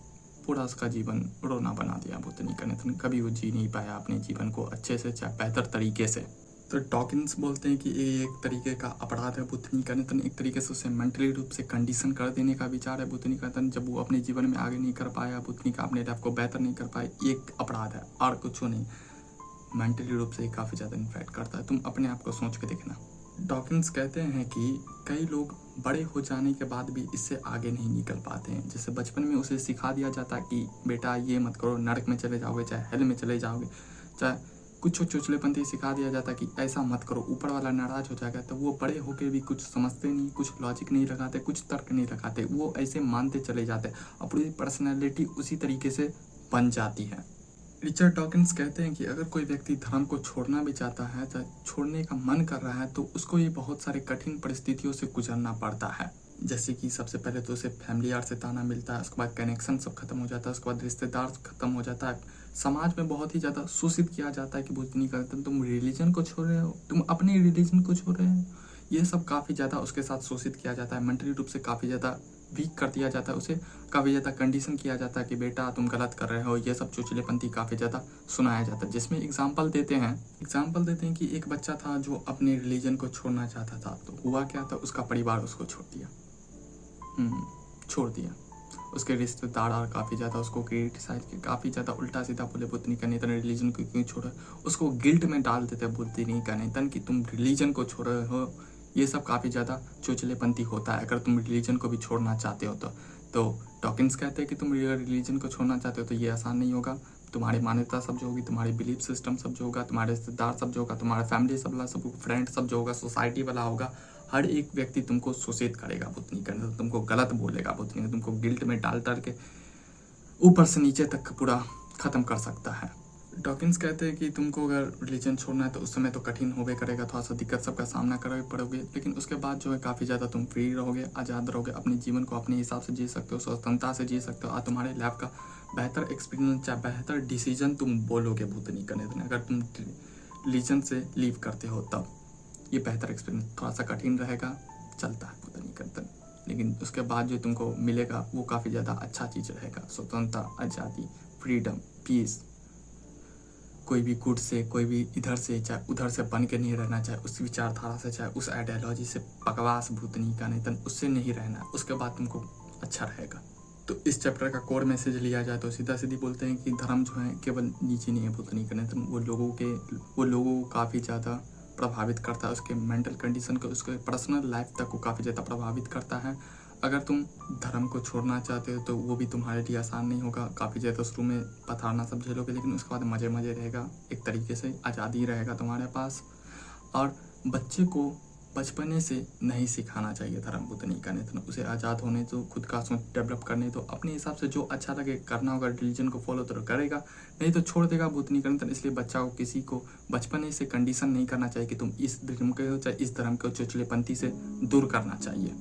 पूरा उसका जीवन रोना बना दिया भूतनी का नितन। कभी वो जी नहीं पाया अपने जीवन को अच्छे से, चाहे बेहतर तरीके से। तो डॉकिंस बोलते हैं कि ये एक तरीके का अपराध है भूतनी का नितन, एक तरीके से उसे मेंटली रूप से कंडीशन कर देने का विचार है भूतनी का नितन। जब वो अपने जीवन में आगे नहीं कर पाया, भूतनी का अपने लाइफ को बेहतर नहीं कर पाए, एक अपराध है और कुछ नहीं, मेंटली रूप से काफ़ी ज़्यादा इन्फेक्ट करता है। तुम अपने आप को सोच के देखना। डॉकिंस कहते हैं कि कई लोग बड़े हो जाने के बाद भी इससे आगे नहीं निकल पाते हैं। जैसे बचपन में उसे सिखा दिया जाता है कि बेटा ये मत करो, नरक में चले जाओगे, चाहे हेल में चले जाओगे, चाहे कुछ चुचलेपंथी सिखा दिया जाता है कि ऐसा मत करो, ऊपर वाला नाराज हो जाएगा, तो वो बड़े होकर भी कुछ समझते नहीं, कुछ लॉजिक नहीं लगाते, कुछ तर्क नहीं लगाते, वो ऐसे मानते चले जाते और पूरी पर्सनैलिटी उसी तरीके से बन जाती है। रिचर्ड डॉकिंस कहते हैं कि अगर कोई व्यक्ति धर्म को छोड़ना भी चाहता है, चाहे छोड़ने का मन कर रहा है, तो उसको ये बहुत सारे कठिन परिस्थितियों से गुजरना पड़ता है। जैसे कि सबसे पहले तो उसे फैमिली यार से ताना मिलता है, उसके बाद कनेक्शन सब खत्म हो जाता है, उसके बाद रिश्तेदार खत्म हो जाता है, समाज में बहुत ही ज़्यादा शोषित किया जाता है कि भूतनी का तुम रिलीजन को छोड़ रहे हो, तुम अपने रिलीजन को छोड़ रहे हो, ये सब काफ़ी ज़्यादा उसके साथ शोषित किया जाता है, मेंटली रूप से काफ़ी ज़्यादा वीक कर दिया जाता है, उसे काफ़ी ज़्यादा कंडीशन किया जाता है कि बेटा तुम गलत कर रहे हो, ये सब चुचलेपंथी काफ़ी ज़्यादा सुनाया जाता है। जिसमें एग्जाम्पल देते हैं कि एक बच्चा था जो अपने रिलीजन को छोड़ना चाहता था, तो हुआ क्या था, उसका परिवार उसको छोड़ दिया, उसके रिश्तेदार और काफ़ी ज़्यादा उसको क्रिटिसाइज किया, काफ़ी ज़्यादा उल्टा सीधा बोले भूतनी का नितन रिलीजन को क्यों छोड़ा, उसको गिल्ट में डाल देते भूतनी का नितन कि तुम रिलीजन को छोड़ रहे हो। ये सब काफ़ी ज़्यादा चोचलेपंथी होता है अगर तुम रिलीजन को भी छोड़ना चाहते हो तो डॉकिंस कहते हैं कि तुम रिलीजन को छोड़ना चाहते हो तो ये आसान नहीं होगा। तुम्हारी मान्यता सब जो होगी, तुम्हारी बिलीफ सिस्टम सब जो होगा, तुम्हारे रिश्तेदार सब जो होगा, तुम्हारा फैमिली सब वाला, सब फ्रेंड सब जो होगा, सोसाइटी वाला होगा, हर एक व्यक्ति तुमको शोषित करेगा भूतनी का, तुमको गलत बोलेगा भूतनी का, तुमको गिल्ट में डाल के ऊपर से नीचे तक पूरा ख़त्म कर सकता है। डॉकिंस कहते हैं कि तुमको अगर रिलीजन छोड़ना है तो उस समय तो कठिन होबे करेगा, थोड़ा सा दिक्कत सबका सामना करोगे पड़ोगे, लेकिन उसके बाद जो है काफ़ी ज़्यादा तुम फ्री रहोगे, आज़ाद रहोगे, अपने जीवन को अपने हिसाब से जी सकते हो, स्वतंत्रता से जी सकते हो और तुम्हारे लाइफ का बेहतर एक्सपीरियंस, चाहे बेहतर डिसीजन तुम बोलोगे भूतनी का नितन। अगर तुम रिलीजन से लीव करते हो तब ये बेहतर एक्सपीरियंस, थोड़ा सा कठिन रहेगा, चलता है भूतनी का नितन, लेकिन उसके बाद जो तुमको मिलेगा वो काफ़ी ज़्यादा अच्छा चीज़ रहेगा, स्वतंत्रता, आज़ादी, फ्रीडम, पीस। कोई भी गुट से, कोई भी इधर से चाहे उधर से बन के नहीं रहना, चाहे उस विचारधारा से, चाहे उस आइडियोलॉजी से, बकवास भूतनी का नितन, उससे नहीं रहना, उसके बाद तुमको अच्छा रहेगा। तो इस चैप्टर का कोर मैसेज लिया जाए तो सीधा सीधी बोलते हैं कि धर्म जो है केवल नीचे नहीं है भूतनी का नितन, वो लोगों को काफ़ी ज़्यादा प्रभावित करता है, उसके मेंटल कंडीशन को, उसके पर्सनल लाइफ तक को काफ़ी ज़्यादा प्रभावित करता है। अगर तुम धर्म को छोड़ना चाहते हो तो वो भी तुम्हारे लिए आसान नहीं होगा, काफ़ी ज़्यादा शुरू में पथारना सब झेलोगे, लेकिन उसके बाद मज़े रहेगा, एक तरीके से आज़ादी रहेगा तुम्हारे पास। और बच्चे को बचपने से नहीं सिखाना चाहिए धर्म भूतनी का नितन, उसे आज़ाद होने दो, खुद का सोच डेवलप करने दो, अपने हिसाब से जो अच्छा लगे करना होगा, रिलीजन को फॉलो तो करेगा, नहीं तो छोड़ देगा भूतनी का नितन। इसलिए बच्चा को किसी को बचपने से कंडीशन नहीं करना चाहिए कि तुम इस धर्म के हो, चाहे इस धर्म के हो, चुचलेपंथी से दूर करना चाहिए।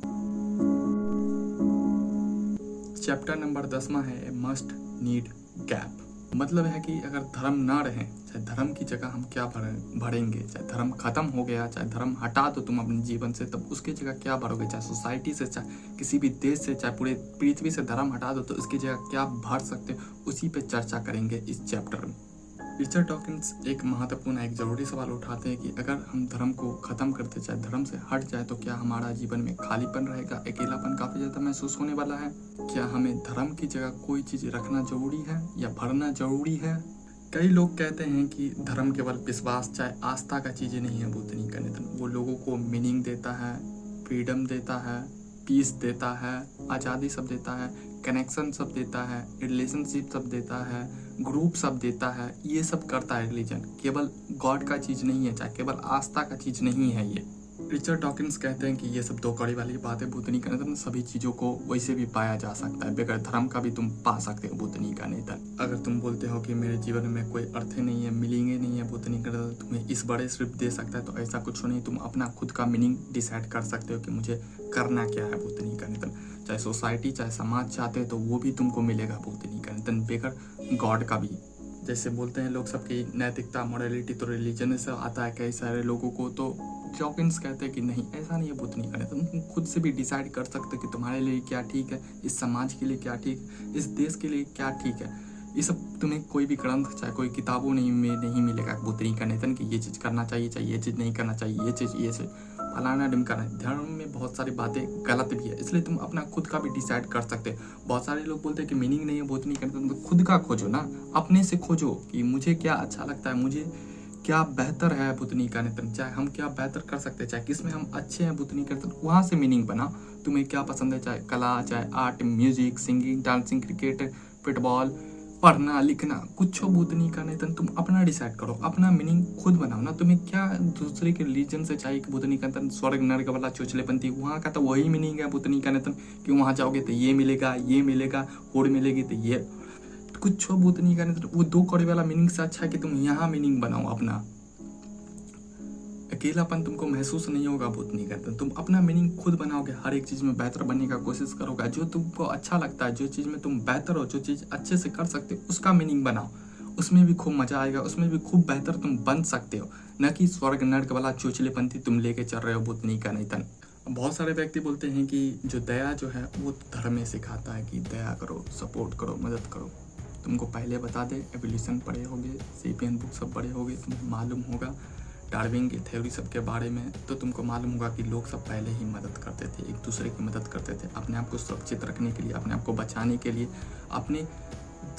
चैप्टर नंबर 10वां है मस्ट नीड गैप। मतलब है कि अगर धर्म ना रहे, चाहे धर्म की जगह हम क्या भरेंगे, चाहे धर्म खत्म हो गया, चाहे धर्म हटा दो तुम अपने जीवन से, तब उसकी जगह क्या भरोगे, चाहे सोसाइटी से, चाहे किसी भी देश से, चाहे पूरे पृथ्वी से धर्म हटा दो तो उसकी जगह क्या भर सकते, उसी पे चर्चा करेंगे इस चैप्टर में। रिचर्ड डॉकिंस एक महत्वपूर्ण, एक जरूरी सवाल उठाते हैं कि अगर हम धर्म को खत्म करते, चाहे धर्म से हट जाए, तो क्या हमारा जीवन में खालीपन रहेगा, अकेलापन काफ़ी ज़्यादा महसूस होने वाला है। क्या हमें धर्म की जगह कोई चीज़ रखना जरूरी है या भरना जरूरी है। कई लोग कहते हैं कि धर्म केवल विश्वास, चाहे आस्था का चीज़ें नहीं है भूतनी का नितन, वो लोगों को मीनिंग देता है, फ्रीडम देता है, पीस देता है, आज़ादी सब देता है, कनेक्शन सब देता है, रिलेशनशिप सब देता है, ग्रुप सब देता है। ये सब करता है रिलीजन। केवल गॉड का चीज़ नहीं है, चाहे केवल आस्था का चीज़ नहीं है ये। रिचर्ड डॉकिंस कहते हैं कि ये सब दो कड़ी वाली बातें भूतनी का निधन सभी चीज़ों को वैसे भी पाया जा सकता है, बगैर धर्म का भी तुम पा सकते हो भूतनी का निधन। अगर तुम बोलते हो कि मेरे जीवन में कोई अर्थ नहीं है, मीनिंग नहीं है भूतनी का निधन तुम्हें इस बड़े सिर्फ दे सकता है, तो ऐसा कुछ नहीं। तुम अपना खुद का मीनिंग डिसाइड कर सकते हो कि मुझे करना क्या है भूतनी का निधन। चाहे सोसाइटी चाहे समाज चाहते हो तो वो भी तुमको मिलेगा भूतनी का निधन, बगैर गॉड का भी। जैसे बोलते हैं लोग सबकी नैतिकता मोरालिटी तो रिलीजन से आता है कई सारे लोगों को, तो डॉकिंस कहते हैं कि नहीं, ऐसा नहीं है भूतनी का निधन। तुम खुद से भी डिसाइड कर सकते हो कि तुम्हारे लिए क्या ठीक है, इस समाज के लिए क्या ठीक है, इस देश के लिए क्या ठीक है। ये सब तुम्हें कोई भी ग्रंथ चाहे कोई किताबों में नहीं मिलेगा भूतनी का निधन कि ये चीज़ करना चाहिए, चाहे ये चीज़ नहीं करना चाहिए, ये चीज़ फलाना ढिमकाना। धर्म में बहुत सारी बातें गलत भी है, इसलिए तुम अपना खुद का भी डिसाइड कर सकते हो। बहुत सारे लोग बोलते हैं कि मीनिंग नहीं है भूतनी का निधन, तो खुद का खोजो ना, अपने से खोजो कि मुझे क्या अच्छा लगता है, मुझे क्या बेहतर है भूतनी का निधन, चाहे हम क्या बेहतर कर सकते हैं, चाहे किस में हम अच्छे हैं भूतनी का निधन, वहाँ से मीनिंग बनाओ। तुम्हें क्या पसंद है, चाहे कला, चाहे art, music, singing, dancing, cricket, football, पढ़ना लिखना, कुछ हो भूतनी का निधन तुम अपना डिसाइड करो, अपना मीनिंग खुद बनाओ ना। तुम्हें क्या दूसरे के रिलीजन से चाहिए कि भूतनी का निधन स्वर्ग नर्क वाला चोचलेपंथी, वहाँ का तो वही मीनिंग है भूतनी का निधन कि वहाँ जाओगे तो ये मिलेगा, होड़ मिलेगी तो ये कुछ हो भूतनी का निधन। वो दो कौड़ी वाला मीनिंग से अच्छा है कि तुम यहाँ मीनिंग बनाओ अपना। अकेलापन तुमको महसूस नहीं होगा भूतनी का निधन, तुम अपना मीनिंग खुद बनाओगे, हर एक चीज़ में बेहतर बनने का कोशिश करोगे। जो तुमको अच्छा लगता है, जो चीज़ में तुम बेहतर हो, जो चीज़ अच्छे से कर सकते हो, उसका मीनिंग बनाओ। उसमें भी खूब मजा आएगा, उसमें भी खूब बेहतर तुम बन सकते हो, न कि स्वर्ग नर्क वाला चोचलेपंथी तुम लेके चल रहे हो भूतनी का निधन। बहुत सारे व्यक्ति बोलते हैं कि जो दया जो है वो धर्म में सिखाता है कि दया करो, सपोर्ट करो, मदद करो। तुमको पहले बता दे, एवोल्यूशन पढ़े होगे, सेपियन बुक सब पढ़े होगे, तुम्हें मालूम होगा डार्विन की थ्योरी सब के बारे में, तो तुमको मालूम होगा कि लोग सब पहले ही मदद करते थे, एक दूसरे की मदद करते थे, अपने आप को सुरक्षित रखने के लिए, अपने आप को बचाने के लिए, अपने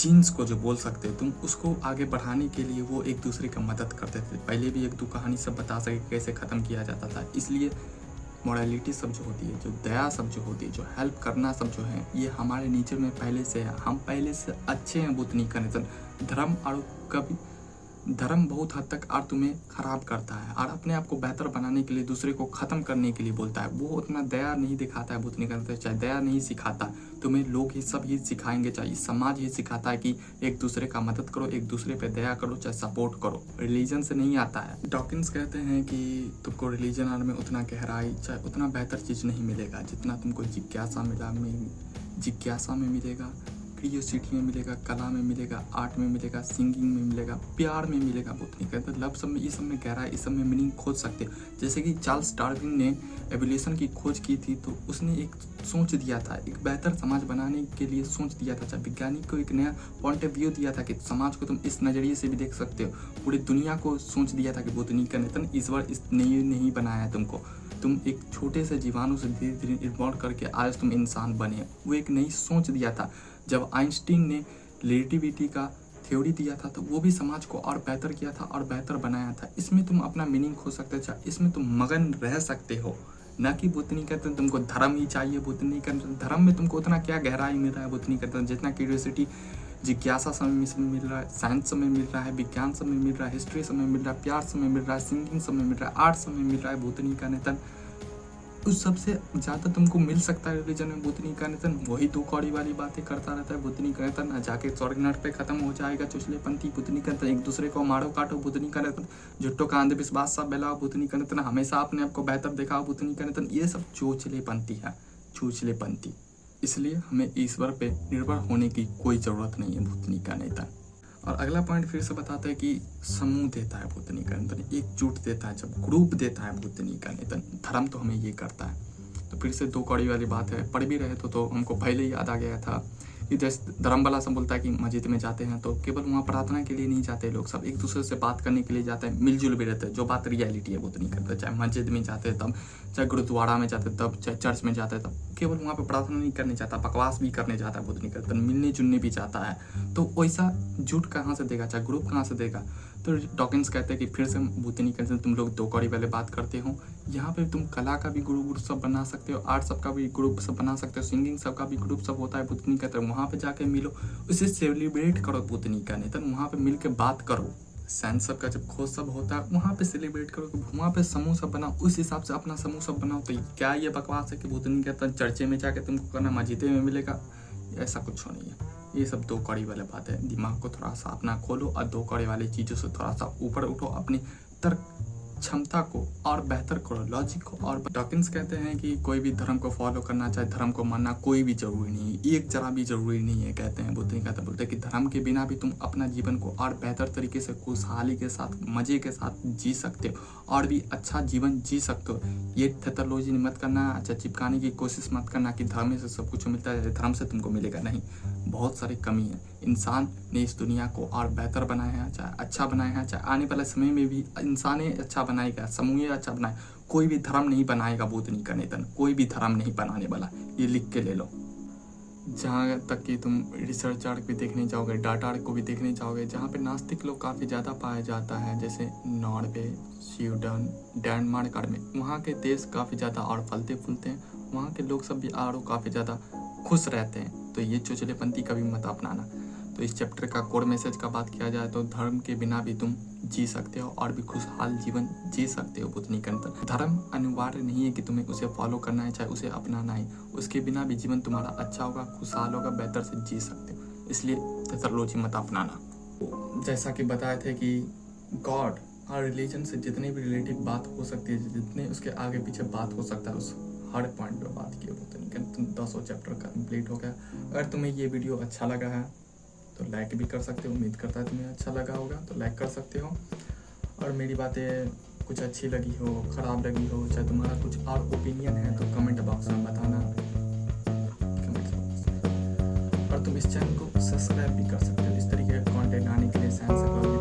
जीन्स को जो बोल सकते हो तुम, उसको आगे बढ़ाने के लिए वो एक दूसरे की मदद करते थे। पहले भी एक दो कहानी सब बता सके कैसे ख़त्म किया जाता था। इसलिए मोरालिटी सब जो होती है, जो दया सब जो होती है, जो हेल्प करना सब जो है, ये हमारे नेचर में पहले से है। हम पहले से अच्छे हैं भूतनी का निधन। धर्म बहुत हद तक और तुम्हें खराब करता है और अपने आप को बेहतर बनाने के लिए, दूसरे को ख़त्म करने के लिए बोलता है। वो उतना दया नहीं दिखाता है भूतनी का निधन, चाहे दया नहीं सिखाता, तुम्हें लोग ही सब ही सिखाएंगे, चाहे समाज ही सिखाता है कि एक दूसरे का मदद करो, एक दूसरे पे दया करो, चाहे सपोर्ट करो। रिलीजन से नहीं आता है। डॉकिंस कहते हैं कि तुमको रिलीजन आने में उतना गहराई, चाहे उतना बेहतर चीज़ नहीं मिलेगा जितना तुमको जिज्ञासा में मिलेगा, क्रियोसिटी में मिलेगा, कला में मिलेगा, आर्ट में मिलेगा, सिंगिंग में मिलेगा, प्यार में मिलेगा भूतनी का निधन। लव सब में, ये सब में गहराई, इस सब में मीनिंग खोज सकते हो। जैसे कि चार्ल्स डार्विन ने एवोल्यूशन की खोज की थी, तो उसने एक सोच दिया था, एक बेहतर समाज बनाने के लिए सोच दिया था, चाहे वैज्ञानिक को एक नया पॉइंट ऑफ व्यू दिया था कि समाज को तुम इस नज़रिए से भी देख सकते हो। पूरी दुनिया को सोच दिया था कि भूतनी का निधन इस बार नहीं बनाया है तुमको, तुम एक छोटे से जीवाणु से धीरे धीरे इन्वॉल्व करके आज तुम इंसान बने। वो एक नई सोच दिया था। जब आइंस्टीन ने रिलेटिविटी का थ्योरी दिया था, तो वो भी समाज को और बेहतर किया था और बेहतर बनाया था। इसमें तुम अपना मीनिंग खो सकते हो, इसमें तुम मगन रह सकते हो, ना कि भूतनी का निधन तुमको धर्म ही चाहिए। भूतनी का निधन धर्म में तुमको उतना क्या गहराई मिल रहा है भूतनी का निधन, जितना क्यूरियोसिटी जिज्ञासा समय मिल रहा है, साइंस समय मिल रहा है, विज्ञान समय मिल रहा है, हिस्ट्री समय मिल रहा है, प्यार समय मिल रहा है, सिंगिंग समय मिल रहा है, आर्ट समय मिल रहा है भूतनी का निधन। उस सबसे ज़्यादा तुमको मिल सकता है रिलीजन में भूतनी का निधन। वही दो कौड़ी वाली बातें करता रहता है भूतनी का निधन, जाके स्वर्ग नर्क पे खत्म हो जाएगा चुचलेपंथी भूतनी का निधन। एक दूसरे को मारो काटो भूतनी का निधन, झुट्टो का अंधविश्वास सब फैलाओ भूतनी का निधन, हमेशा अपने आप को बेहतर दिखाओ भूतनी का निधन। ये सब चोचलेपंथी है, चूचलेपंथी। इसलिए हमें ईश्वर पे निर्भर होने की कोई ज़रूरत नहीं है भूतनी का निधन। और अगला पॉइंट फिर से बताता है कि समूह देता है भूतनी का निधन, एकजुट देता है, जब ग्रुप देता है भूतनी का निधन। धर्म तो हमें ये करता है। तो फिर से दो कौड़ी वाली बात है, पढ़ भी रहे तो हमको पहले ही याद आ गया था कि जैसे धर्म वाला सब बोलता है कि मस्जिद में जाते हैं तो केवल वहाँ प्रार्थना के लिए नहीं जाते लोग, सब एक दूसरे से बात करने के लिए जाते हैं, मिलजुल भी रहते हैं, जो बात रियलिटी है भूतनी का निधन। चाहे मस्जिद में जाते हैं तब, चाहे गुरुद्वारा में जाते तब, चाहे चर्च में जाते तब, केवल वहाँ पे प्रार्थना नहीं करने जाता, बकवास भी करने जाता है भूतनी का निधन, मिलने जुलने भी जाता है। तो वैसा जुट कहाँ से देगा, चाहे ग्रुप कहाँ से देगा। तो डॉकिंस कहते हैं कि फिर से भूतनी कंसर्न तुम लोग दो कौड़ी वाले बात करते हो, यहाँ पे तुम कला का भी ग्रुप सब बना सकते हो, आर्ट सब का भी ग्रुप सब बना सकते हो, सिंगिंग सब का भी ग्रुप सब होता है। भूतनी कहते हैं वहाँ पे जाके मिलो, उसे सेलिब्रेट करो भूतनी का, नहीं तो वहाँ पे मिल के बात करो। साइंस सब का जब खोज सब होता है वहाँ पे सेलिब्रेट करो, वहाँ पे समूह सब बनाओ, उस हिसाब से अपना समूह सब बनाओ। तो क्या ये बकवास है कि भूतनी कहता है चर्चे में जाके तुमको करना मस्जिदे में मिलेगा, ऐसा कुछ नहीं है। ये सब दो कौड़ी वाले बात है। दिमाग को थोड़ा सा अपना खोलो और दो कौड़ी वाली चीज़ों से थोड़ा सा ऊपर उठो, अपनी तर्क क्षमता को और बेहतर करो, लॉजिक को। और डॉकिंस कहते हैं कि कोई भी धर्म को फॉलो करना चाहे, धर्म को मानना कोई भी जरूरी नहीं है, एक जरा भी जरूरी नहीं है। कहते हैं बुद्ध कहते बोलते हैं कि धर्म के बिना भी तुम अपना जीवन को और बेहतर तरीके से खुशहाली के साथ मजे के साथ जी सकते हो और भी अच्छा जीवन जी सकते हो। ये थेथोलॉजी मत करना, अच्छा चिपकाने की कोशिश मत करना कि धर्म से सब कुछ मिलता है, धर्म से तुमको मिलेगा, नहीं। बहुत सारी कमी है। इंसान ने इस दुनिया को और बेहतर बनाया है, चाहे अच्छा बनाया है, चाहे आने वाले समय में भी इंसान अच्छा बनाएगा, समूह अच्छा बनाए, कोई भी धर्म नहीं बनाएगा भूतनी का नेतन, कोई भी धर्म नहीं बनाने वाला, ये लिख के ले लो। जहाँ तक कि तुम रिसर्च आर्ट भी देखने जाओगे, डाटा आर्ट को भी देखने जाओगे, जहाँ पे नास्तिक लोग काफ़ी ज़्यादा पाया जाता है, जैसे नॉर्वे, स्वीडन, डेनमार्क में, वहाँ के देश काफ़ी ज़्यादा और फलते फूलते हैं, वहाँ के लोग सब भी और काफ़ी ज़्यादा खुश रहते हैं। तो ये चुचलेपंथी कभी मत अपनाना। तो इस चैप्टर का कोर मैसेज का बात किया जाए तो धर्म के बिना भी तुम जी सकते हो और भी खुशहाल जीवन जी सकते हो भूतनी के अंदर। धर्म अनिवार्य नहीं है कि तुम्हें उसे फॉलो करना है, चाहे उसे अपनाना है, उसके बिना भी जीवन तुम्हारा अच्छा होगा, खुशहाल होगा, बेहतर से जी सकते हो। इसलिए थेथोलॉजी मत अपनाना। जैसा कि बताए थे कि गॉड और रिलीजन से जितनी भी रिलेटिव बात हो सकती है, जितने उसके आगे पीछे बात हो सकता है, उस हर पॉइंट पे बात की भूतनी का। 10 चैप्टर कंप्लीट हो गया। अगर तुम्हें ये वीडियो अच्छा लगा है तो लाइक भी कर सकते हो, उम्मीद करता है तुम्हें अच्छा लगा होगा, तो लाइक कर सकते हो। और मेरी बातें कुछ अच्छी लगी हो, ख़राब लगी हो, चाहे तुम्हारा कुछ और ओपिनियन है तो कमेंट बॉक्स में बताना, कमेंट बॉक्स में। और तुम इस चैनल को सब्सक्राइब भी कर सकते हो इस तरीके का कंटेंट आने के लिए। साइंस